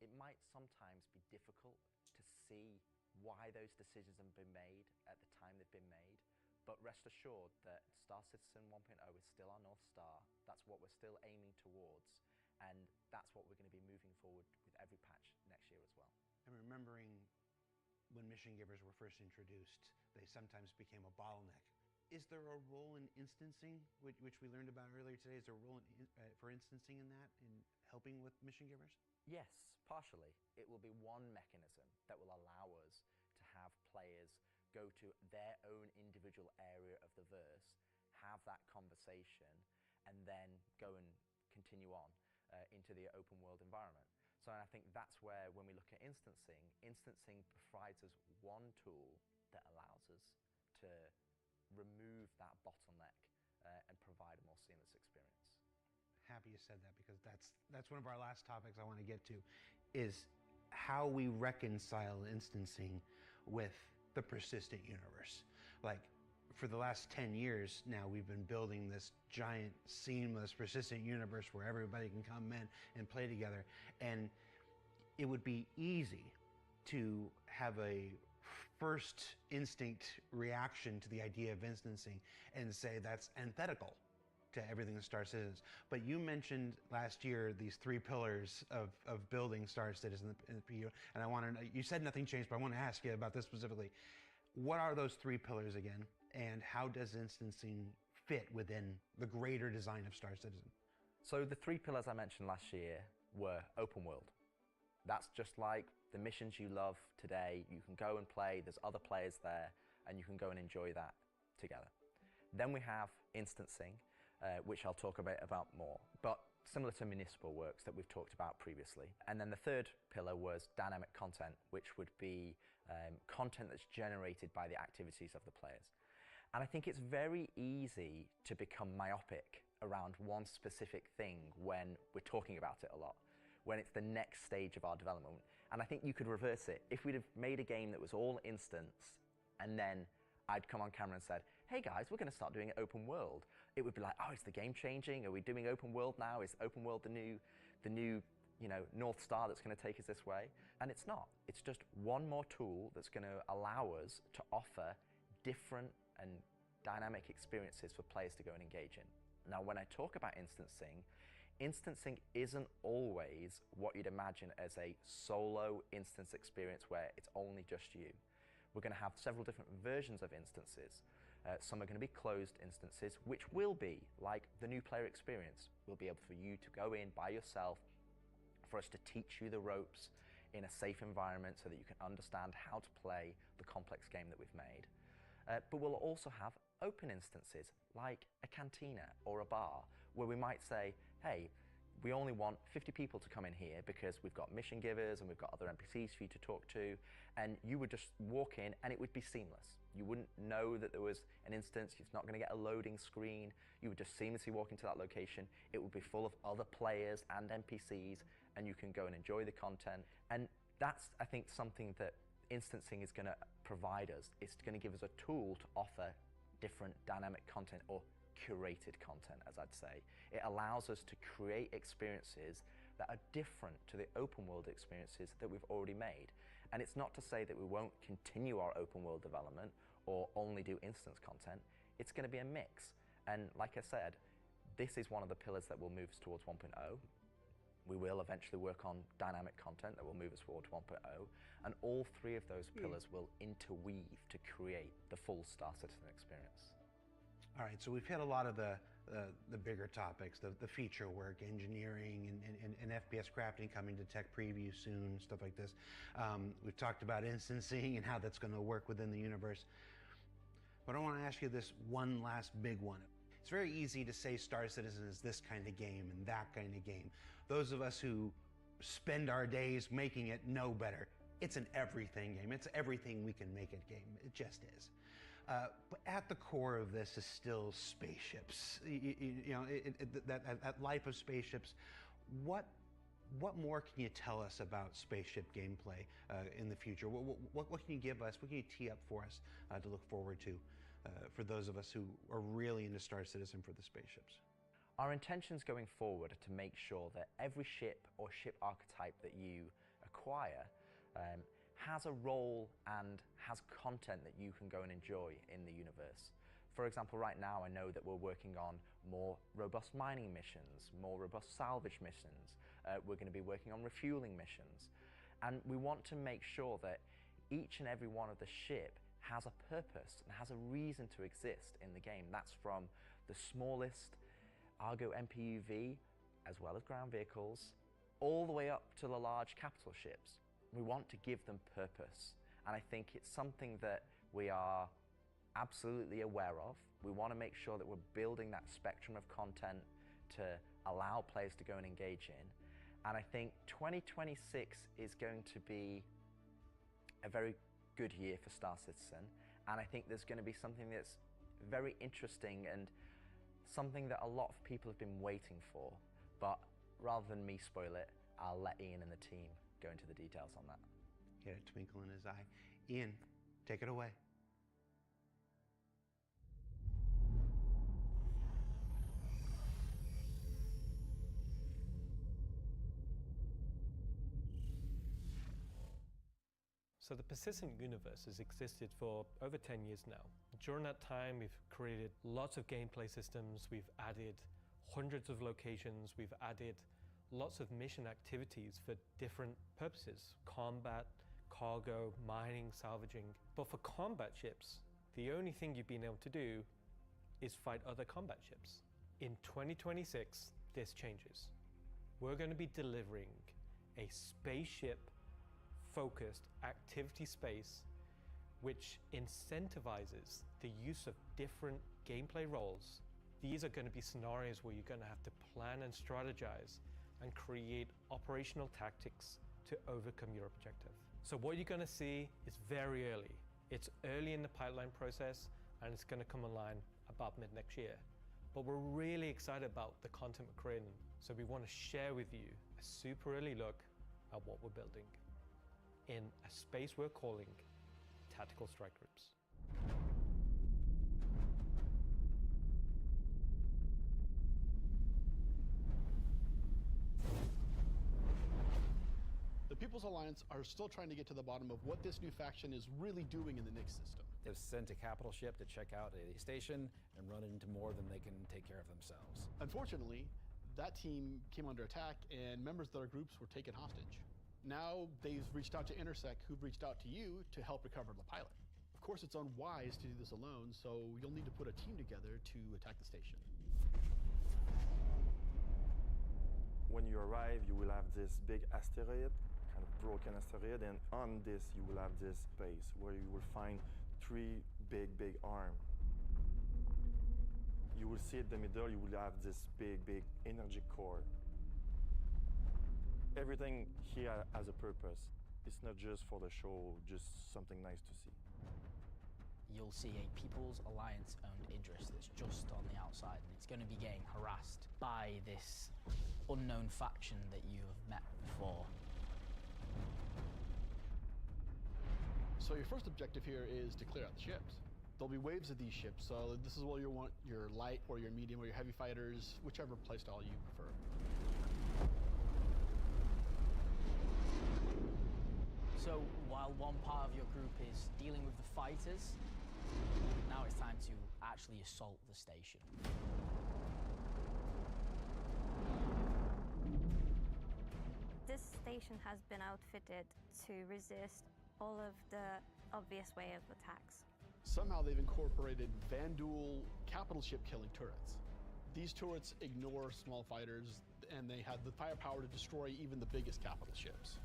It might sometimes be difficult to see why those decisions have been made at the time they've been made, but rest assured that Star Citizen 1.0 is still our North Star. That's what we're still aiming towards, and that's what we're going to be moving forward with every patch next year as well. And remembering when Mission Givers were first introduced, they sometimes became a bottleneck. Is there a role in instancing, which we learned about earlier today? Is there a role for instancing in that, in helping with Mission Givers? Yes, partially. It will be one mechanism that will allow us to have players go to their own individual area of the verse, have that conversation, and then go and continue on into the open world environment. So I think that's where, when we look at instancing provides us one tool that allows us to remove that bottleneck and provide a more seamless experience. Happy you said that, because that's one of our last topics I want to get to, is how we reconcile instancing with the persistent universe. Like, for the last 10 years now, we've been building this giant, seamless, persistent universe where everybody can come in and play together. And it would be easy to have a first instinct reaction to the idea of instancing and say that's antithetical to everything that Star Citizen is. But you mentioned last year these 3 pillars of building Star Citizen in the PU, and I want to know, you said nothing changed, but I want to ask you about this specifically. What are those 3 pillars again, and how does instancing fit within the greater design of Star Citizen? So the 3 pillars I mentioned last year were open world. That's just like the missions you love today. You can go and play, there's other players there, and you can go and enjoy that together. Then we have instancing, which I'll talk about more, but similar to Municipal Works that we've talked about previously. And then the 3rd pillar was dynamic content, which would be content that's generated by the activities of the players. And I think it's very easy to become myopic around one specific thing when we're talking about it a lot, when it's the next stage of our development. And I think you could reverse it. If we'd have made a game that was all instance, and then I'd come on camera and said, hey guys, we're going to start doing it open world, it would be like, oh, is the game changing? Are we doing open world now? Is open world the new North Star that's going to take us this way? And it's not. It's just one more tool that's going to allow us to offer different and dynamic experiences for players to go and engage in. Now, when I talk about instancing isn't always what you'd imagine as a solo instance experience where it's only just you. We're going to have several different versions of instances. Some are going to be closed instances, which will be like the new player experience. We'll be able for you to go in by yourself, for us to teach you the ropes in a safe environment so that you can understand how to play the complex game that we've made. But we'll also have open instances like a cantina or a bar, where we might say, hey, we only want 50 people to come in here because we've got mission givers and we've got other NPCs for you to talk to, and you would just walk in and it would be seamless. You wouldn't know that there was an instance, you're not going to get a loading screen, you would just seamlessly walk into that location, it would be full of other players and NPCs, and you can go and enjoy the content. And that's, I think, something that instancing is going to provide us. It's going to give us a tool to offer different dynamic content, or curated content, as I'd say. It allows us to create experiences that are different to the open world experiences that we've already made. And it's not to say that we won't continue our open world development or only do instance content. It's going to be a mix. And like I said, this is one of the pillars that will move us towards 1.0. We will eventually work on dynamic content that will move us forward to 1.0. And all 3 of those pillars will interweave to create the full Star Citizen experience. All right, so we've hit a lot of the bigger topics, the feature work, engineering, and FPS crafting coming to tech preview soon, stuff like this. We've talked about instancing and how that's going to work within the universe. But I want to ask you this one last big one. It's very easy to say Star Citizen is this kind of game and that kind of game. Those of us who spend our days making it know better. It's an everything game. It's everything we can make it game. It just is. But at the core of this is still spaceships. That life of spaceships. What What more can you tell us about spaceship gameplay in the future? What can you give us? What can you tee up for us to look forward to for those of us who are really into Star Citizen for the spaceships? Our intentions going forward are to make sure that every ship or ship archetype that you acquire has a role and has content that you can go and enjoy in the universe. For example, right now I know that we're working on more robust mining missions, more robust salvage missions. We're going to be working on refueling missions. And we want to make sure that each and every one of the ship has a purpose and has a reason to exist in the game. That's from the smallest Argo MPUV, as well as ground vehicles, all the way up to the large capital ships. We want to give them purpose. And I think it's something that we are absolutely aware of. We want to make sure that we're building that spectrum of content to allow players to go and engage in. And I think 2026 is going to be a very good year for Star Citizen. And I think there's going to be something that's very interesting and something that a lot of people have been waiting for. But rather than me spoil it, I'll let Ian and the team go into the details on that. He had a twinkle in his eye. Ian, take it away. So the persistent universe has existed for over 10 years now. During that time, we've created lots of gameplay systems, we've added hundreds of locations, we've added lots of mission activities for different purposes: combat, cargo, mining, salvaging. But for combat ships, the only thing you've been able to do is fight other combat ships. In 2026, this changes. We're going to be delivering a spaceship-focused activity space which incentivizes the use of different gameplay roles. These are going to be scenarios where you're going to have to plan and strategize and create operational tactics to overcome your objective. So what you're going to see is very early. It's early in the pipeline process and it's going to come online about mid next year. But we're really excited about the content we're creating. So we want to share with you a super early look at what we're building in a space we're calling Tactical Strike Groups. The People's Alliance are still trying to get to the bottom of what this new faction is really doing in the Nyx system. They've sent a capital ship to check out a station and run it into more than they can take care of themselves. Unfortunately, that team came under attack and members of their groups were taken hostage. Now they've reached out to Intersec, who've reached out to you to help recover the pilot. Of course, it's unwise to do this alone, so you'll need to put a team together to attack the station. When you arrive, you will have this big asteroid, kind of broken asteroid, and on this you will have this space where you will find 3 big arms. You will see at the middle, you will have this big energy core. Everything here has a purpose. It's not just for the show, just something nice to see. You'll see a People's Alliance-owned Idris that's just on the outside, and it's going to be getting harassed by this unknown faction that you have met before. So your first objective here is to clear out the ships. There'll be waves of these ships, so this is where you'll want your light or your medium or your heavy fighters, whichever playstyle you prefer. So while one part of your group is dealing with the fighters, now it's time to actually assault the station. This station has been outfitted to resist all of the obvious way of attacks. Somehow they've incorporated Vanduul capital ship killing turrets. These turrets ignore small fighters, and they have the firepower to destroy even the biggest capital ships.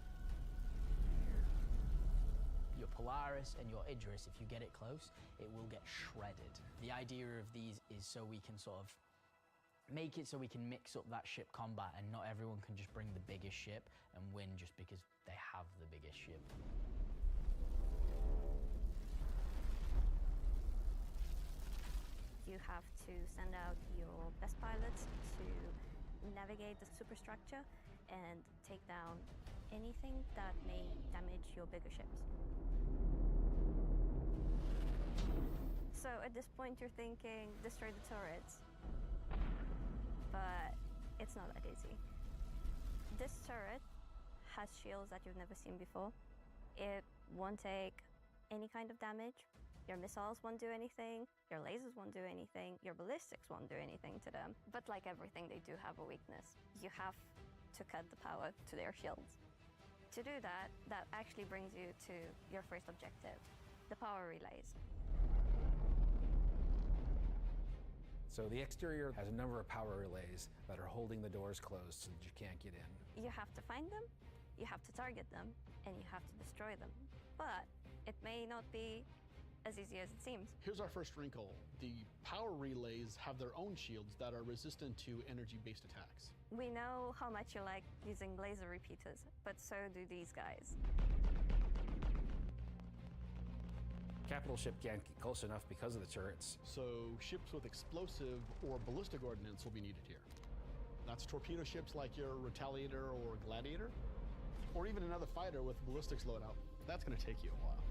Your Polaris and your Idris, if you get it close, it will get shredded. The idea of these is so we can sort of make it so we can mix up that ship combat and not everyone can just bring the biggest ship and win just because they have the biggest ship. You have to send out your best pilots to navigate the superstructure and take down anything that may damage your bigger ships. So at this point you're thinking, destroy the turrets. But it's not that easy. This turret has shields that you've never seen before. It won't take any kind of damage. Your missiles won't do anything, your lasers won't do anything, your ballistics won't do anything to them. But like everything, they do have a weakness. You have to cut the power to their shields. To do that, that actually brings you to your first objective, the power relays. So the exterior has a number of power relays that are holding the doors closed so that you can't get in. You have to find them, you have to target them, and you have to destroy them. But it may not be as easy as it seems. Here's our first wrinkle. The power relays have their own shields that are resistant to energy-based attacks. We know how much you like using laser repeaters, but so do these guys. Capital ship can't get close enough because of the turrets. So ships with explosive or ballistic ordnance will be needed here. That's torpedo ships like your Retaliator or Gladiator, or even another fighter with ballistics loadout. That's going to take you a while.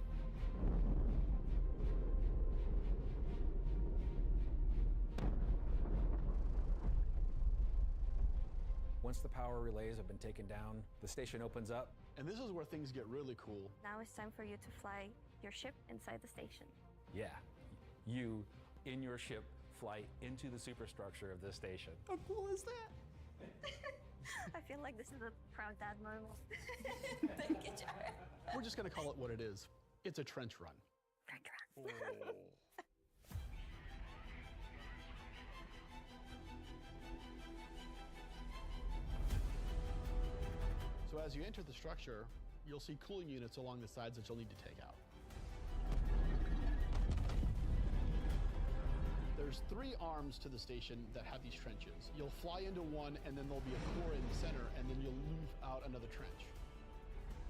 Once the power relays have been taken down, the station opens up. And this is where things get really cool. Now it's time for you to fly your ship inside the station. Yeah, you, in your ship, fly into the superstructure of this station. How cool is that? I feel like this is a proud dad moment. Thank you, Jared. We're just going to call it what it is. It's a trench run. Trench run. So as you enter the structure, you'll see cooling units along the sides that you'll need to take out. There's 3 arms to the station that have these trenches. You'll fly into one, and then there'll be a core in the center, and then you'll move out another trench.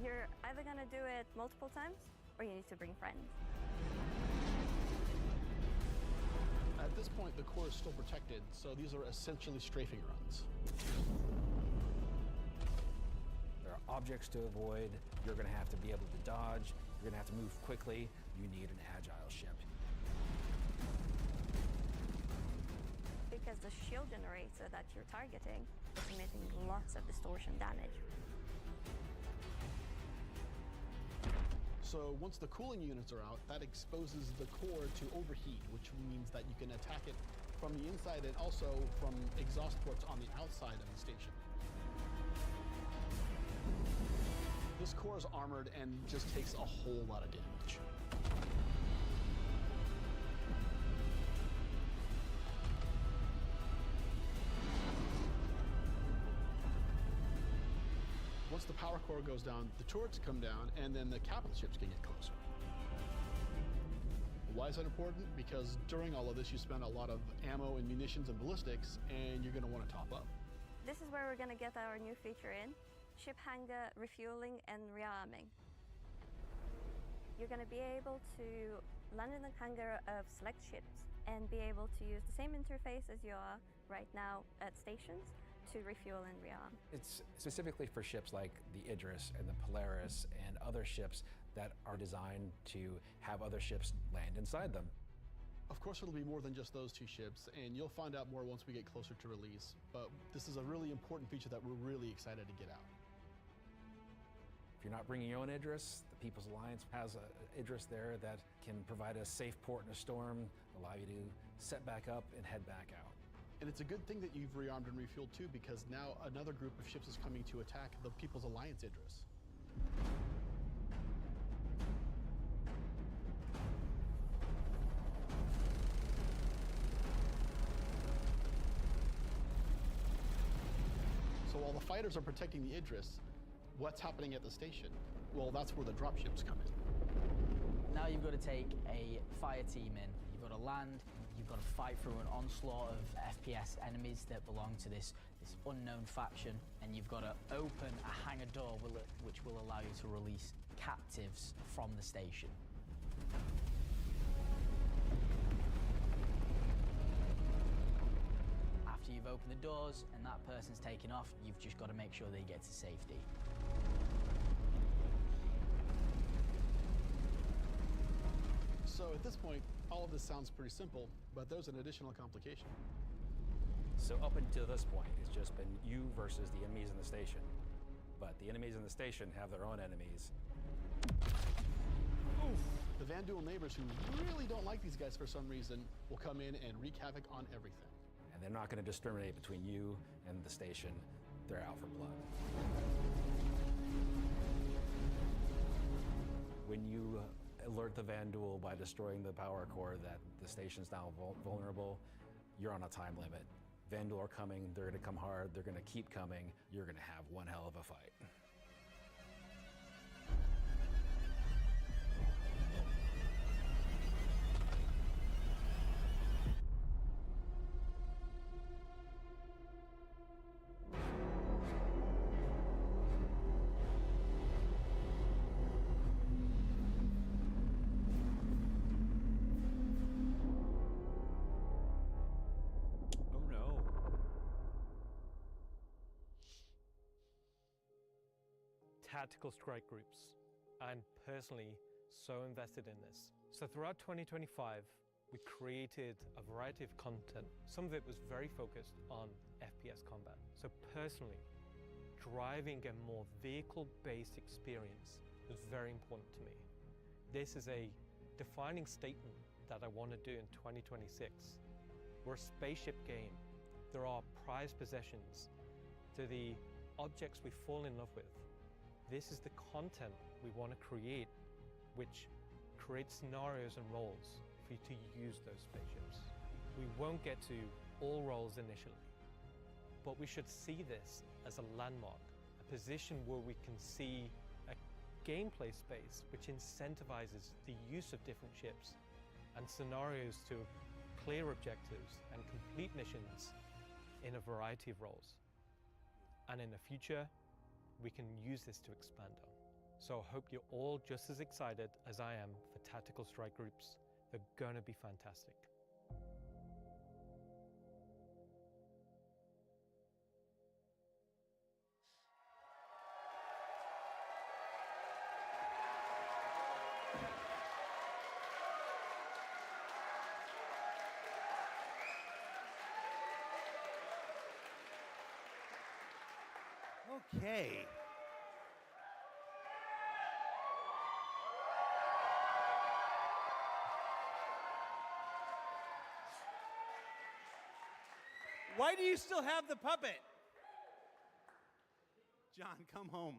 You're either gonna do it multiple times, or you need to bring friends. At this point, the core is still protected, so these are essentially strafing runs. There are objects to avoid. You're going to have to be able to dodge. You're going to have to move quickly. You need an agile ship. Because the shield generator that you're targeting is emitting lots of distortion damage. So once the cooling units are out, that exposes the core to overheat, which means that you can attack it from the inside and also from exhaust ports on the outside of the station. This core is armored and just takes a whole lot of damage. Once the power core goes down, the turrets come down, and then the capital ships can get closer. Why is that important? Because during all of this, you spend a lot of ammo and munitions and ballistics, and you're going to want to top up. This is where we're gonna get our new feature in. Ship hangar refueling and rearming. You're going to be able to land in the hangar of select ships and be able to use the same interface as you are right now at stations to refuel and rearm. It's specifically for ships like the Idris and the Polaris and other ships that are designed to have other ships land inside them. Of course, it'll be more than just those 2 ships, and you'll find out more once we get closer to release. But this is a really important feature that we're really excited to get out. If you're not bringing your own Idris, the People's Alliance has an Idris there that can provide a safe port in a storm, allow you to set back up and head back out. And it's a good thing that you've rearmed and refueled too, because now another group of ships is coming to attack the People's Alliance Idris. So while the fighters are protecting the Idris, what's happening at the station? Well, that's where the dropships come in. Now you've got to take a fire team in. You've got to land, you've got to fight through an onslaught of FPS enemies that belong to this unknown faction, and you've got to open a hangar door which will allow you to release captives from the station. After you've you've opened the doors and that person's taken off, you've just got to make sure they get to safety. So at this point, all of this sounds pretty simple, but there's an additional complication. So up until this point, it's just been you versus the enemies in the station. But the enemies in the station have their own enemies. Oof. The Vanduul neighbors who really don't like these guys for some reason will come in and wreak havoc on everything. And they're not going to discriminate between you and the station. They're out for blood. When you alert the Vanduul by destroying the power core that the station's now vulnerable, you're on a time limit. Vanduul are coming, they're going to come hard, they're going to keep coming, you're going to have one hell of a fight. Tactical strike groups. I'm personally so invested in this. So throughout 2025, we created a variety of content. Some of it was very focused on FPS combat. So personally, driving a more vehicle-based experience was very important to me. This is a defining statement that I want to do in 2026. We're a spaceship game. There are prized possessions. To the objects we fall in love with. This is the content we want to create, which creates scenarios and roles for you to use those spaceships. We won't get to all roles initially, but we should see this as a landmark, a position where we can see a gameplay space which incentivizes the use of different ships and scenarios to clear objectives and complete missions in a variety of roles. And in the future, we can use this to expand on. So I hope you're all just as excited as I am for tactical strike groups. They're gonna be fantastic. Okay. Why do you still have the puppet? John, come home.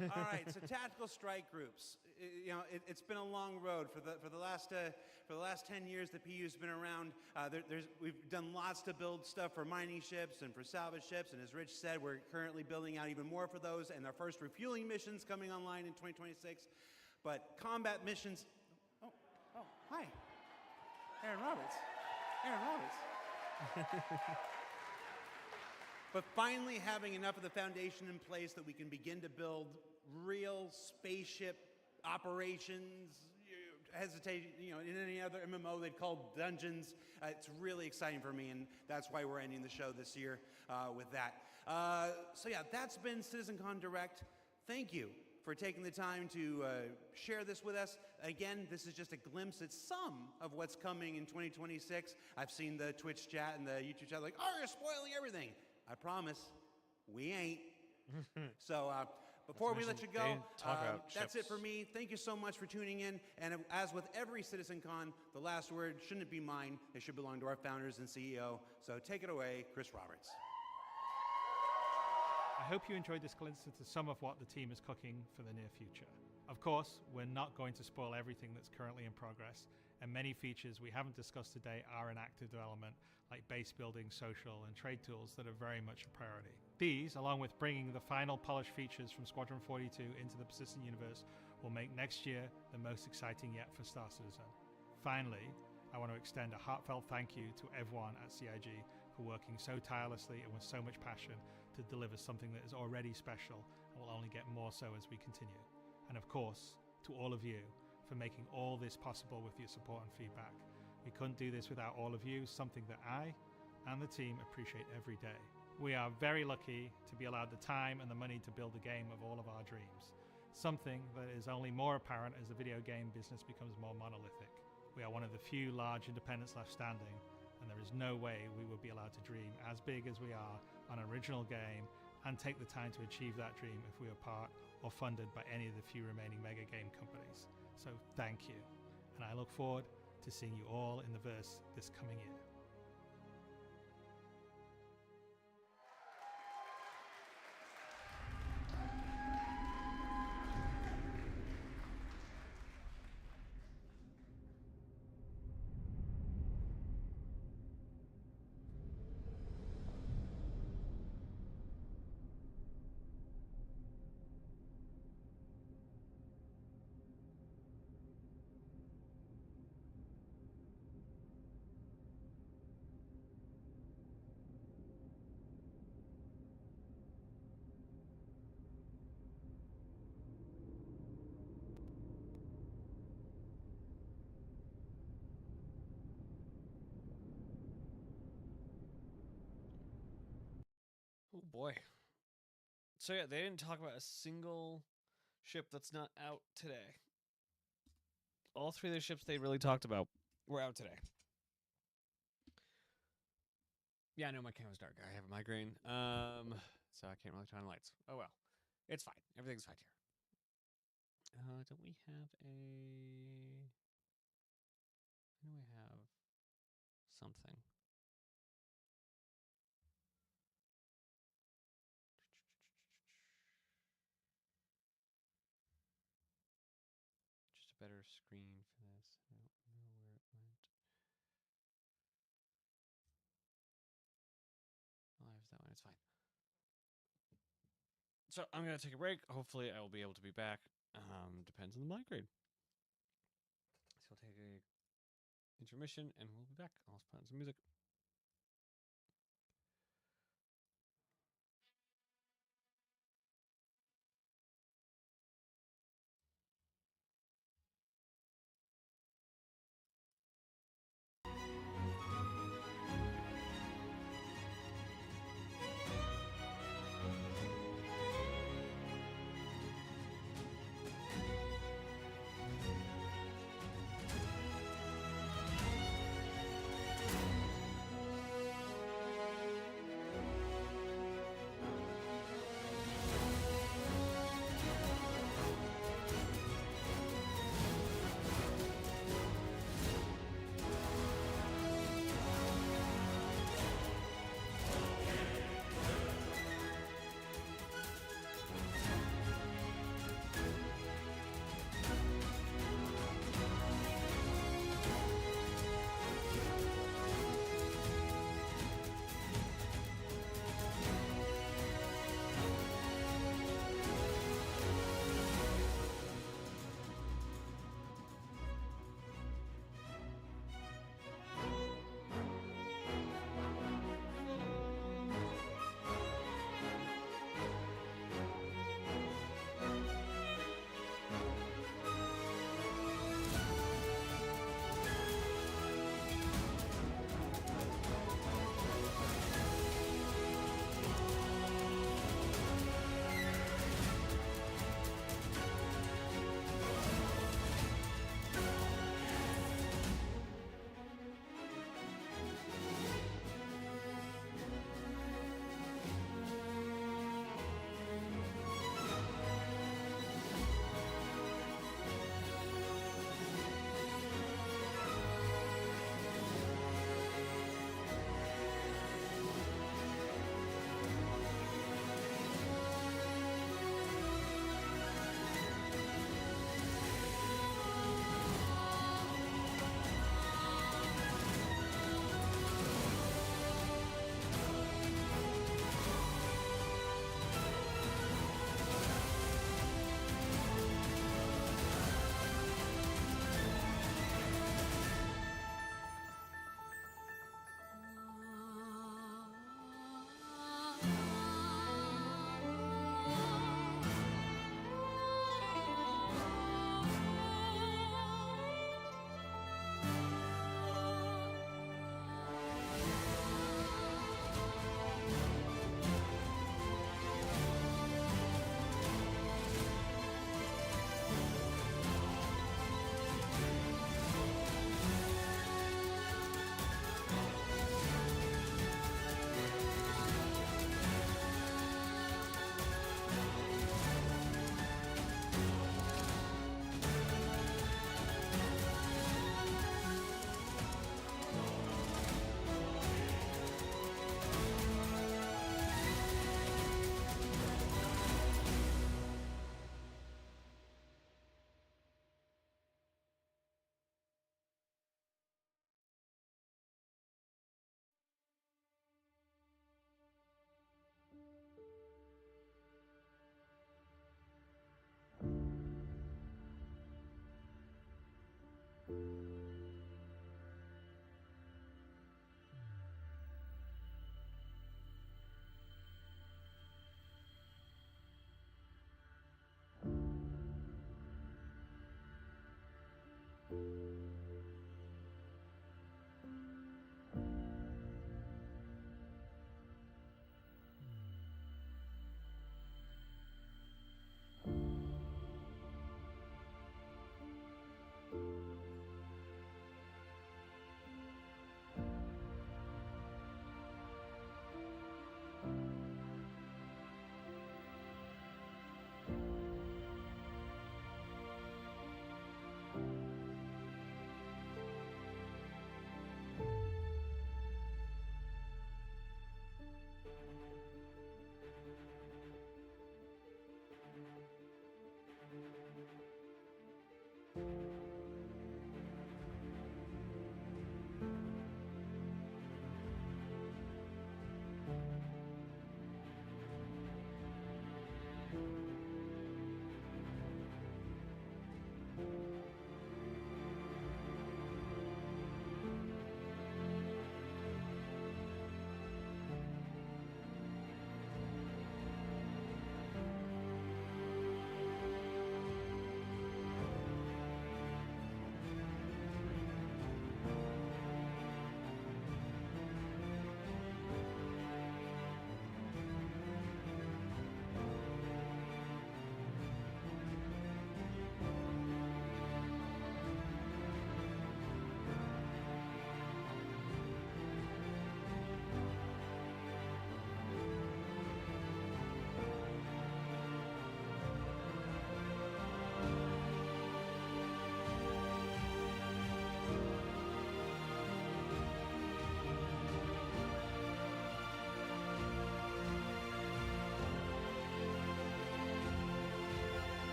All right, so tactical strike groups. You know, it's been a long road for the last 10 years. The PU's been around. We've done lots to build stuff for mining ships and for salvage ships. And as Rich said, we're currently building out even more for those. And our first refueling missions coming online in 2026. But combat missions. Oh, hi, Aaron Roberts. But finally having enough of the foundation in place that we can begin to build real spaceship operations, in any other MMO they'd call dungeons. It's really exciting for me, and that's why we're ending the show this year with that. So yeah, that's been CitizenCon Direct. Thank you for taking the time to share this with us. Again, this is just a glimpse at some of what's coming in 2026. I've seen the Twitch chat and the YouTube chat like, oh, you're spoiling everything. I promise, we ain't. So before we let you go, that's it for me. Thank you so much for tuning in. And as with every CitizenCon, the last word shouldn't be mine. It should belong to our founders and CEO. So take it away, Chris Roberts. I hope you enjoyed this glimpse into some of what the team is cooking for the near future. Of course, we're not going to spoil everything that's currently in progress, and many features we haven't discussed today are in active development, like base building, social, and trade tools that are very much a priority. These, along with bringing the final polished features from Squadron 42 into the persistent universe, will make next year the most exciting yet for Star Citizen. Finally, I want to extend a heartfelt thank you to everyone at CIG for working so tirelessly and with so much passion to deliver something that is already special and will only get more so as we continue. And of course, to all of you for making all this possible with your support and feedback. We couldn't do this without all of you, something that I, and the team appreciate every day. We are very lucky to be allowed the time and the money to build a game of all of our dreams, something that is only more apparent as the video game business becomes more monolithic. We are one of the few large independents left standing, and there is no way we would be allowed to dream as big as we are on an original game and take the time to achieve that dream if we were part or funded by any of the few remaining mega game companies. So thank you, and I look forward to seeing you all in the verse this coming year. Oh boy. So yeah, they didn't talk about a single ship that's not out today. All three of the ships they really talked about were out today. Yeah, I know my camera's dark. I have a migraine. So I can't really turn on the lights. Oh well. It's fine. Everything's fine here. Don't we have a... I know we have something. Just a better screen for this. I don't know where it went. Oh, there's that one. It's fine. So I'm going to take a break. Hopefully I will be able to be back. Depends on the migraine. So we'll take a intermission and we'll be back. I'll put on some music.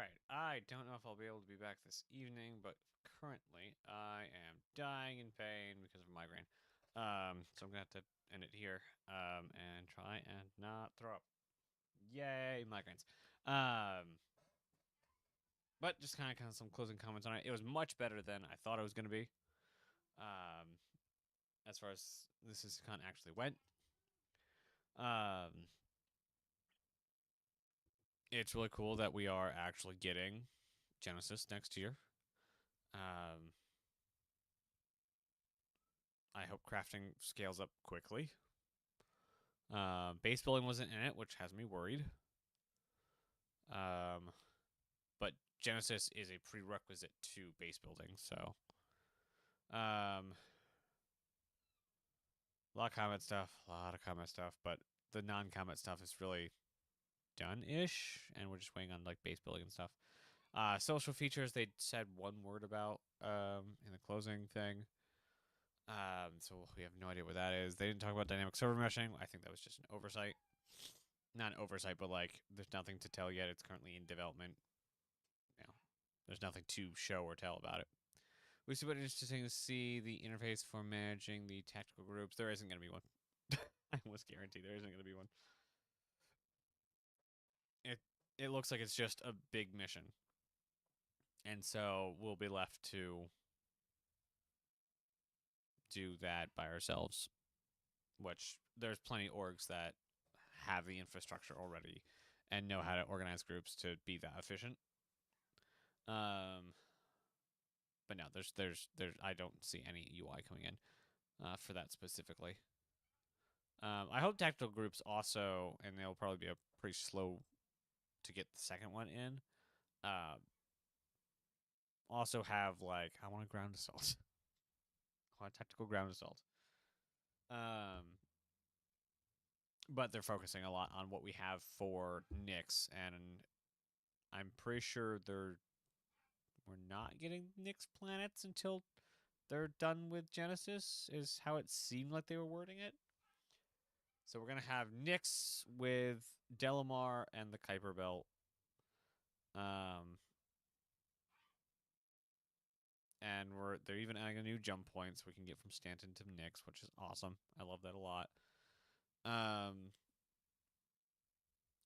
right. I don't know if I'll be able to be back this evening, but currently I am dying in pain because of a migraine. So I'm gonna have to end it here. And try and not throw up. Yay, migraines. But just kind of some closing comments on it. It was much better than I thought it was gonna be. As far as this is kind of actually went. It's really cool that we are actually getting Genesis next year. I hope crafting scales up quickly. Base building wasn't in it, which has me worried. But Genesis is a prerequisite to base building, so a lot of comment stuff, but the non-comment stuff is really done-ish, and we're just waiting on like base building and stuff. Social features, they said one word about in the closing thing. So we have no idea what that is. They didn't talk about dynamic server meshing. I think that was just an oversight. Not an oversight, but like there's nothing to tell yet. It's currently in development. You know, there's nothing to show or tell about it. We see what interesting to see the interface for managing the tactical groups. There isn't going to be one. I almost guarantee there isn't going to be one. It looks like it's just a big mission. And so we'll be left to do that by ourselves, which there's plenty of orgs that have the infrastructure already and know how to organize groups to be that efficient. But no, there's I don't see any UI coming in for that specifically. I hope tactical groups also, and they'll probably be a pretty slow to get the second one in. Also have like I want a ground assault. I want a tactical ground assault. But they're focusing a lot on what we have for Nyx, and I'm pretty sure we're not getting Nyx planets until they're done with Genesis, is how it seemed like they were wording it. So we're gonna have Nyx with Delamar and the Kuiper Belt. And they're even adding a new jump point so we can get from Stanton to Nyx, which is awesome. I love that a lot.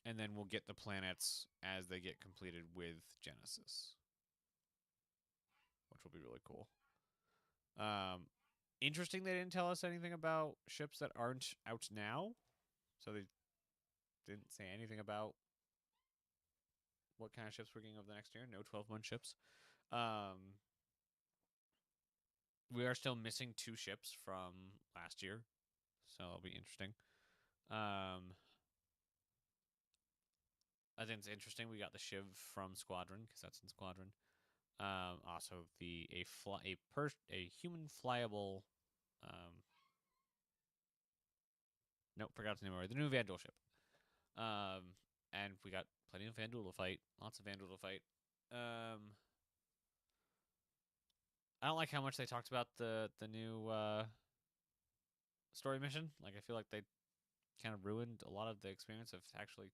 And then we'll get the planets as they get completed with Genesis, which will be really cool. Interesting they didn't tell us anything about ships that aren't out now. So they didn't say anything about what kind of ships we're getting over the next year. No 12-month ships. We are still missing 2 ships from last year, so it'll be interesting. I think it's interesting. We got the Shiv from Squadron because that's in Squadron. Also, a human flyable. Nope, forgot the name already. The new Vanduul ship. And we got plenty of Vanduul to fight. Lots of Vanduul to fight. I don't like how much they talked about the new story mission. Like, I feel like they kind of ruined a lot of the experience of actually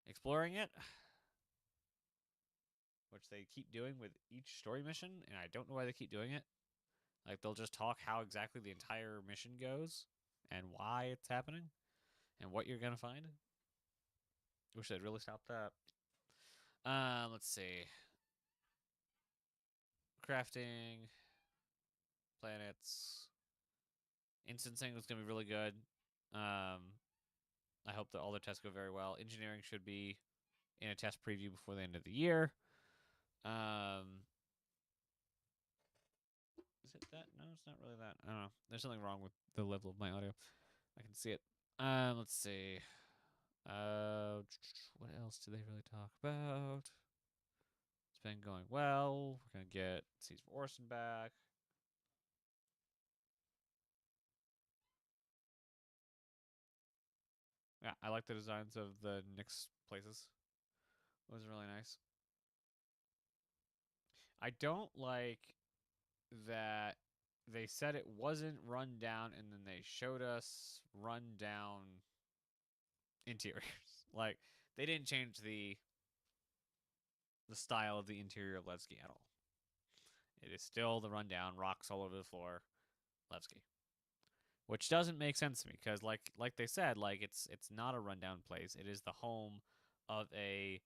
exploring it, which they keep doing with each story mission, and I don't know why they keep doing it. Like, they'll just talk how exactly the entire mission goes and why it's happening and what you're going to find. Wish they'd really stop that. Let's see. Crafting, planets, instancing was going to be really good. I hope that all the tests go very well. Engineering should be in a test preview before the end of the year. Is it that? No, it's not really that. I don't know. There's something wrong with the level of my audio. I can see it. Let's see. What else do they really talk about? It's been going well. We're going to get Siege of Orson back. Yeah, I like the designs of the Nyx places. It was really nice. I don't like that they said it wasn't run down and then they showed us run down interiors. Like, they didn't change the the style of the interior of Levski at all. It is still the rundown, rocks all over the floor, Levski. Which doesn't make sense to me, because like they said, like it's not a rundown place. It is the home of a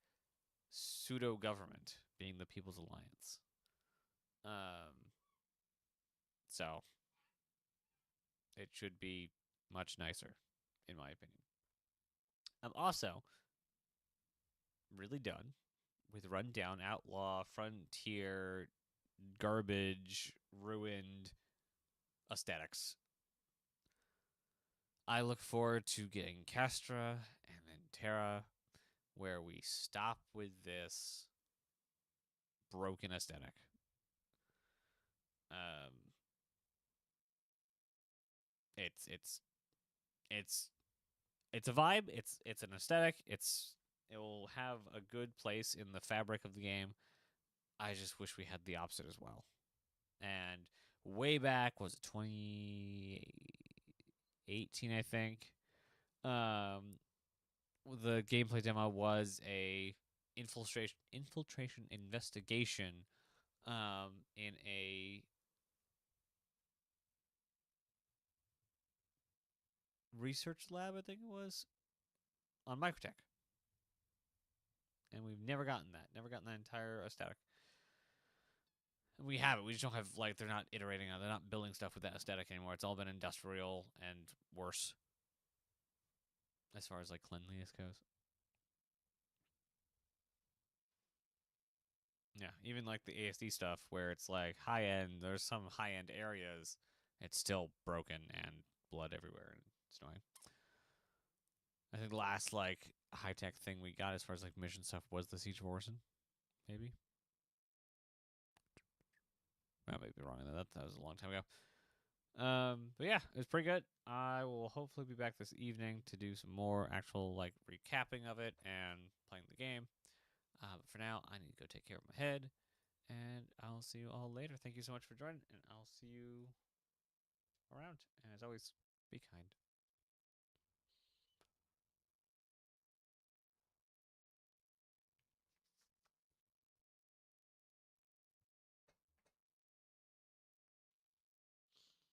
pseudo government, being the People's Alliance. So it should be much nicer, in my opinion. I'm also really done with rundown, outlaw, frontier, garbage, ruined aesthetics. I look forward to getting Castra and then Terra, where we stop with this broken aesthetic. It's a vibe. It's an aesthetic. It will have a good place in the fabric of the game. I just wish we had the opposite as well. And way back, was it 2018, I think? The gameplay demo was a infiltration investigation in a research lab, I think it was, on Microtech. And we've never gotten that. Never gotten that entire aesthetic. And we have it. We just don't have, like, they're not iterating on it. They're not building stuff with that aesthetic anymore. It's all been industrial and worse. As far as, like, cleanliness goes. Yeah, even, like, the ASD stuff where it's, like, high-end. There's some high-end areas. It's still broken and blood everywhere. And it's annoying. I think the last, like, high-tech thing we got as far as, like, mission stuff was the Siege of Orison. Maybe. I may be wrong on that. That was a long time ago. But yeah, it was pretty good. I will hopefully be back this evening to do some more actual, like, recapping of it and playing the game. But for now, I need to go take care of my head. And I'll see you all later. Thank you so much for joining, and I'll see you around. And as always, be kind.